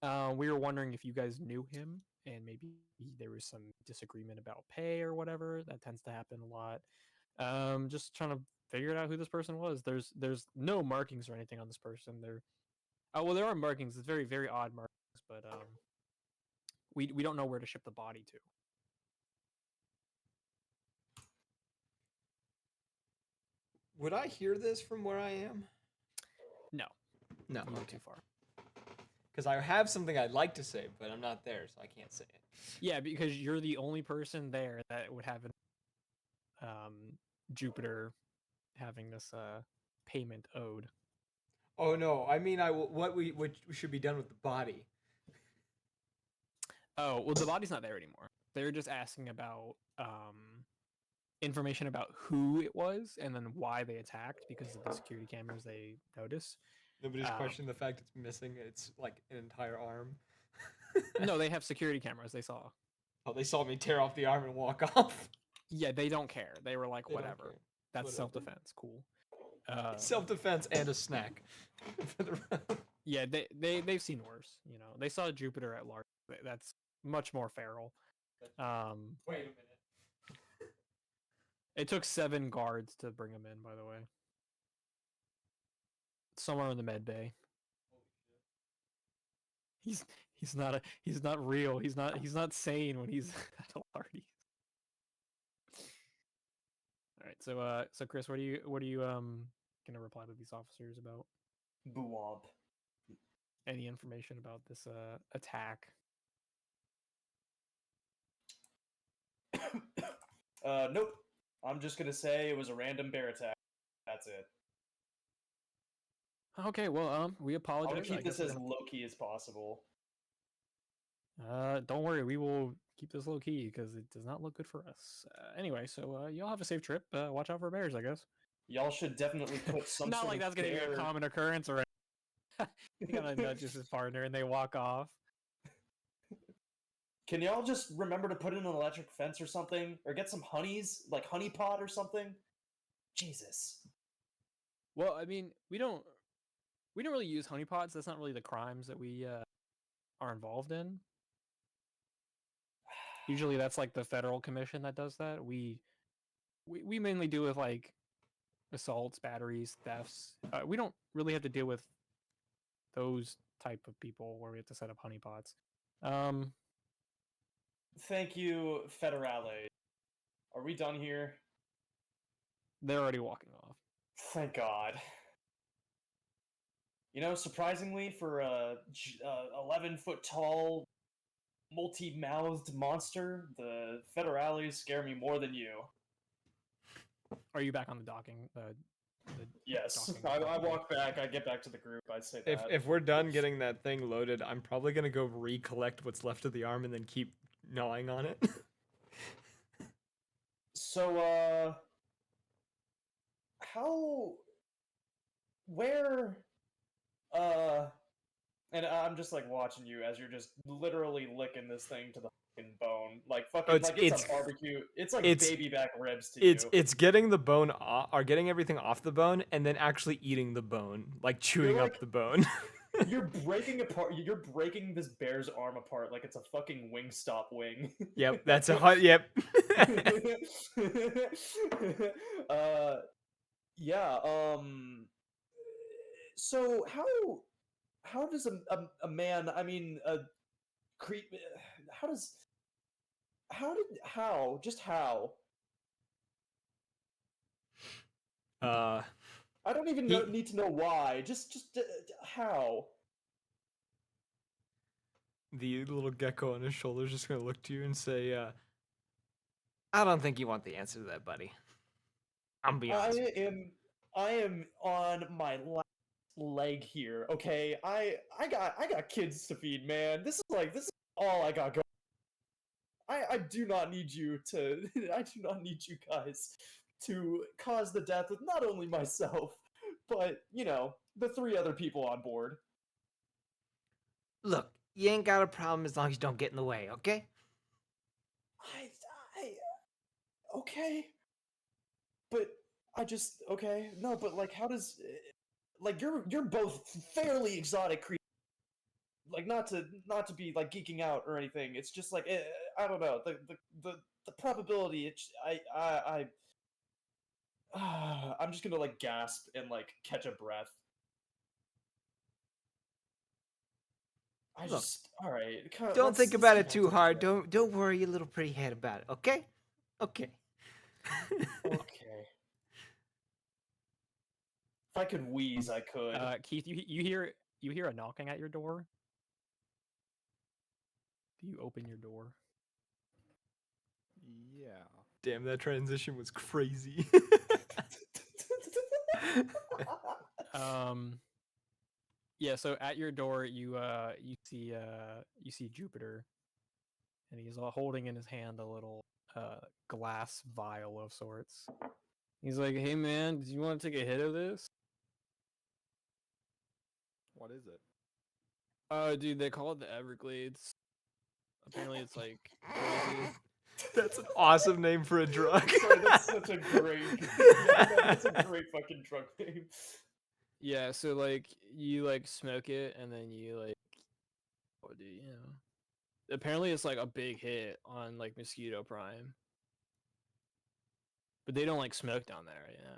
[SPEAKER 1] We were wondering if you guys knew him, and maybe there was some disagreement about pay or whatever. That tends to happen a lot. Just trying to figure out who this person was. There's no markings or anything on this person. There are markings. It's very very odd markings, but we don't know where to ship the body to.
[SPEAKER 2] Would I hear this from where I am?
[SPEAKER 1] No,
[SPEAKER 2] No.
[SPEAKER 1] you went too far.
[SPEAKER 2] Because I have something I'd like to say, but I'm not there, so I can't say it.
[SPEAKER 1] Yeah, because you're the only person there that would have an Jupiter having this payment owed.
[SPEAKER 2] Oh no, I mean what we should be done with the body.
[SPEAKER 1] Oh, well, the body's not there anymore. They're just asking about information about who it was and then why they attacked because of the security cameras they notice.
[SPEAKER 2] Nobody's questioned the fact it's missing. It's like an entire arm.
[SPEAKER 1] No, they have security cameras. They saw.
[SPEAKER 2] Oh, they saw me tear off the arm and walk off.
[SPEAKER 1] Yeah, they don't care. They were like,
[SPEAKER 2] They don't
[SPEAKER 1] whatever.
[SPEAKER 2] care.
[SPEAKER 1] That's
[SPEAKER 2] Whatever.
[SPEAKER 1] self-defense. Cool.
[SPEAKER 2] Self-defense and a snack. For the round.
[SPEAKER 1] Yeah, they've seen worse. They saw Jupiter at large. That's much more feral.
[SPEAKER 2] Wait a minute.
[SPEAKER 1] It took 7 guards to bring him in, by the way. Somewhere in the med bay. He's not real. He's not sane when he's at a party. All right, so Chris, what are you gonna reply to these officers about?
[SPEAKER 3] Buwab.
[SPEAKER 1] Any information about this attack?
[SPEAKER 3] Nope. I'm just gonna say it was a random bear attack. That's it.
[SPEAKER 1] Okay, well, we
[SPEAKER 3] I
[SPEAKER 1] apologize.
[SPEAKER 3] want to keep
[SPEAKER 1] I guess
[SPEAKER 3] this
[SPEAKER 1] we're
[SPEAKER 3] as low key as possible.
[SPEAKER 1] don't worry, we will keep this low key because it does not look good for us. Anyway, so y'all have a safe trip. Watch out for bears, I guess.
[SPEAKER 3] Y'all should definitely put some
[SPEAKER 1] Not
[SPEAKER 3] sort
[SPEAKER 1] like
[SPEAKER 3] of
[SPEAKER 1] that's gonna be a
[SPEAKER 3] bear-
[SPEAKER 1] common occurrence, or he kind of nudges his partner and they walk off.
[SPEAKER 3] Can y'all just remember to put in an electric fence or something? Or get some honeys, like honey pot or something? Jesus.
[SPEAKER 1] Well, I mean, we don't really use honeypots. That's not really the crimes that we are involved in. Usually, that's like the federal commission that does that. We mainly deal with like assaults, batteries, thefts. We don't really have to deal with those type of people where we have to set up honeypots.
[SPEAKER 3] Thank you, Federale. Are we done here?
[SPEAKER 1] They're already walking off.
[SPEAKER 3] Thank God. Surprisingly, for a 11-foot tall, multi-mouthed monster, the Federales scare me more than you.
[SPEAKER 1] Are you back on the docking?
[SPEAKER 3] Yes,
[SPEAKER 1] Docking
[SPEAKER 3] I
[SPEAKER 1] bay?
[SPEAKER 3] walk back. I get back to the group. I say that.
[SPEAKER 2] If we're done getting that thing loaded, I'm probably gonna go recollect what's left of the arm and then keep gnawing on it.
[SPEAKER 3] So, and I'm just like watching you as you're just literally licking this thing to the fucking bone, like fucking,
[SPEAKER 2] it's-
[SPEAKER 3] like it's
[SPEAKER 2] it's-
[SPEAKER 3] a barbecue. It's like
[SPEAKER 2] it's-
[SPEAKER 3] baby back ribs to you.
[SPEAKER 2] It's getting the bone off, or getting everything off the bone, and then actually eating the bone, like chewing
[SPEAKER 3] like-
[SPEAKER 2] up the bone.
[SPEAKER 3] You're breaking apart. You're breaking this bear's arm apart like it's a fucking Wingstop wing.
[SPEAKER 2] Yep, that's a hot. Yep.
[SPEAKER 3] uh, yeah. So how does a man? I mean, a creep. How does how just how?
[SPEAKER 2] uh,
[SPEAKER 3] I don't even
[SPEAKER 2] He-
[SPEAKER 3] need to know why. Just how.
[SPEAKER 2] the little gecko on his shoulder is just gonna look to you and say, "I don't think you want the answer to that, buddy. I'm be honest." with you."
[SPEAKER 3] I am on my last leg here. Okay, I got kids to feed, man. This is all I got going. I do not need you to. I do not need you guys to cause the death of not only myself, but the 3 other people on board.
[SPEAKER 2] Look, you ain't got a problem as long as you don't get in the way, okay?
[SPEAKER 3] I okay, but I just okay. No, but like, how does like you're both fairly exotic creatures. Like not to be like geeking out or anything. It's just like I don't know the probability. I'm just gonna like gasp and like catch a breath. I
[SPEAKER 2] Look,
[SPEAKER 3] just all right.
[SPEAKER 2] Don't think
[SPEAKER 3] let's
[SPEAKER 2] about
[SPEAKER 3] get
[SPEAKER 2] it
[SPEAKER 3] back
[SPEAKER 2] too
[SPEAKER 3] to the
[SPEAKER 2] hard.
[SPEAKER 3] trip.
[SPEAKER 2] Don't worry your little pretty head about it, okay? Okay.
[SPEAKER 3] Okay. If I could wheeze, I could.
[SPEAKER 1] Keith, you hear a knocking at your door. Do you open your door?
[SPEAKER 4] Yeah.
[SPEAKER 2] Damn, that transition was crazy.
[SPEAKER 1] Um, yeah. So at your door, you see Jupiter, and he's holding in his hand a little glass vial of sorts. He's like, "Hey man, do you want to take a hit of this?"
[SPEAKER 4] What is it?
[SPEAKER 1] Oh, dude, they call it the Everglades. Apparently, it's like crazy.
[SPEAKER 2] That's an awesome name for a drug.
[SPEAKER 3] Sorry, that's such a great. Yeah, that's a great fucking drug name.
[SPEAKER 1] Yeah, so like you like smoke it, and then you like, what do you know? Apparently, it's like a big hit on like Mosquito Prime, but they don't like smoke down there. Yeah,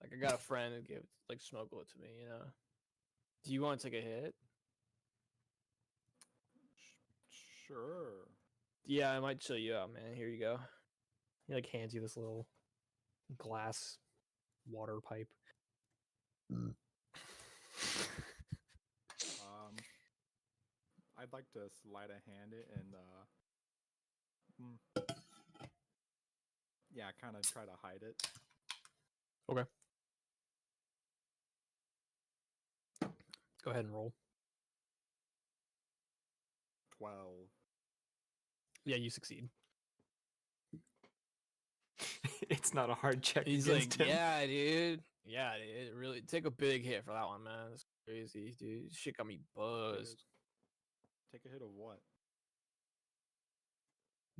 [SPEAKER 1] like I got a friend who gave like smuggle it to me. Do you want to take a hit?
[SPEAKER 4] Sure.
[SPEAKER 1] Yeah, I might chill you out, man. Here you go. He like hands you this little glass water pipe.
[SPEAKER 4] I'd like to slide a hand it and yeah, kind of try to hide it.
[SPEAKER 1] Okay. Go ahead and roll.
[SPEAKER 4] 12.
[SPEAKER 1] Yeah, you succeed.
[SPEAKER 2] It's not a hard check
[SPEAKER 1] He's
[SPEAKER 2] against
[SPEAKER 1] like,
[SPEAKER 2] him.
[SPEAKER 1] yeah, dude. Yeah, dude. Really take a big hit for that one, man. That's crazy, dude. Shit got me buzzed.
[SPEAKER 4] Take a hit of what?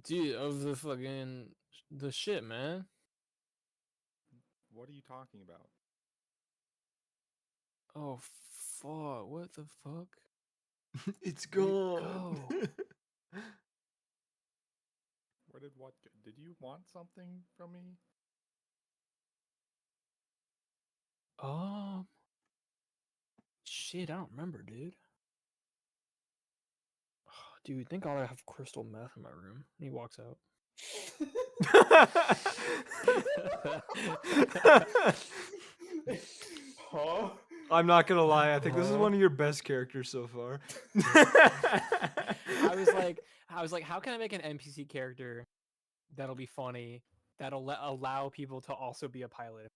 [SPEAKER 1] Dude, of the shit, man.
[SPEAKER 4] What are you talking about?
[SPEAKER 1] Oh fuck. What the fuck?
[SPEAKER 2] It's
[SPEAKER 1] Where'd it
[SPEAKER 2] gone.
[SPEAKER 1] go?
[SPEAKER 4] Where did what go? Did you want something from me?
[SPEAKER 1] Shit, I don't remember, dude. Dude, thank God I have crystal meth in my room. And he walks out.
[SPEAKER 3] Huh?
[SPEAKER 2] I'm not gonna lie. I think this is
[SPEAKER 1] Huh?
[SPEAKER 2] one of your best characters so far.
[SPEAKER 1] I was like, how can I make an NPC character that'll be funny, that'll allow people to also be a pilot,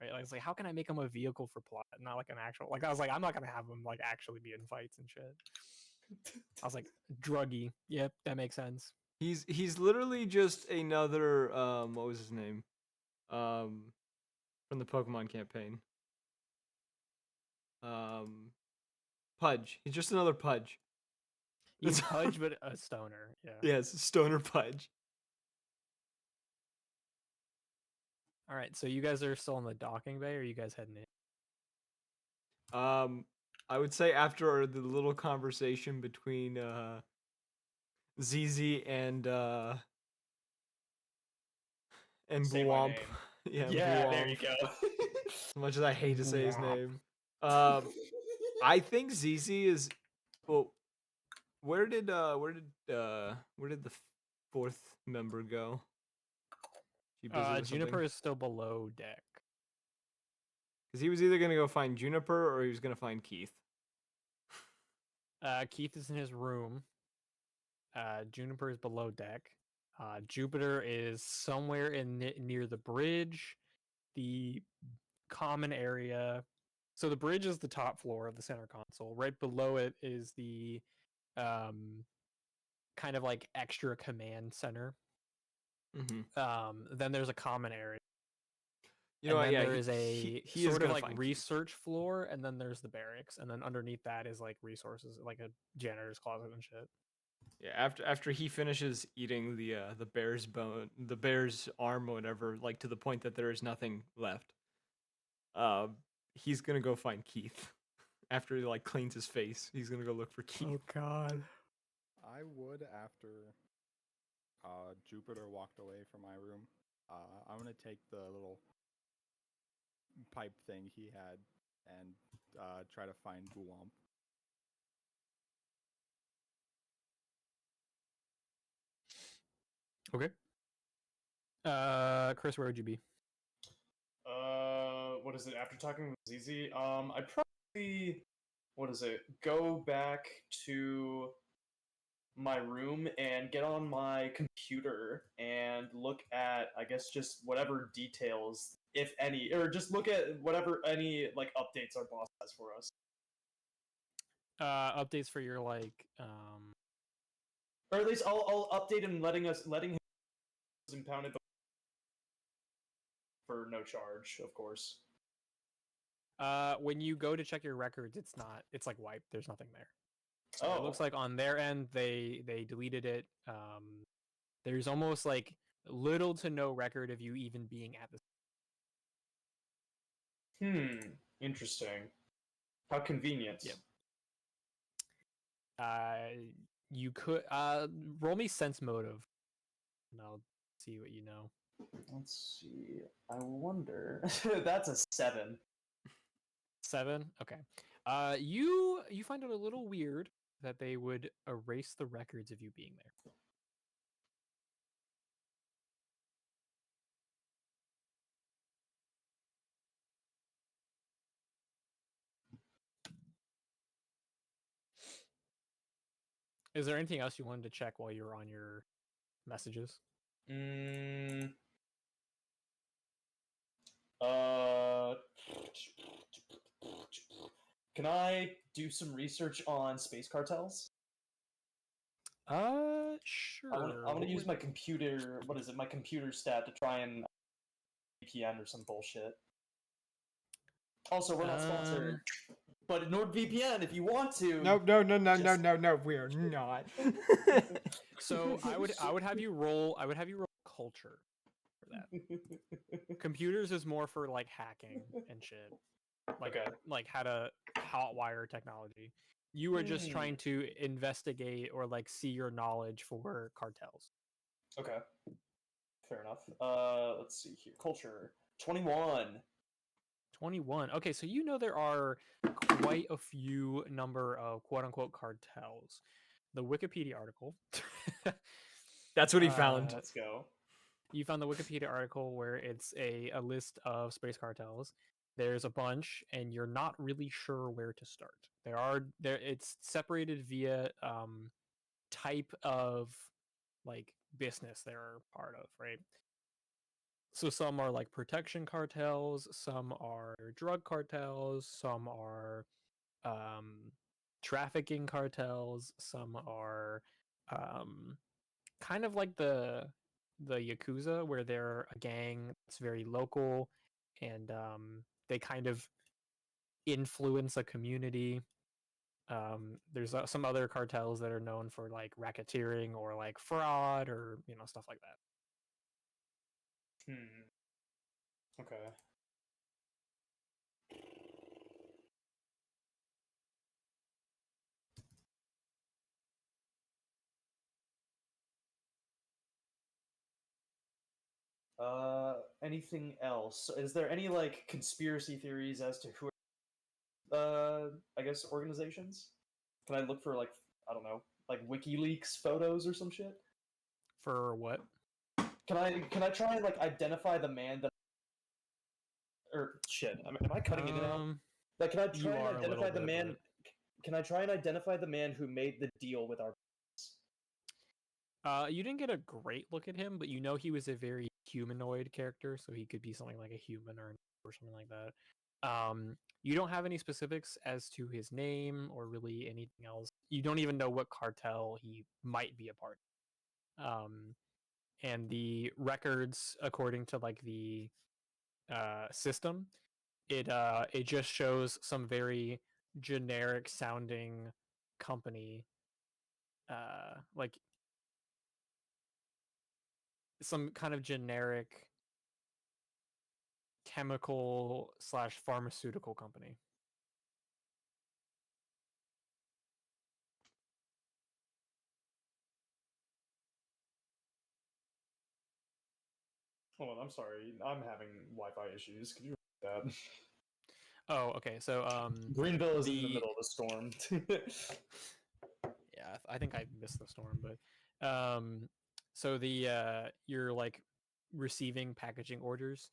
[SPEAKER 1] right? Like, it's like, how can I make him a vehicle for plot, not like an actual? Like, I was like, I'm not gonna have him like actually be in fights and shit. I was like, druggy. Yep, that makes sense.
[SPEAKER 2] He's literally just another what was his name? From the Pokemon campaign. Pudge. He's just another Pudge.
[SPEAKER 1] He's
[SPEAKER 2] That's-
[SPEAKER 1] Pudge, but a stoner. Yeah.
[SPEAKER 2] Yes, Stoner Pudge.
[SPEAKER 1] All right, so you guys are still in the docking bay, or are you guys heading in?
[SPEAKER 2] I would say after the little conversation between ZZ and
[SPEAKER 3] Say my
[SPEAKER 2] Buwamp.
[SPEAKER 3] name.
[SPEAKER 2] Yeah,
[SPEAKER 3] Yeah, there you
[SPEAKER 2] Buwamp.
[SPEAKER 3] go.
[SPEAKER 2] As much as I hate to say his
[SPEAKER 4] Buwamp.
[SPEAKER 2] name. I think ZZ is well. Where did the fourth member go? She busy with
[SPEAKER 1] Juniper
[SPEAKER 2] something?
[SPEAKER 1] is still below deck.
[SPEAKER 2] Because he was either gonna go find Juniper or he was gonna find Keith.
[SPEAKER 1] Keith is in his room. Juniper is below deck. Jupiter is somewhere near the bridge, the common area. So the bridge is the top floor of the center console. Right below it is the kind of like extra command center.
[SPEAKER 2] Mm-hmm.
[SPEAKER 1] Then there's a common area.
[SPEAKER 2] You know
[SPEAKER 1] And
[SPEAKER 2] what?
[SPEAKER 1] then
[SPEAKER 2] Yeah,
[SPEAKER 1] there is a
[SPEAKER 2] he is
[SPEAKER 1] sort of
[SPEAKER 2] gonna
[SPEAKER 1] like
[SPEAKER 2] find Keith.
[SPEAKER 1] research floor, and then there's the barracks, and then underneath that is like resources, like a janitor's closet and shit.
[SPEAKER 2] Yeah, after he finishes eating the bear's bone, the bear's arm or whatever, like to the point that there is nothing left. Uh, he's gonna go find Keith. After he like cleans his face, he's gonna go look for Keith.
[SPEAKER 1] God.
[SPEAKER 4] I would after Jupiter walked away from my room. I'm gonna take the little pipe thing he had and try to find Buwamp.
[SPEAKER 1] Okay. Chris, where would you be?
[SPEAKER 3] What is it? After talking with ZZ, I'd probably, what is it? Go back to my room and get on my computer and look at, I guess, just whatever details, if any, or just look at whatever any like updates our boss has for us.
[SPEAKER 1] Updates for your like
[SPEAKER 3] Or at least I'll update him, letting him impounded for no charge, of course.
[SPEAKER 1] when you go to check your records, it's like wiped. There's nothing there. So
[SPEAKER 3] Oh.
[SPEAKER 1] it looks like on their end they deleted it. There's almost like little to no record of you even being at the.
[SPEAKER 3] Interesting. How convenient.
[SPEAKER 1] Yep. You could roll me sense motive, and I'll see what you know.
[SPEAKER 3] Let's see. I wonder. That's a 7.
[SPEAKER 1] 7. Okay. You find it a little weird that they would erase the records of you being there. Is there anything else you wanted to check while you're on your messages?
[SPEAKER 3] Uh, can I do some research on space cartels?
[SPEAKER 1] Sure.
[SPEAKER 3] I'm gonna use my computer. What is it? My computer stat to try and VPN or some bullshit. Also, we're not sponsored, but NordVPN, if you want to.
[SPEAKER 2] No, we are not.
[SPEAKER 1] So I would have you roll. I would have you roll culture for that. Computers is more for like hacking and shit, like
[SPEAKER 3] Okay.
[SPEAKER 1] like how to hotwire technology. You were just trying to investigate or like see your knowledge for cartels.
[SPEAKER 3] Okay. Fair enough. Let's see here. Culture 21.
[SPEAKER 1] 21. Okay, so you know there are quite a few number of quote unquote cartels. The Wikipedia article.
[SPEAKER 2] That's what he found.
[SPEAKER 3] Let's go.
[SPEAKER 1] You found the Wikipedia article where it's a list of space cartels. There's a bunch, and you're not really sure where to start. It's separated via type of like business they're part of, right? So some are like protection cartels, some are drug cartels, some are trafficking cartels, some are kind of like the Yakuza, where they're a gang that's very local, and they kind of influence a community. There's some other cartels that are known for like racketeering or like fraud or stuff like that.
[SPEAKER 3] Okay. Anything else? Is there any like conspiracy theories as to who? I guess organizations. Can I look for like I don't know, like WikiLeaks photos or some shit?
[SPEAKER 1] For what?
[SPEAKER 3] Can I try and like identify the man that? Or shit, am I cutting in and out? Like, can I
[SPEAKER 1] you
[SPEAKER 3] try and
[SPEAKER 1] are a little
[SPEAKER 3] identify the
[SPEAKER 1] bit,
[SPEAKER 3] man? Can I try and identify the man who made the deal with our?
[SPEAKER 1] You didn't get a great look at him, but you know he was a very humanoid character, so he could be something like a human or something like that. You don't have any specifics as to his name or really anything else. You don't even know what cartel he might be a part of. And the records, according to like the system, it just shows some very generic sounding company, like some kind of generic chemical slash pharmaceutical company.
[SPEAKER 3] Hold on, I'm sorry. I'm having Wi-Fi issues. Could you repeat that?
[SPEAKER 1] Oh, okay. So
[SPEAKER 3] Greenville is in the
[SPEAKER 1] the
[SPEAKER 3] middle of a storm.
[SPEAKER 1] yeah, I think I missed the storm, but so the you're like receiving packaging orders.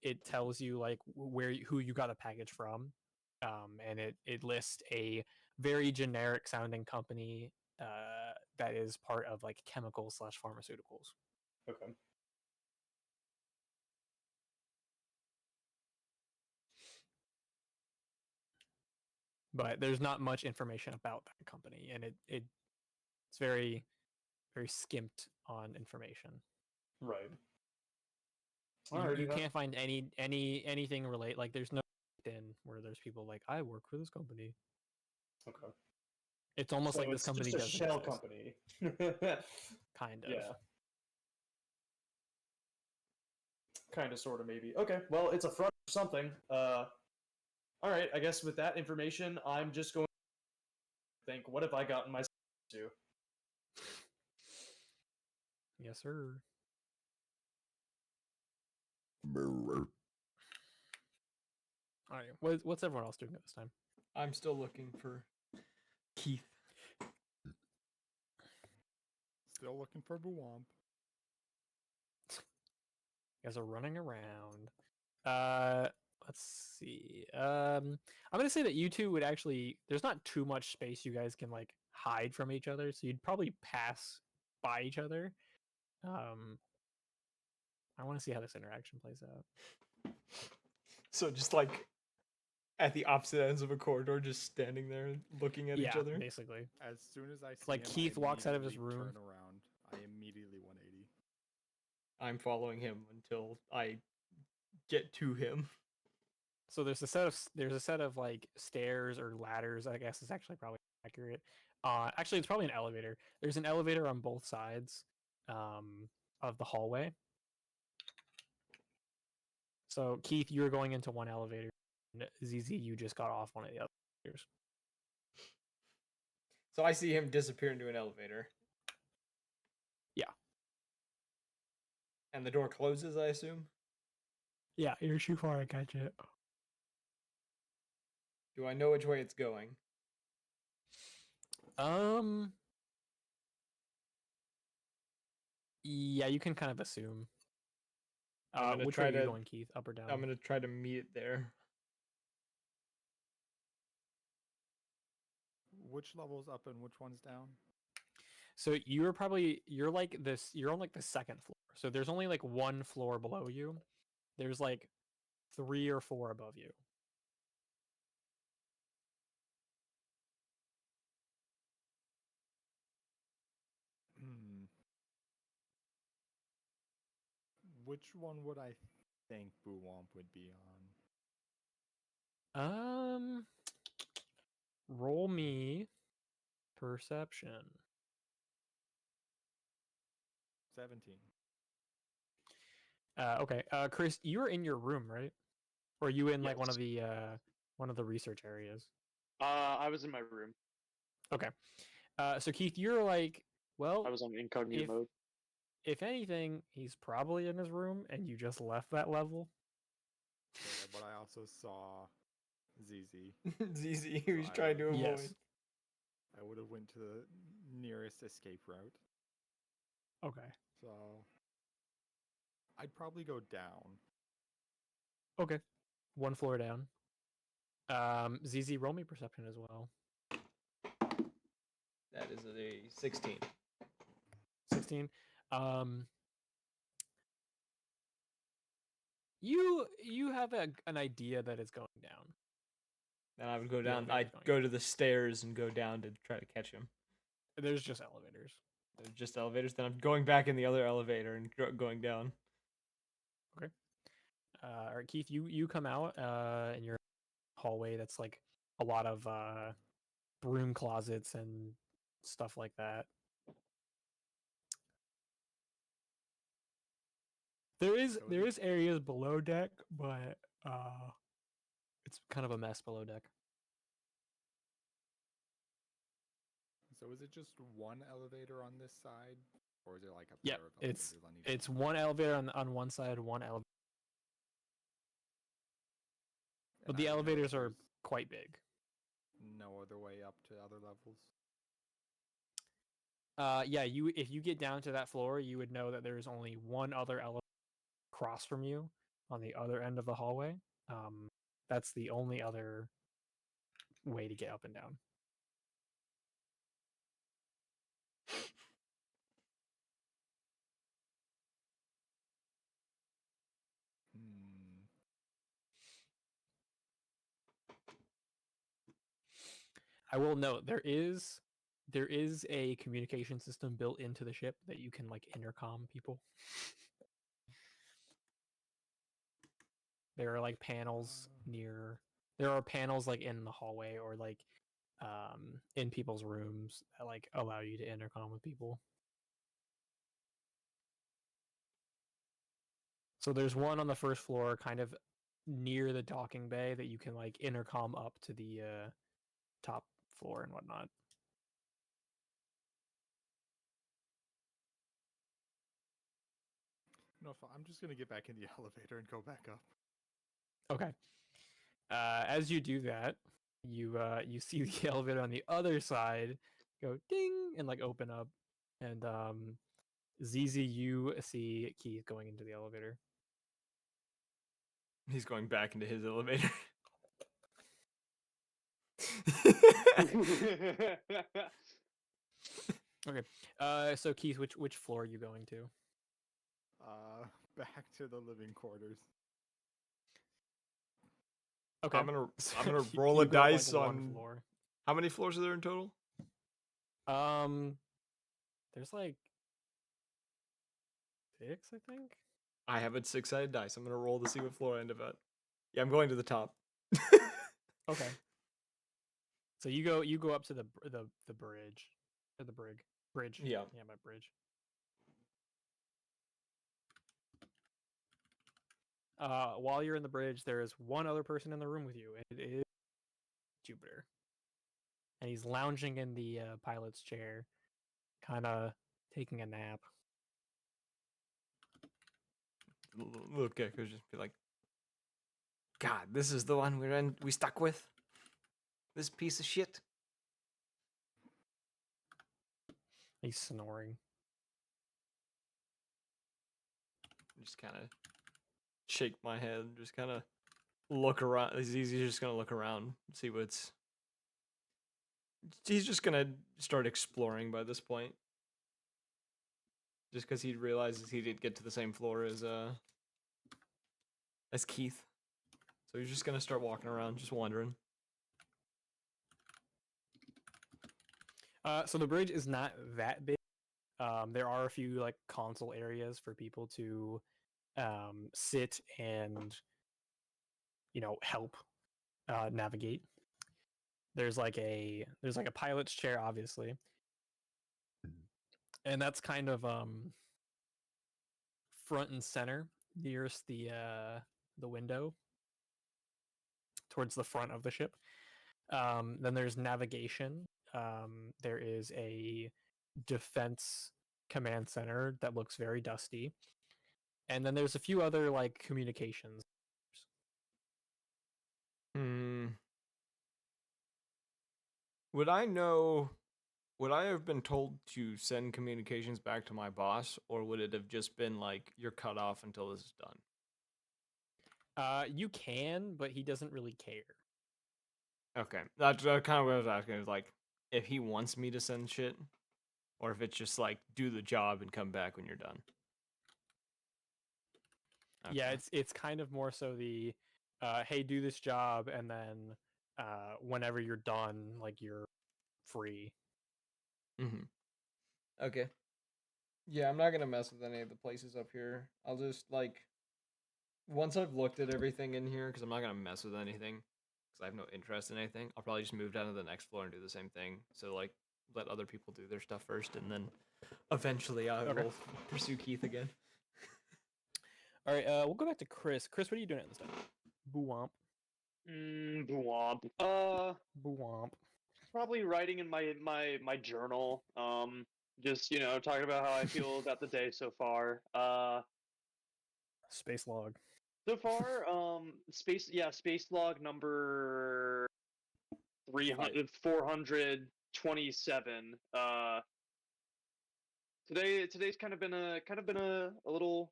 [SPEAKER 1] It tells you like who you got a package from, and it lists a very generic sounding company that is part of like chemicals slash pharmaceuticals.
[SPEAKER 3] Okay.
[SPEAKER 1] But there's not much information about that company, and it's very skimped on information.
[SPEAKER 3] Right.
[SPEAKER 1] You can't find anything relate, like there's no LinkedIn where there's people like I work for this company.
[SPEAKER 3] Okay.
[SPEAKER 1] It's almost
[SPEAKER 3] So
[SPEAKER 1] like this
[SPEAKER 3] it's
[SPEAKER 1] company
[SPEAKER 3] just a
[SPEAKER 1] doesn't
[SPEAKER 3] shell
[SPEAKER 1] exist.
[SPEAKER 3] company.
[SPEAKER 1] Kind of.
[SPEAKER 3] Yeah. Kind of, sort of, maybe. Okay. Well, it's a front or something. All right. I guess with that information, I'm just going to think, what have I gotten myself to?
[SPEAKER 1] Yes, sir. All right. What's everyone else doing at this time?
[SPEAKER 2] I'm still looking for Keith.
[SPEAKER 4] Still looking for Buwomp.
[SPEAKER 1] You guys are running around. Let's see. I'm gonna say that you two would actually. There's not too much space you guys can like hide from each other, so you'd probably pass by each other. I want to see how this interaction plays out.
[SPEAKER 2] So just like at the opposite ends of a corridor, just standing there looking at each other.
[SPEAKER 1] Basically.
[SPEAKER 4] As soon as I see
[SPEAKER 1] Like
[SPEAKER 4] him,
[SPEAKER 1] Keith
[SPEAKER 4] I
[SPEAKER 1] walks out of his
[SPEAKER 4] immediately
[SPEAKER 1] room.
[SPEAKER 4] Turn around. I immediately 180.
[SPEAKER 2] I'm following him until I get to him.
[SPEAKER 1] So there's a set of like stairs or ladders. I guess is actually probably accurate. Actually, it's probably an elevator. There's an elevator on both sides of the hallway. So Keith, you're going into one elevator. And ZZ, you just got off one of the other elevators.
[SPEAKER 2] So I see him disappear into an elevator.
[SPEAKER 1] Yeah.
[SPEAKER 2] And the door closes, I assume?
[SPEAKER 1] Yeah, you're too far to catch it.
[SPEAKER 2] Do I know which way it's going?
[SPEAKER 1] Yeah, you can kind of assume.
[SPEAKER 2] I'm gonna
[SPEAKER 1] which
[SPEAKER 2] try
[SPEAKER 1] way are you
[SPEAKER 2] to-
[SPEAKER 1] going, Keith? Up or down?
[SPEAKER 2] I'm gonna try to meet it there.
[SPEAKER 4] Which level's up and which one's down?
[SPEAKER 1] So you're like this. You're on like the second floor. So there's only like one floor below you. There's like 3 or 4 above you.
[SPEAKER 4] Hmm. Which one would I think Buwomp would be on?
[SPEAKER 1] Roll me perception.
[SPEAKER 4] 17.
[SPEAKER 1] Okay. Chris, you were in your room, right? Or are you in like one of
[SPEAKER 7] Yes.
[SPEAKER 1] the research areas?
[SPEAKER 7] I was in my room.
[SPEAKER 1] Okay. So Keith, you're like, well,
[SPEAKER 7] I was on incognito
[SPEAKER 1] if-
[SPEAKER 7] mode.
[SPEAKER 1] if anything, he's probably in his room, and you just left that level.
[SPEAKER 4] Yeah, but I also saw ZZ.
[SPEAKER 2] ZZ, who's
[SPEAKER 4] I
[SPEAKER 2] trying to
[SPEAKER 4] would-
[SPEAKER 2] avoid.
[SPEAKER 1] Yes.
[SPEAKER 4] I would have went to the nearest escape route.
[SPEAKER 1] Okay.
[SPEAKER 4] So I'd probably go down.
[SPEAKER 1] Okay. One floor down. ZZ, roll me perception as well.
[SPEAKER 2] That is a 16.
[SPEAKER 1] 16. You have an idea that it's going down.
[SPEAKER 2] Then I would go
[SPEAKER 1] The
[SPEAKER 2] down.
[SPEAKER 1] elevator's
[SPEAKER 2] I'd
[SPEAKER 1] going
[SPEAKER 2] go
[SPEAKER 1] down.
[SPEAKER 2] to the stairs and go down to try to catch him.
[SPEAKER 1] There's just elevators.
[SPEAKER 2] There's just elevators. Then I'm going back in the other elevator and going down.
[SPEAKER 1] All right, Keith, you come out in your hallway. That's like a lot of broom closets and stuff like that.
[SPEAKER 4] So
[SPEAKER 1] There
[SPEAKER 4] the-
[SPEAKER 1] is areas below deck, but it's kind of a mess below deck.
[SPEAKER 4] So is it just one elevator on this side, or is it like a
[SPEAKER 1] Yeah,
[SPEAKER 4] pair of elevators on each
[SPEAKER 1] it's
[SPEAKER 4] side?
[SPEAKER 1] one elevator on one side, one elevator. But
[SPEAKER 4] And
[SPEAKER 1] the
[SPEAKER 4] I don't know if
[SPEAKER 1] elevators are
[SPEAKER 4] there's
[SPEAKER 1] quite big.
[SPEAKER 4] no other way up to other levels.
[SPEAKER 1] Yeah, if you get down to that floor, you would know that there's only one other elevator across from you on the other end of the hallway. That's the only other way to get up and down.
[SPEAKER 4] Hmm.
[SPEAKER 1] I will note there is a communication system built into the ship that you can like intercom people. There are like panels near. There are panels like in the hallway or like in people's rooms that like allow you to intercom with people. So there's one on the first floor, kind of near the docking bay, that you can like intercom up to the top floor and whatnot.
[SPEAKER 4] No, I'm just gonna get back in the elevator and go back up.
[SPEAKER 1] Okay. As you do that, you see the elevator on the other side go ding and like open up, and ZZ, you see Keith going into the elevator.
[SPEAKER 2] He's going back into his elevator.
[SPEAKER 1] Okay. So Keith, which floor are you going to?
[SPEAKER 4] Back to the living quarters.
[SPEAKER 1] Okay.
[SPEAKER 2] I'm gonna
[SPEAKER 1] So
[SPEAKER 2] roll a
[SPEAKER 1] you go up, like,
[SPEAKER 2] dice
[SPEAKER 1] one
[SPEAKER 2] on.
[SPEAKER 1] floor.
[SPEAKER 2] How many floors are there in total?
[SPEAKER 1] There's like 6, I think.
[SPEAKER 2] I have a 6-sided dice. I'm gonna roll to see what floor I end up at. Yeah, I'm going to the top.
[SPEAKER 1] Okay. So you go up to the bridge, or the bridge.
[SPEAKER 2] Yeah.
[SPEAKER 1] Yeah, by bridge. While you're in the bridge, there is one other person in the room with you, and it is Jupiter. And he's lounging in the pilot's chair, kind of taking a nap.
[SPEAKER 2] Look, Gecko just be like, God, this is the one we stuck with. This piece of shit.
[SPEAKER 1] He's snoring.
[SPEAKER 2] Just kind of shake my head. Just kind of look around. He's just gonna look around, see what's. He's just gonna start exploring by this point. Just because he realizes he did get to the same floor as Keith. So he's just gonna start walking around, just wandering.
[SPEAKER 1] So the bridge is not that big. There are a few like console areas for people to sit and help navigate. There's like a pilot's chair, obviously, and that's kind of front and center nearest the window towards the front of the ship. Then there's navigation. There is a defense command center that looks very dusty. And then there's a few other like communications.
[SPEAKER 2] Hmm. Would I know? Would I have been told to send communications back to my boss, or would it have just been like you're cut off until this is done?
[SPEAKER 1] You can, but he doesn't really care.
[SPEAKER 2] Okay, that's kind of what I was asking. Is like if he wants me to send shit, or if it's just like do the job and come back when you're done.
[SPEAKER 1] Yeah,
[SPEAKER 2] Okay.
[SPEAKER 1] it's kind of more so the, hey, do this job, and then whenever you're done, like you're free.
[SPEAKER 2] Mm-hmm. Okay. Yeah, I'm not gonna mess with any of the places up here. I'll just like once I've looked at everything in here, because I'm not gonna mess with anything, because I have no interest in anything. I'll probably just move down to the next floor and do the same thing. So like let other people do their stuff first, and then eventually I
[SPEAKER 1] Okay.
[SPEAKER 2] will pursue Keith again.
[SPEAKER 1] All right, we'll go back to Chris. Chris, what are you doing at this time? Boo-womp.
[SPEAKER 7] Bwomp.
[SPEAKER 1] Boo-womp.
[SPEAKER 7] Probably writing in my journal. Just talking about how I feel about the day so far.
[SPEAKER 1] Space log.
[SPEAKER 7] So far, space log number 427. Today's kind of been a little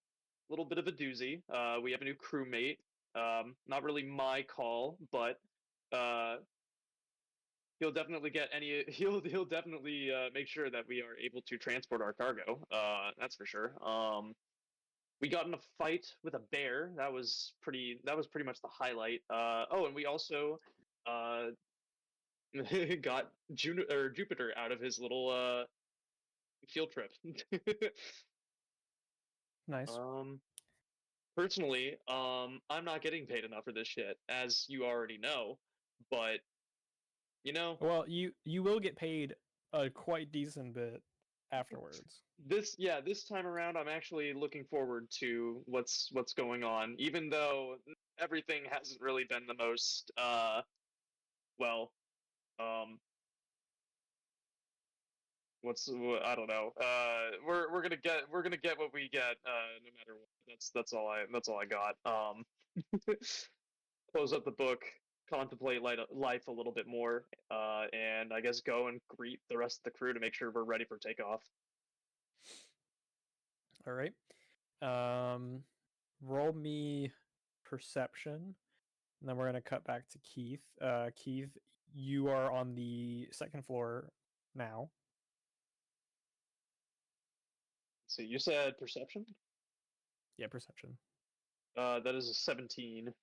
[SPEAKER 7] bit of a doozy. We have a new crewmate. Not really my call, but he'll definitely get any. He'll definitely make sure that we are able to transport our cargo. That's for sure. We got in a fight with a bear. That was pretty much the highlight. Oh, and we also got Jupiter out of his little field trip.
[SPEAKER 1] Nice.
[SPEAKER 7] Personally, I'm not getting paid enough for this shit, as you already know. But
[SPEAKER 1] Well, you will get paid a quite decent bit afterwards.
[SPEAKER 7] this time around, I'm actually looking forward to what's going on, even though everything hasn't really been the most well, I don't know. We're gonna get what we get no matter what. That's all I got. Close up the book, contemplate life a little bit more, and I guess go and greet the rest of the crew to make sure we're ready for takeoff.
[SPEAKER 1] All right. Roll me perception, and then we're gonna cut back to Keith. Keith, you are on the second floor now.
[SPEAKER 7] So you said perception?
[SPEAKER 1] Yeah, perception.
[SPEAKER 7] That is a 17.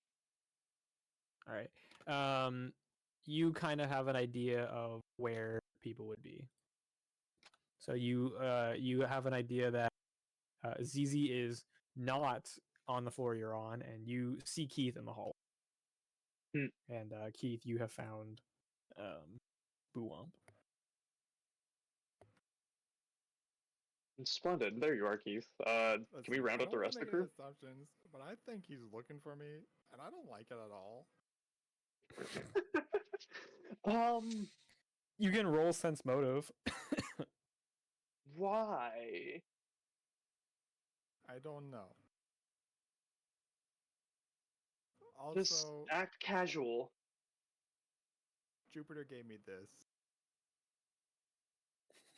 [SPEAKER 1] All right. You kind of have an idea of where people would be. So you have an idea that ZZ is not on the floor you're on, and you see Keith in the hall. And Keith, you have found Boo-womp.
[SPEAKER 7] Splendid. There you are, Keith. Can we round up the rest of the crew?
[SPEAKER 4] Assumptions, but I think he's looking for me, and I don't like it at all.
[SPEAKER 1] You can roll sense motive.
[SPEAKER 7] Why?
[SPEAKER 4] I don't know.
[SPEAKER 7] Just
[SPEAKER 4] Also,
[SPEAKER 7] act casual.
[SPEAKER 4] Jupiter gave me this,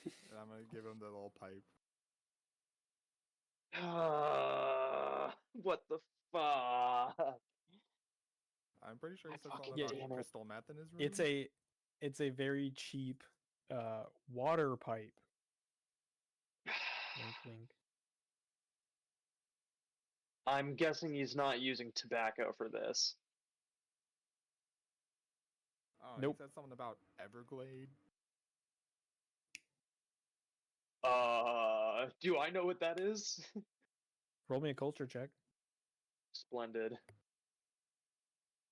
[SPEAKER 4] and I'm gonna give him the little pipe.
[SPEAKER 7] What the fuck?
[SPEAKER 4] I'm pretty sure he said
[SPEAKER 7] Fucking
[SPEAKER 4] something about
[SPEAKER 7] damn it.
[SPEAKER 4] crystal meth in his room.
[SPEAKER 1] It's a very cheap water pipe. Wink, wink.
[SPEAKER 7] I'm guessing he's not using tobacco for this.
[SPEAKER 4] Oh,
[SPEAKER 1] Nope.
[SPEAKER 4] He said something about Everglade.
[SPEAKER 7] Do I know what that is?
[SPEAKER 1] Roll me a culture check.
[SPEAKER 7] Splendid.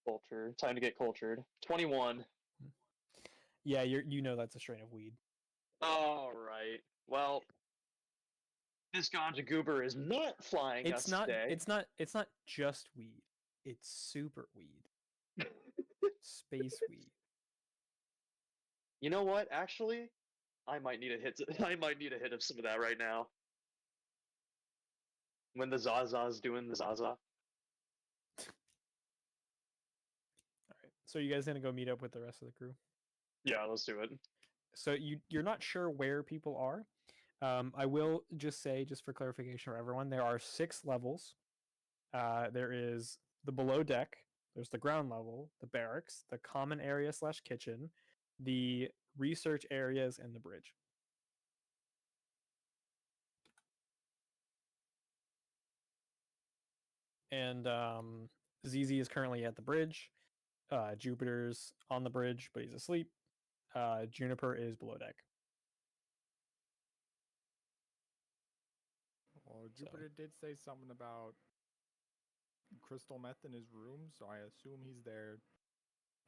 [SPEAKER 7] Culture. Time to get cultured. 21.
[SPEAKER 1] Yeah, you know that's a strain of weed.
[SPEAKER 7] All right. Well, this ganja goober is not flying us today.
[SPEAKER 1] It's not just weed. It's super weed. Space weed.
[SPEAKER 7] You know what? Actually, I might need a hit. I might need a hit of some of that right now. when the Zaza's doing the Zaza.
[SPEAKER 1] All right. So you guys gonna go meet up with the rest of the crew?
[SPEAKER 7] Yeah, let's do it.
[SPEAKER 1] So you're not sure where people are. I will just say, just for clarification for everyone, there are 6 levels. There is the below deck. There's the ground level, the barracks, the common area / kitchen, the research areas, and the bridge. And ZZ is currently at the bridge. Jupiter's on the bridge, but he's asleep. Juniper is below deck.
[SPEAKER 4] Well, Jupiter did say something about crystal meth in his room, so I assume he's there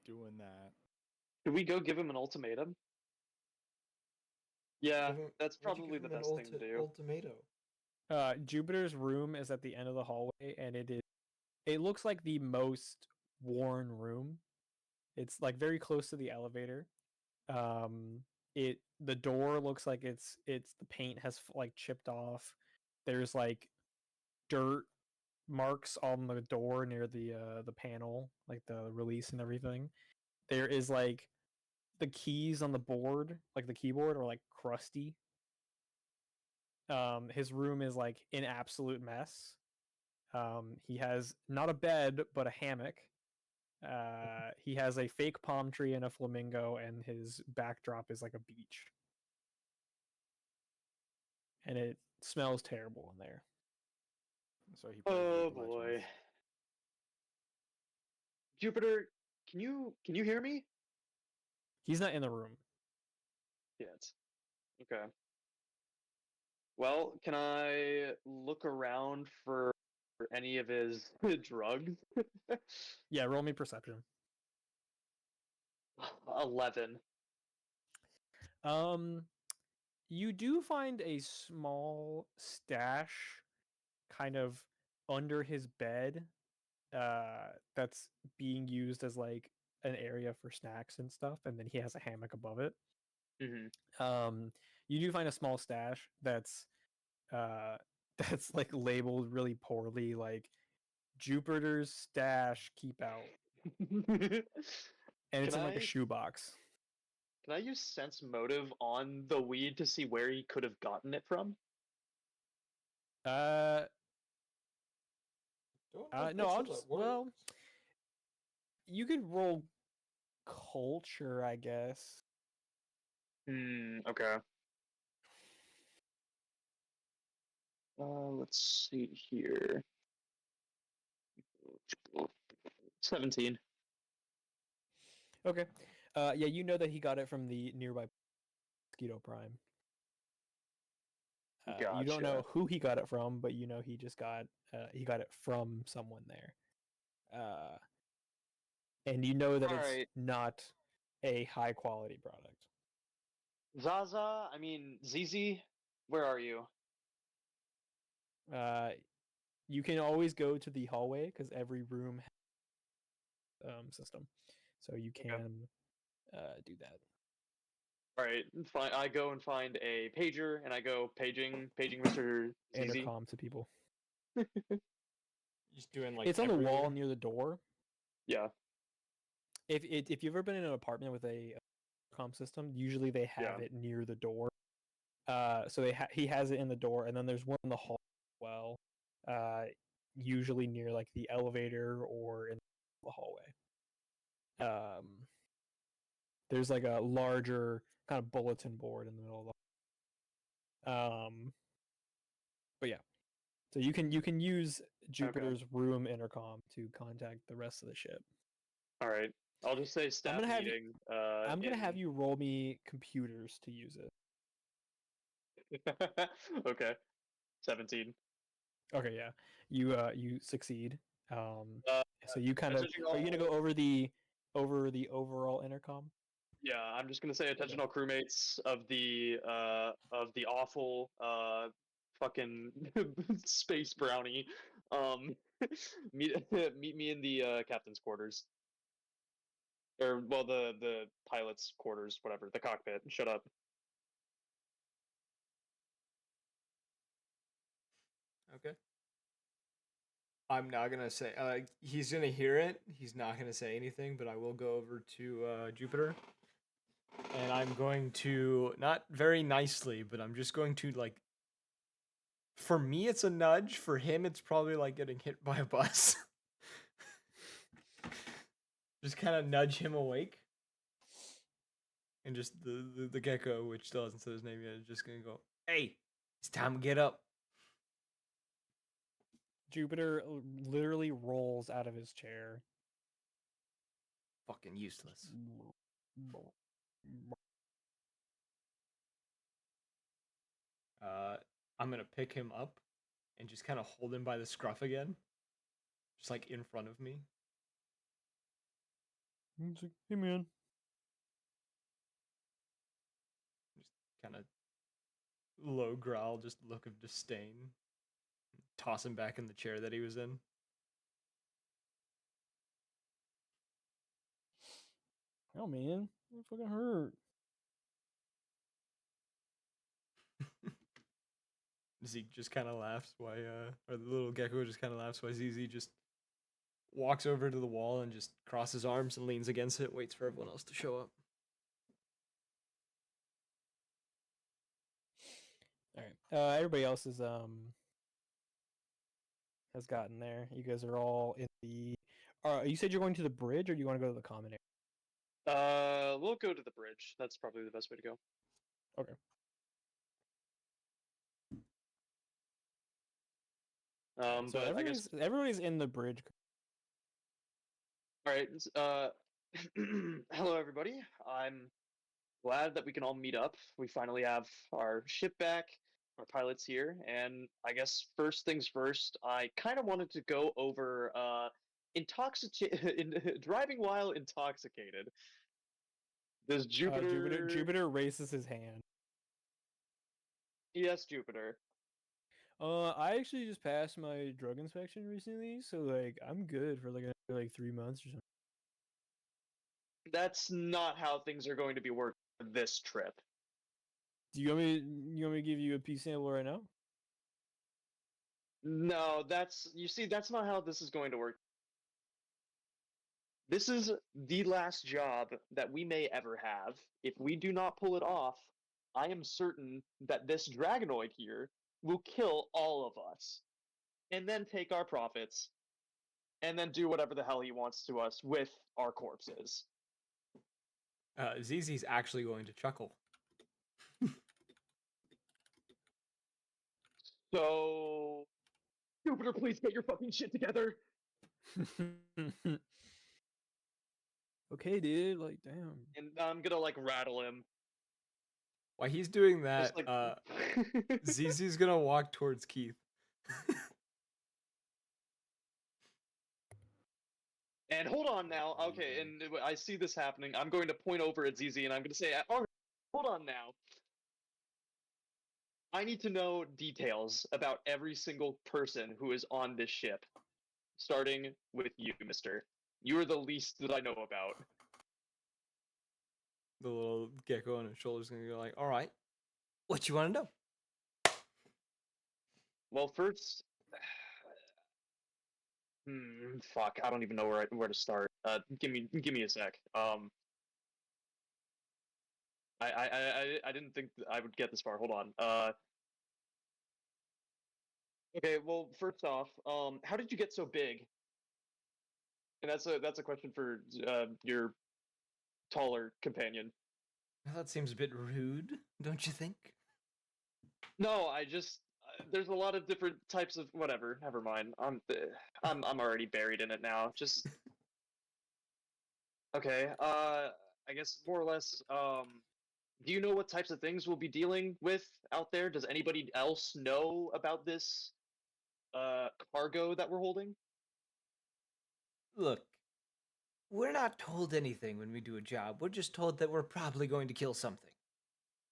[SPEAKER 4] doing that.
[SPEAKER 7] Should we go give him an ultimatum? Yeah, that's
[SPEAKER 2] Why'd you
[SPEAKER 7] probably
[SPEAKER 2] give
[SPEAKER 7] the
[SPEAKER 2] him
[SPEAKER 7] best
[SPEAKER 2] an
[SPEAKER 7] thing to do.
[SPEAKER 2] ultimatum?
[SPEAKER 1] Jupiter's room is at the end of the hallway, and it looks like the most worn room. It's like very close to the elevator. The door looks like it's the paint has like chipped off. There's like dirt marks on the door near the panel, like the release and everything. There is like the keys on the board, like the keyboard, are like crusty. His room is like an absolute mess. He has not a bed but a hammock. He has a fake palm tree and a flamingo, and his backdrop is like a beach. And it smells terrible in there.
[SPEAKER 4] So he plays
[SPEAKER 7] Oh
[SPEAKER 4] League of
[SPEAKER 7] boy.
[SPEAKER 4] Legends.
[SPEAKER 7] Jupiter, can you hear me?
[SPEAKER 1] He's not in the room.
[SPEAKER 7] Yet. Okay. Well, can I look around for any of his drugs?
[SPEAKER 1] Yeah, roll me perception.
[SPEAKER 7] 11.
[SPEAKER 1] You do find a small stash kind of under his bed that's being used as like an area for snacks and stuff, and then he has a hammock above it.
[SPEAKER 7] Mm-hmm.
[SPEAKER 1] You do find a small stash that's that's like labeled really poorly, like Jupiter's stash keep out, and it's
[SPEAKER 7] Can
[SPEAKER 1] in like a
[SPEAKER 7] I
[SPEAKER 1] shoebox.
[SPEAKER 7] can I use sense motive on the weed to see where he could have gotten it from?
[SPEAKER 1] Uh,
[SPEAKER 2] Don't know if
[SPEAKER 1] no,
[SPEAKER 2] that's
[SPEAKER 1] I'll
[SPEAKER 2] how
[SPEAKER 1] just
[SPEAKER 2] that works.
[SPEAKER 1] well, you could roll culture, I guess.
[SPEAKER 7] Okay. Let's see here. 17.
[SPEAKER 1] Okay. Yeah, you know that he got it from the nearby Mosquito Prime. You don't know
[SPEAKER 7] Gotcha.
[SPEAKER 1] who he got it from, but you know he got it from someone there. And you know that it's
[SPEAKER 7] Alright.
[SPEAKER 1] not a high quality product.
[SPEAKER 7] Zaza, I mean, ZZ, where are you?
[SPEAKER 1] You can always go to the hallway because every room has system, so you
[SPEAKER 7] Okay.
[SPEAKER 1] can do that.
[SPEAKER 7] Alright, fine. I go and find a pager, and I go paging Mr. ZZ.
[SPEAKER 1] Intercom to people.
[SPEAKER 2] Just doing like
[SPEAKER 1] It's on the wall
[SPEAKER 2] everywhere.
[SPEAKER 1] near the door.
[SPEAKER 7] Yeah.
[SPEAKER 1] If you've ever been in an apartment with a comm system, usually they have
[SPEAKER 7] Yeah.
[SPEAKER 1] it near the door. So he has it in the door, and then there's one in the hall as well. Usually near like the elevator or in the hallway. There's like a larger kind of bulletin board in the middle of the. But yeah, so you can use Jupiter's room intercom to contact the rest of the ship.
[SPEAKER 7] Alright. I'll just say staff
[SPEAKER 1] gonna have you-
[SPEAKER 7] meeting.
[SPEAKER 1] I'm gonna have you roll me computers to use it.
[SPEAKER 7] Okay. 17.
[SPEAKER 1] Okay, yeah, you succeed.
[SPEAKER 7] Uh,
[SPEAKER 1] So you kind of are you gonna go over the overall intercom?
[SPEAKER 7] Yeah, I'm just gonna say attention all crewmates of the awful fucking space brownie. Meet me in the captain's quarters. Or well the pilot's quarters, whatever, the cockpit. Shut up.
[SPEAKER 2] Okay. I'm not gonna say. He's gonna hear it. He's not gonna say anything, but I will go over to Jupiter, and I'm going to not very nicely, but I'm just going to like. For me, it's a nudge. For him, it's probably like getting hit by a bus. Just kind of nudge him awake, and just the gecko, which still hasn't said his name yet, is just gonna go, "Hey, it's time to get up."
[SPEAKER 1] Jupiter literally rolls out of his chair.
[SPEAKER 2] Fucking useless. I'm gonna pick him up and just kind of hold him by the scruff again, just like in front of me.
[SPEAKER 1] He's like, hey man.
[SPEAKER 2] Just kind of low growl, just look of disdain. Toss him back in the chair that he was in.
[SPEAKER 1] Oh man, it fucking hurt.
[SPEAKER 2] Zeke just kind of laughs while, or the little gecko just kind of laughs while ZZ just walks over to the wall and just crosses arms and leans against it, waits for everyone else to show up.
[SPEAKER 1] All right. Everybody else is has gotten there. You guys are all in the. You said you're going to the bridge, or do you want to go to the common area?
[SPEAKER 7] We'll go to the bridge. That's probably the best way to go.
[SPEAKER 1] Okay. So
[SPEAKER 7] But I guess
[SPEAKER 1] everybody's in the bridge.
[SPEAKER 7] all right. Hello, everybody. I'm glad that we can all meet up. We finally have our ship back, our pilots here, and I guess first things first, I kind of wanted to go over driving while intoxicated. Does
[SPEAKER 1] Jupiter raises his hand.
[SPEAKER 7] Yes, Jupiter.
[SPEAKER 1] I actually just passed my drug inspection recently, so like I'm good for like 3 months or something.
[SPEAKER 7] That's not how things are going to be working this trip.
[SPEAKER 1] Do you want me to give you a pee sample right now?
[SPEAKER 7] No, you see, that's not how this is going to work. This is the last job that we may ever have. If we do not pull it off, I am certain that this Dragonoid here will kill all of us, and then take our profits, and then do whatever the hell he wants to us with our corpses.
[SPEAKER 2] ZZ's actually going to chuckle.
[SPEAKER 7] So, Jupiter, please get your fucking shit together.
[SPEAKER 1] Okay, dude. Like, damn.
[SPEAKER 7] And I'm gonna like rattle him.
[SPEAKER 2] While he's doing that,
[SPEAKER 7] Just like
[SPEAKER 2] ZZ's gonna walk towards Keith.
[SPEAKER 7] And hold on now. Okay, and I see this happening. I'm going to point over at ZZ and I'm going to say, all right, hold on now. I need to know details about every single person who is on this ship. Starting with you, mister. You are the least that I know about.
[SPEAKER 2] The little gecko on his shoulder's gonna go like, all right, what you want to know?
[SPEAKER 7] Well, first... fuck, I don't even know where to start. Give me a sec. I didn't think that I would get this far. Hold on. Okay, well, first off, how did you get so big? And that's a question for your taller companion.
[SPEAKER 2] Well, that seems a bit rude, don't you think?
[SPEAKER 7] No, I just there's a lot of different types of whatever. Never mind. I'm already buried in it now. Just okay. I guess more or less. Do you know what types of things we'll be dealing with out there? Does anybody else know about this cargo that we're holding?
[SPEAKER 2] Look, we're not told anything when we do a job. We're just told that we're probably going to kill something.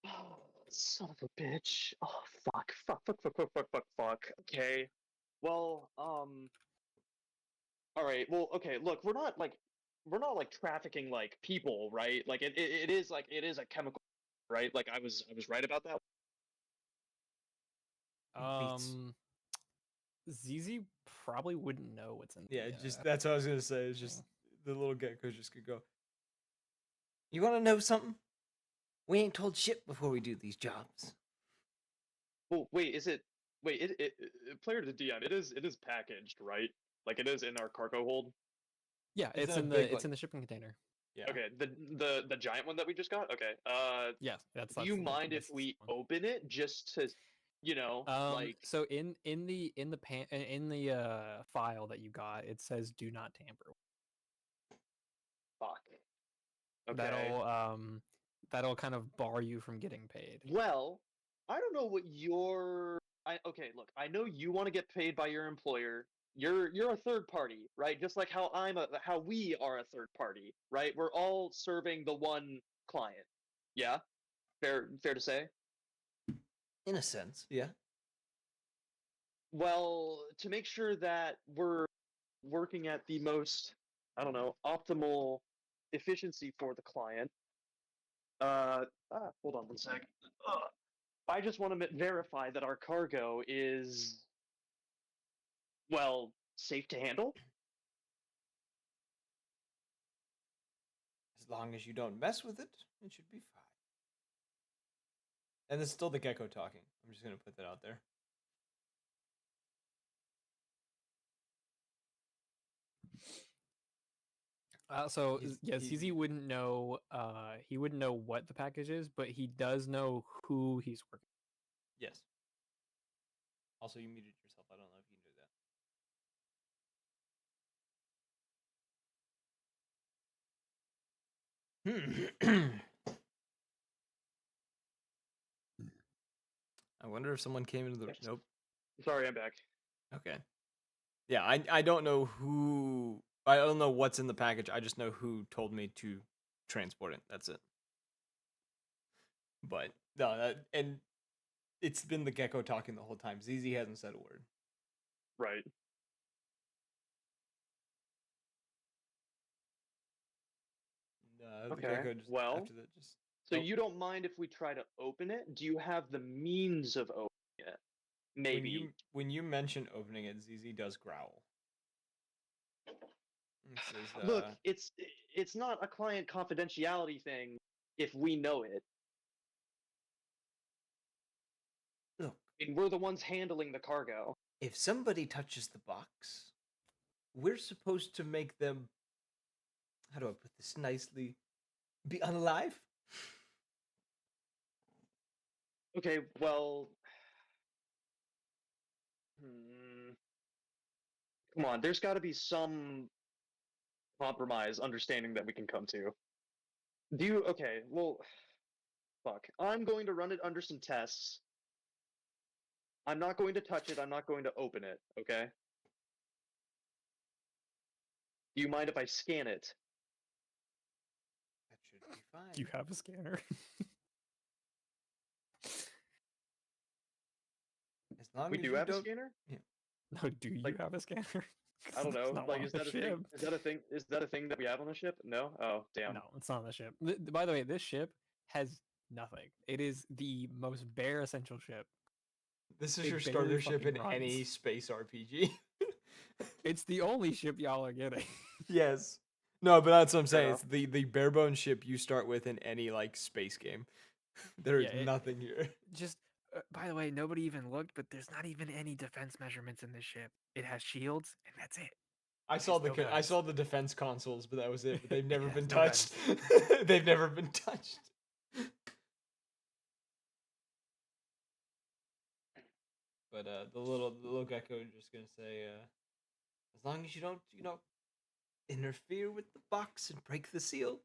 [SPEAKER 7] Oh, son of a bitch. Oh, fuck. Okay. Well, all right. Well, okay. Look, we're not like trafficking like people, right? Like it is like it is a chemical, right? Like I was right about that.
[SPEAKER 2] Beats.
[SPEAKER 1] ZZ probably wouldn't know what's in.
[SPEAKER 2] Yeah,
[SPEAKER 1] the,
[SPEAKER 2] just that's what I was gonna say. It's just
[SPEAKER 1] thing.
[SPEAKER 2] the little gecko just could go. You want to know something? We ain't told shit before we do these jobs.
[SPEAKER 7] Well, wait, is it? Wait, player to DM. It is packaged, right? Like it is in our cargo hold.
[SPEAKER 1] Yeah,
[SPEAKER 2] It's
[SPEAKER 1] it's
[SPEAKER 2] in a
[SPEAKER 1] in
[SPEAKER 2] big,
[SPEAKER 1] the
[SPEAKER 2] like-
[SPEAKER 1] in the shipping container.
[SPEAKER 2] Yeah.
[SPEAKER 7] Okay, the giant one that we just got. Okay.
[SPEAKER 1] Yes, that's.
[SPEAKER 7] Do you
[SPEAKER 1] the
[SPEAKER 7] mind if
[SPEAKER 1] nicest
[SPEAKER 7] we
[SPEAKER 1] one.
[SPEAKER 7] open it just to, like?
[SPEAKER 1] So in the file that you got, it says do not tamper.
[SPEAKER 7] Fuck. Okay.
[SPEAKER 1] That'll kind of bar you from getting paid.
[SPEAKER 7] Well, I don't know what your. Okay, look, I know you want to get paid by your employer. You're a third party, right? Just like how we are a third party, right? We're all serving the one client. Yeah? Fair to say?
[SPEAKER 2] In a sense, yeah.
[SPEAKER 7] Well, to make sure that we're working at the most, I don't know, optimal efficiency for the client. Hold on one sec. I just want to verify that our cargo is, well, safe to handle.
[SPEAKER 2] As long as you don't mess with it, it should be fine. And it's still the gecko talking. I'm just gonna put that out there.
[SPEAKER 1] So
[SPEAKER 2] He's-
[SPEAKER 1] yes,
[SPEAKER 2] he-
[SPEAKER 1] ZZ wouldn't know. He wouldn't know what the package is, but he does know who he's working.
[SPEAKER 2] Yes. Also, you muted yourself. I don't know if you knew that. I wonder if someone came into the.
[SPEAKER 7] Yes.
[SPEAKER 2] Nope.
[SPEAKER 7] Sorry, I'm back.
[SPEAKER 2] Okay. Yeah, I don't know who. I don't know what's in the package. I just know who told me to transport it. That's it. But no, and it's been the gecko talking the whole time. ZZ hasn't said a word.
[SPEAKER 7] Right.
[SPEAKER 2] The
[SPEAKER 7] Okay,
[SPEAKER 2] gecko just
[SPEAKER 7] well,
[SPEAKER 2] after that just.
[SPEAKER 7] So
[SPEAKER 2] Oh.
[SPEAKER 7] you don't mind if we try to open it? Do you have the means of opening it? Maybe.
[SPEAKER 2] When you mention opening it, ZZ does growl. It says,
[SPEAKER 7] Look, it's not a client confidentiality thing if we know it.
[SPEAKER 2] Look,
[SPEAKER 7] I mean, we're the ones handling the cargo.
[SPEAKER 2] if somebody touches the box, we're supposed to make them. How do I put this nicely? Be unalive?
[SPEAKER 7] Okay, well, come on. There's got to be some compromise understanding that we can come to. Okay, well, fuck. I'm going to run it under some tests. I'm not going to touch it. I'm not going to open it, okay? Do you mind if I scan it?
[SPEAKER 2] That should be fine.
[SPEAKER 1] Do you have a scanner?
[SPEAKER 2] As long
[SPEAKER 7] We
[SPEAKER 2] as
[SPEAKER 7] do
[SPEAKER 2] you
[SPEAKER 7] have a
[SPEAKER 2] don't.
[SPEAKER 7] scanner?
[SPEAKER 1] No, do you
[SPEAKER 7] Like,
[SPEAKER 1] have a scanner?
[SPEAKER 7] I don't know.
[SPEAKER 1] It's not
[SPEAKER 7] Like,
[SPEAKER 1] on
[SPEAKER 7] is
[SPEAKER 1] the
[SPEAKER 7] that a thing?
[SPEAKER 1] ship.
[SPEAKER 7] Is that a thing? Is that a thing that we have on the ship? No. Oh, damn.
[SPEAKER 1] No, it's not on the ship. By the way, this ship has nothing. It is the most bare essential ship.
[SPEAKER 2] This is
[SPEAKER 1] It
[SPEAKER 2] your
[SPEAKER 1] barely
[SPEAKER 2] starter ship in
[SPEAKER 1] fucking
[SPEAKER 2] any
[SPEAKER 1] runs.
[SPEAKER 2] space RPG.
[SPEAKER 1] It's the only ship y'all are getting.
[SPEAKER 2] Yes. No, but that's what I'm
[SPEAKER 7] Fair
[SPEAKER 2] saying.
[SPEAKER 7] enough.
[SPEAKER 2] It's the bare bones ship you start with in any like space game. There is
[SPEAKER 1] Yeah,
[SPEAKER 2] nothing here.
[SPEAKER 1] Just by the way, nobody even looked, but there's not even any defense measurements in this ship. It has shields, and that's it.
[SPEAKER 2] I saw
[SPEAKER 1] no
[SPEAKER 2] I
[SPEAKER 1] guns.
[SPEAKER 2] saw the defense consoles, but that was it. But they've never
[SPEAKER 1] It
[SPEAKER 2] been
[SPEAKER 1] has no
[SPEAKER 2] touched. They've never been touched. But the little gecko is just gonna say, as long as you don't, interfere with the box and break the seal,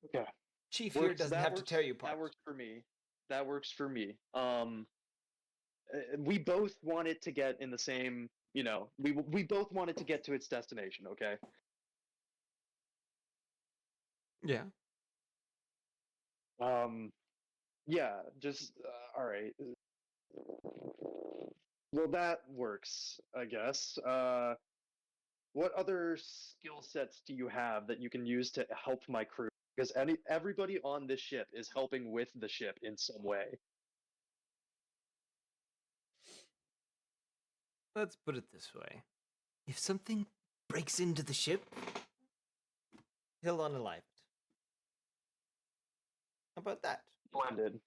[SPEAKER 7] Okay.
[SPEAKER 2] Chief here doesn't have to tear you apart.
[SPEAKER 7] That works for me. That works for me. We both want it to get in the same. We both want it to get to its destination. Okay.
[SPEAKER 2] Yeah.
[SPEAKER 7] Yeah. Just all right. Well, that works, I guess. What other skill sets do you have that you can use to help my crew? Because everybody on this ship is helping with the ship in some way.
[SPEAKER 2] Let's put it this way. If something breaks into the ship, he'll unalive it. How about that?
[SPEAKER 7] Blended.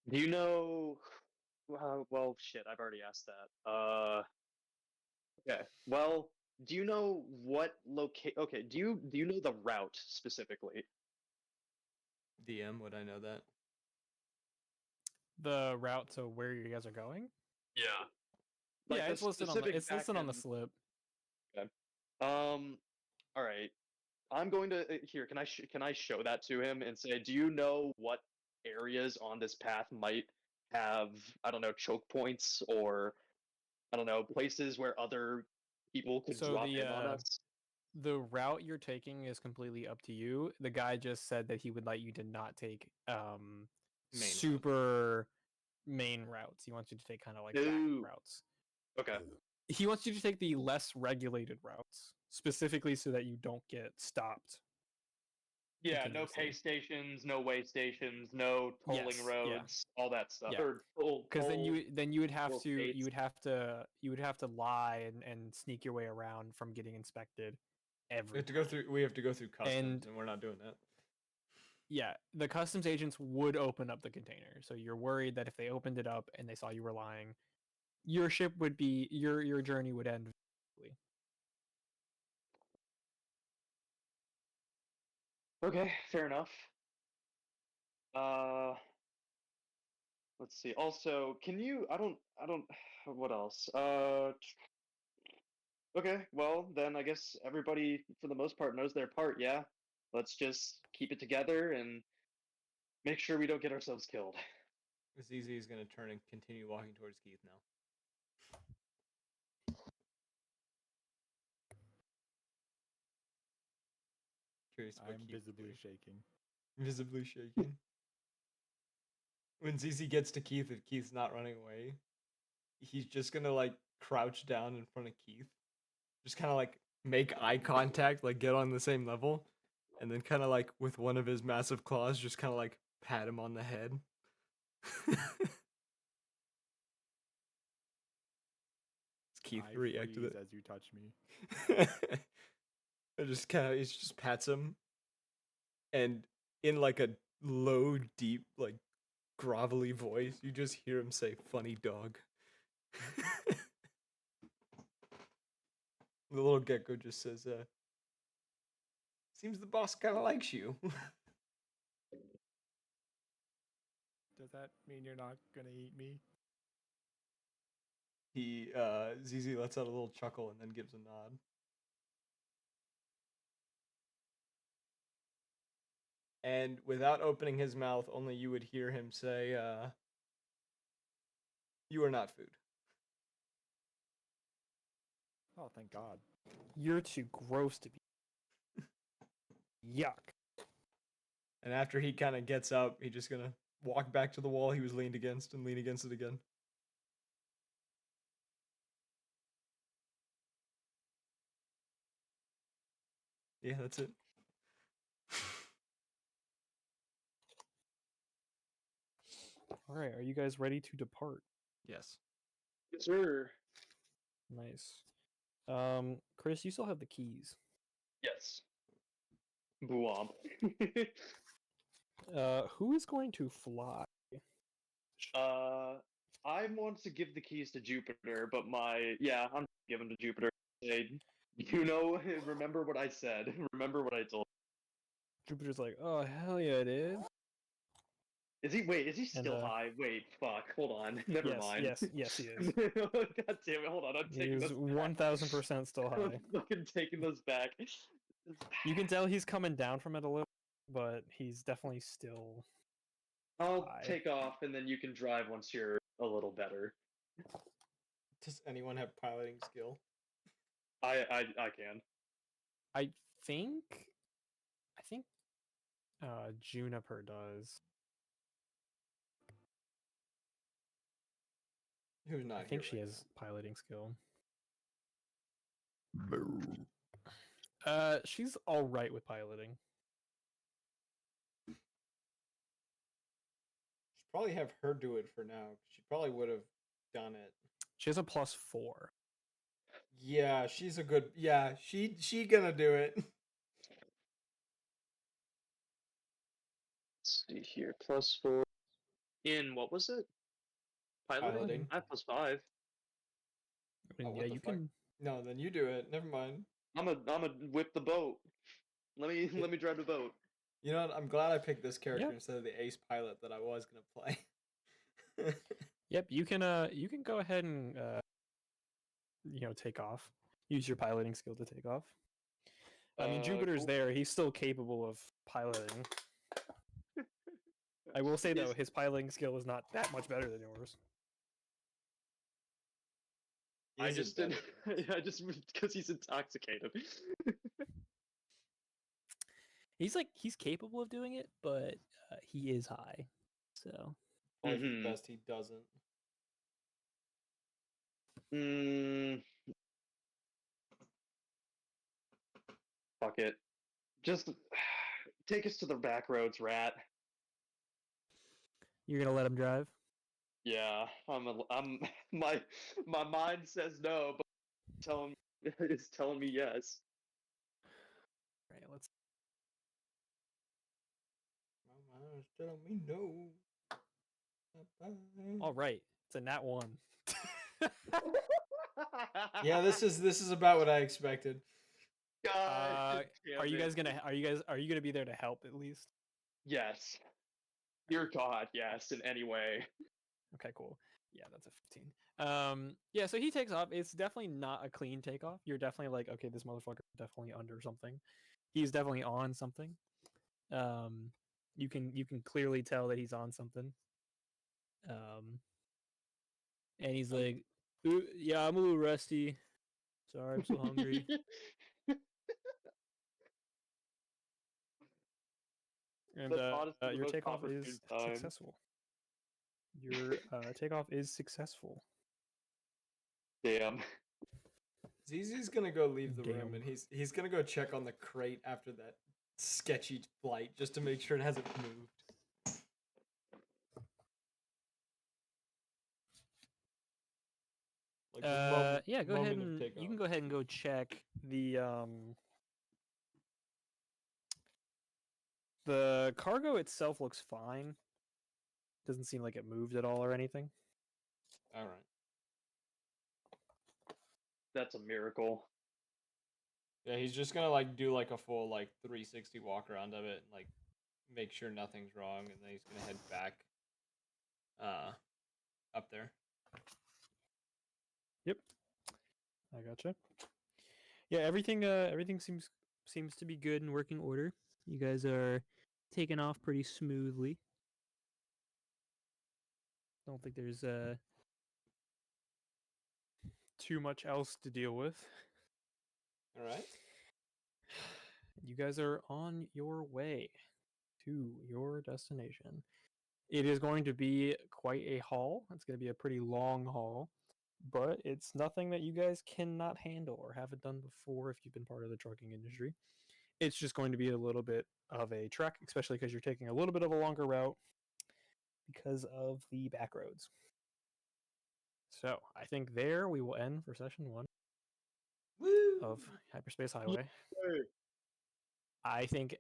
[SPEAKER 7] Do you know? Well, shit. I've already asked that. Okay. Well, do you know what locate? Okay. Do you know the route specifically?
[SPEAKER 2] DM, would I know that?
[SPEAKER 1] The route to where you guys are going?
[SPEAKER 7] Yeah.
[SPEAKER 1] Yeah,
[SPEAKER 7] the
[SPEAKER 1] it's listed on the
[SPEAKER 7] specific
[SPEAKER 1] it's listed on the
[SPEAKER 7] backend-
[SPEAKER 1] slip.
[SPEAKER 7] Okay. All right. I'm going to here. Can I show that to him and say, do you know what areas on this path might have, I don't know, choke points, or I don't know, places where other people could
[SPEAKER 1] So
[SPEAKER 7] drop in on us?
[SPEAKER 1] the route you're taking is completely up to you. The guy just said that he would like you to not take
[SPEAKER 2] Main
[SPEAKER 1] super main routes. He wants you to take kind of like back
[SPEAKER 7] Ooh.
[SPEAKER 1] routes.
[SPEAKER 7] Okay.
[SPEAKER 1] He wants you to take the less regulated routes, specifically so that you don't get stopped.
[SPEAKER 7] Yeah, no
[SPEAKER 1] continuously.
[SPEAKER 7] pay stations, no way stations, no tolling
[SPEAKER 1] Yes, yeah.
[SPEAKER 7] roads, all that stuff.
[SPEAKER 1] Yeah.
[SPEAKER 7] Or toll,
[SPEAKER 1] Because then
[SPEAKER 7] toll,
[SPEAKER 1] you would have
[SPEAKER 7] toll
[SPEAKER 1] to
[SPEAKER 7] states.
[SPEAKER 1] you would have to lie and sneak your way around from getting inspected every
[SPEAKER 2] We have to go through customs,
[SPEAKER 1] And-
[SPEAKER 2] and we're not doing that.
[SPEAKER 1] Yeah, the customs agents would open up the container. So you're worried that if they opened it up and they saw you were lying, your ship would be your journey would end.
[SPEAKER 7] Okay, fair enough. Let's see. Also, can you? I don't. What else? Okay. Well, then I guess everybody, for the most part, knows their part. Yeah. Let's just keep it together and make sure we don't get ourselves killed.
[SPEAKER 2] ZZ is going to turn and continue walking towards Keith now. Curious what
[SPEAKER 4] I'm
[SPEAKER 2] Keith would
[SPEAKER 4] visibly
[SPEAKER 2] do.
[SPEAKER 4] shaking.
[SPEAKER 2] Visibly shaking. When ZZ gets to Keith, if Keith's not running away, he's just gonna like crouch down in front of Keith, just kind of like make eye contact, like get on the same level, and then kind of like with one of his massive claws, just kind of like pat him on the head. Keith
[SPEAKER 4] I
[SPEAKER 2] react to
[SPEAKER 4] freeze
[SPEAKER 2] it.
[SPEAKER 4] as you touch me.
[SPEAKER 2] It just kind of, he just pats him, and in like a low, deep, like grovelly voice, you just hear him say, "Funny dog." The little gecko just says, "Seems the boss kind of likes you."
[SPEAKER 4] Does that mean you're not gonna eat me?
[SPEAKER 2] He, ZZ lets out a little chuckle and then gives a nod. And without opening his mouth, only you would hear him say, "You are not food."
[SPEAKER 4] Oh, thank God.
[SPEAKER 1] You're too gross to be. Yuck.
[SPEAKER 2] And after he kind of gets up, he's just gonna walk back to the wall he was leaned against and lean against it again. Yeah, that's it.
[SPEAKER 1] All right, are you guys ready to depart?
[SPEAKER 2] Yes.
[SPEAKER 7] Yes, sir.
[SPEAKER 1] Nice. Chris, you still have the keys.
[SPEAKER 7] Yes. Buomp.
[SPEAKER 1] Who is going to fly?
[SPEAKER 7] I want to give the keys to Jupiter, but I'm giving them to Jupiter. Say, remember what I said. Remember what I told.
[SPEAKER 1] Jupiter's like, oh hell yeah, it is.
[SPEAKER 7] Is he
[SPEAKER 1] And,
[SPEAKER 7] still high? Wait, fuck. Hold on. Never
[SPEAKER 1] Yes,
[SPEAKER 7] mind.
[SPEAKER 1] yes, he is.
[SPEAKER 7] God damn it. Hold on. I'm
[SPEAKER 1] He
[SPEAKER 7] taking
[SPEAKER 1] is
[SPEAKER 7] those back.
[SPEAKER 1] 1000% still
[SPEAKER 7] I'm
[SPEAKER 1] high.
[SPEAKER 7] fucking taking those back.
[SPEAKER 1] You can tell he's coming down from it a little, but he's definitely still.
[SPEAKER 7] I'll
[SPEAKER 1] high.
[SPEAKER 7] take off and then you can drive once you're a little better.
[SPEAKER 2] Does anyone have piloting skill?
[SPEAKER 7] I can.
[SPEAKER 1] I think Juniper does.
[SPEAKER 2] Who's not
[SPEAKER 1] I think
[SPEAKER 2] here
[SPEAKER 1] she
[SPEAKER 2] right
[SPEAKER 1] has piloting skill.
[SPEAKER 4] Boo.
[SPEAKER 1] She's all right with piloting.
[SPEAKER 2] Should probably have her do it for now. She probably would have done it.
[SPEAKER 1] She has a +4.
[SPEAKER 2] Yeah, she's a good. Yeah, she gonna do it.
[SPEAKER 7] Let's see here. +4 in what was it?
[SPEAKER 2] Piloting.
[SPEAKER 7] I have +5.
[SPEAKER 1] I mean,
[SPEAKER 2] Oh,
[SPEAKER 1] yeah,
[SPEAKER 2] what the
[SPEAKER 1] you
[SPEAKER 2] fuck?
[SPEAKER 1] can.
[SPEAKER 2] No, then you do it. Never mind.
[SPEAKER 7] I'm a whip the boat. Let me drive the boat.
[SPEAKER 2] You know what? I'm glad I picked this character
[SPEAKER 1] Yep.
[SPEAKER 2] instead of the ace pilot that I was gonna play.
[SPEAKER 1] Yep, you can go ahead and take off. Use your piloting skill to take off. I mean, Jupiter's
[SPEAKER 7] Cool.
[SPEAKER 1] there. He's still capable of piloting. I will say though,
[SPEAKER 7] He's-
[SPEAKER 1] his piloting skill is not that much better than yours.
[SPEAKER 7] I
[SPEAKER 2] Is it
[SPEAKER 7] just didn't.
[SPEAKER 2] better?
[SPEAKER 7] I just because he's intoxicated.
[SPEAKER 1] He's capable of doing it, but he is high. So
[SPEAKER 2] Probably for the
[SPEAKER 7] Mhm.
[SPEAKER 2] best he doesn't.
[SPEAKER 7] Fuck it. Just take us to the back roads, rat.
[SPEAKER 1] you're gonna let him drive?
[SPEAKER 7] Yeah, I'm my mind says no, but telling it's telling me yes.
[SPEAKER 1] Right. Let's.
[SPEAKER 2] My mind's telling me no.
[SPEAKER 1] All right. It's a nat 1.
[SPEAKER 2] Yeah, this is about what I expected.
[SPEAKER 7] God damn
[SPEAKER 1] Are you
[SPEAKER 7] it.
[SPEAKER 1] guys gonna be there to help at least?
[SPEAKER 7] Yes. Dear God, yes, in any way.
[SPEAKER 1] Okay, cool. Yeah, that's a 15. Yeah, so he takes off. It's definitely not a clean takeoff. You're definitely like, okay, this motherfucker is definitely under something. He's definitely on something. You can clearly tell that he's on something. And he's like, "Ooh, yeah, I'm a little rusty. Sorry, I'm so hungry." And
[SPEAKER 7] That's honestly the
[SPEAKER 1] your
[SPEAKER 7] most
[SPEAKER 1] takeoff
[SPEAKER 7] opportune
[SPEAKER 1] is
[SPEAKER 7] time.
[SPEAKER 1] successful. Your takeoff is successful.
[SPEAKER 7] Damn.
[SPEAKER 2] Zizi's gonna go leave the room
[SPEAKER 1] Damn.
[SPEAKER 2] and he's gonna go check on the crate after that sketchy flight just to make sure it hasn't moved. Like the
[SPEAKER 1] Yeah, go ahead
[SPEAKER 2] moment of
[SPEAKER 1] and you
[SPEAKER 2] takeoff.
[SPEAKER 1] can go ahead and go check the cargo itself looks fine. Doesn't seem like it moved at all or anything.
[SPEAKER 2] All right.
[SPEAKER 7] That's a miracle.
[SPEAKER 2] Yeah, he's just gonna like do like a full like 360 walk around of it and like make sure nothing's wrong, and then he's gonna head back up there.
[SPEAKER 1] Yep. I gotcha. Yeah, everything seems to be good in working order. You guys are taking off pretty smoothly. Don't think there's too much else to deal with.
[SPEAKER 2] All right.
[SPEAKER 1] You guys are on your way to your destination. It is going to be quite a haul. It's going to be a pretty long haul, but it's nothing that you guys cannot handle or haven't done before if you've been part of the trucking industry. It's just going to be a little bit of a trek, especially because you're taking a little bit of a longer route because of the back roads. So I think there we will end for session 1 of Hyperspace Highway. I think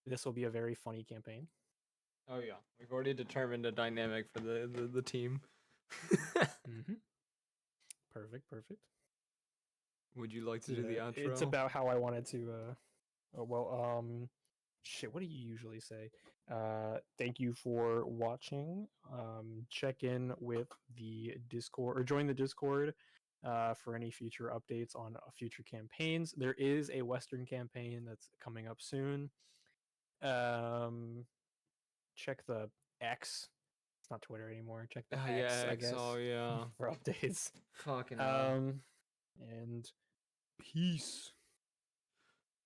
[SPEAKER 1] this will be a very funny campaign.
[SPEAKER 2] Oh yeah, we've already determined a dynamic for the team.
[SPEAKER 1] Mm-hmm. Perfect.
[SPEAKER 2] Would you like to do the outro?
[SPEAKER 1] It's about how I wanted to. Shit. What do you usually say? Thank you for watching. Check in with the Discord or join the Discord for any future updates on future campaigns. There is a Western campaign that's coming up soon. Check the X. It's not Twitter anymore. Check the X,
[SPEAKER 2] yeah,
[SPEAKER 1] I guess,
[SPEAKER 2] oh yeah.
[SPEAKER 1] for updates.
[SPEAKER 2] Fucking hell.
[SPEAKER 1] And peace.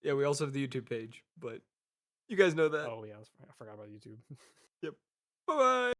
[SPEAKER 2] Yeah, we also have the YouTube page, but you guys know that.
[SPEAKER 1] Oh yeah, I forgot about YouTube.
[SPEAKER 2] Yep. Bye bye.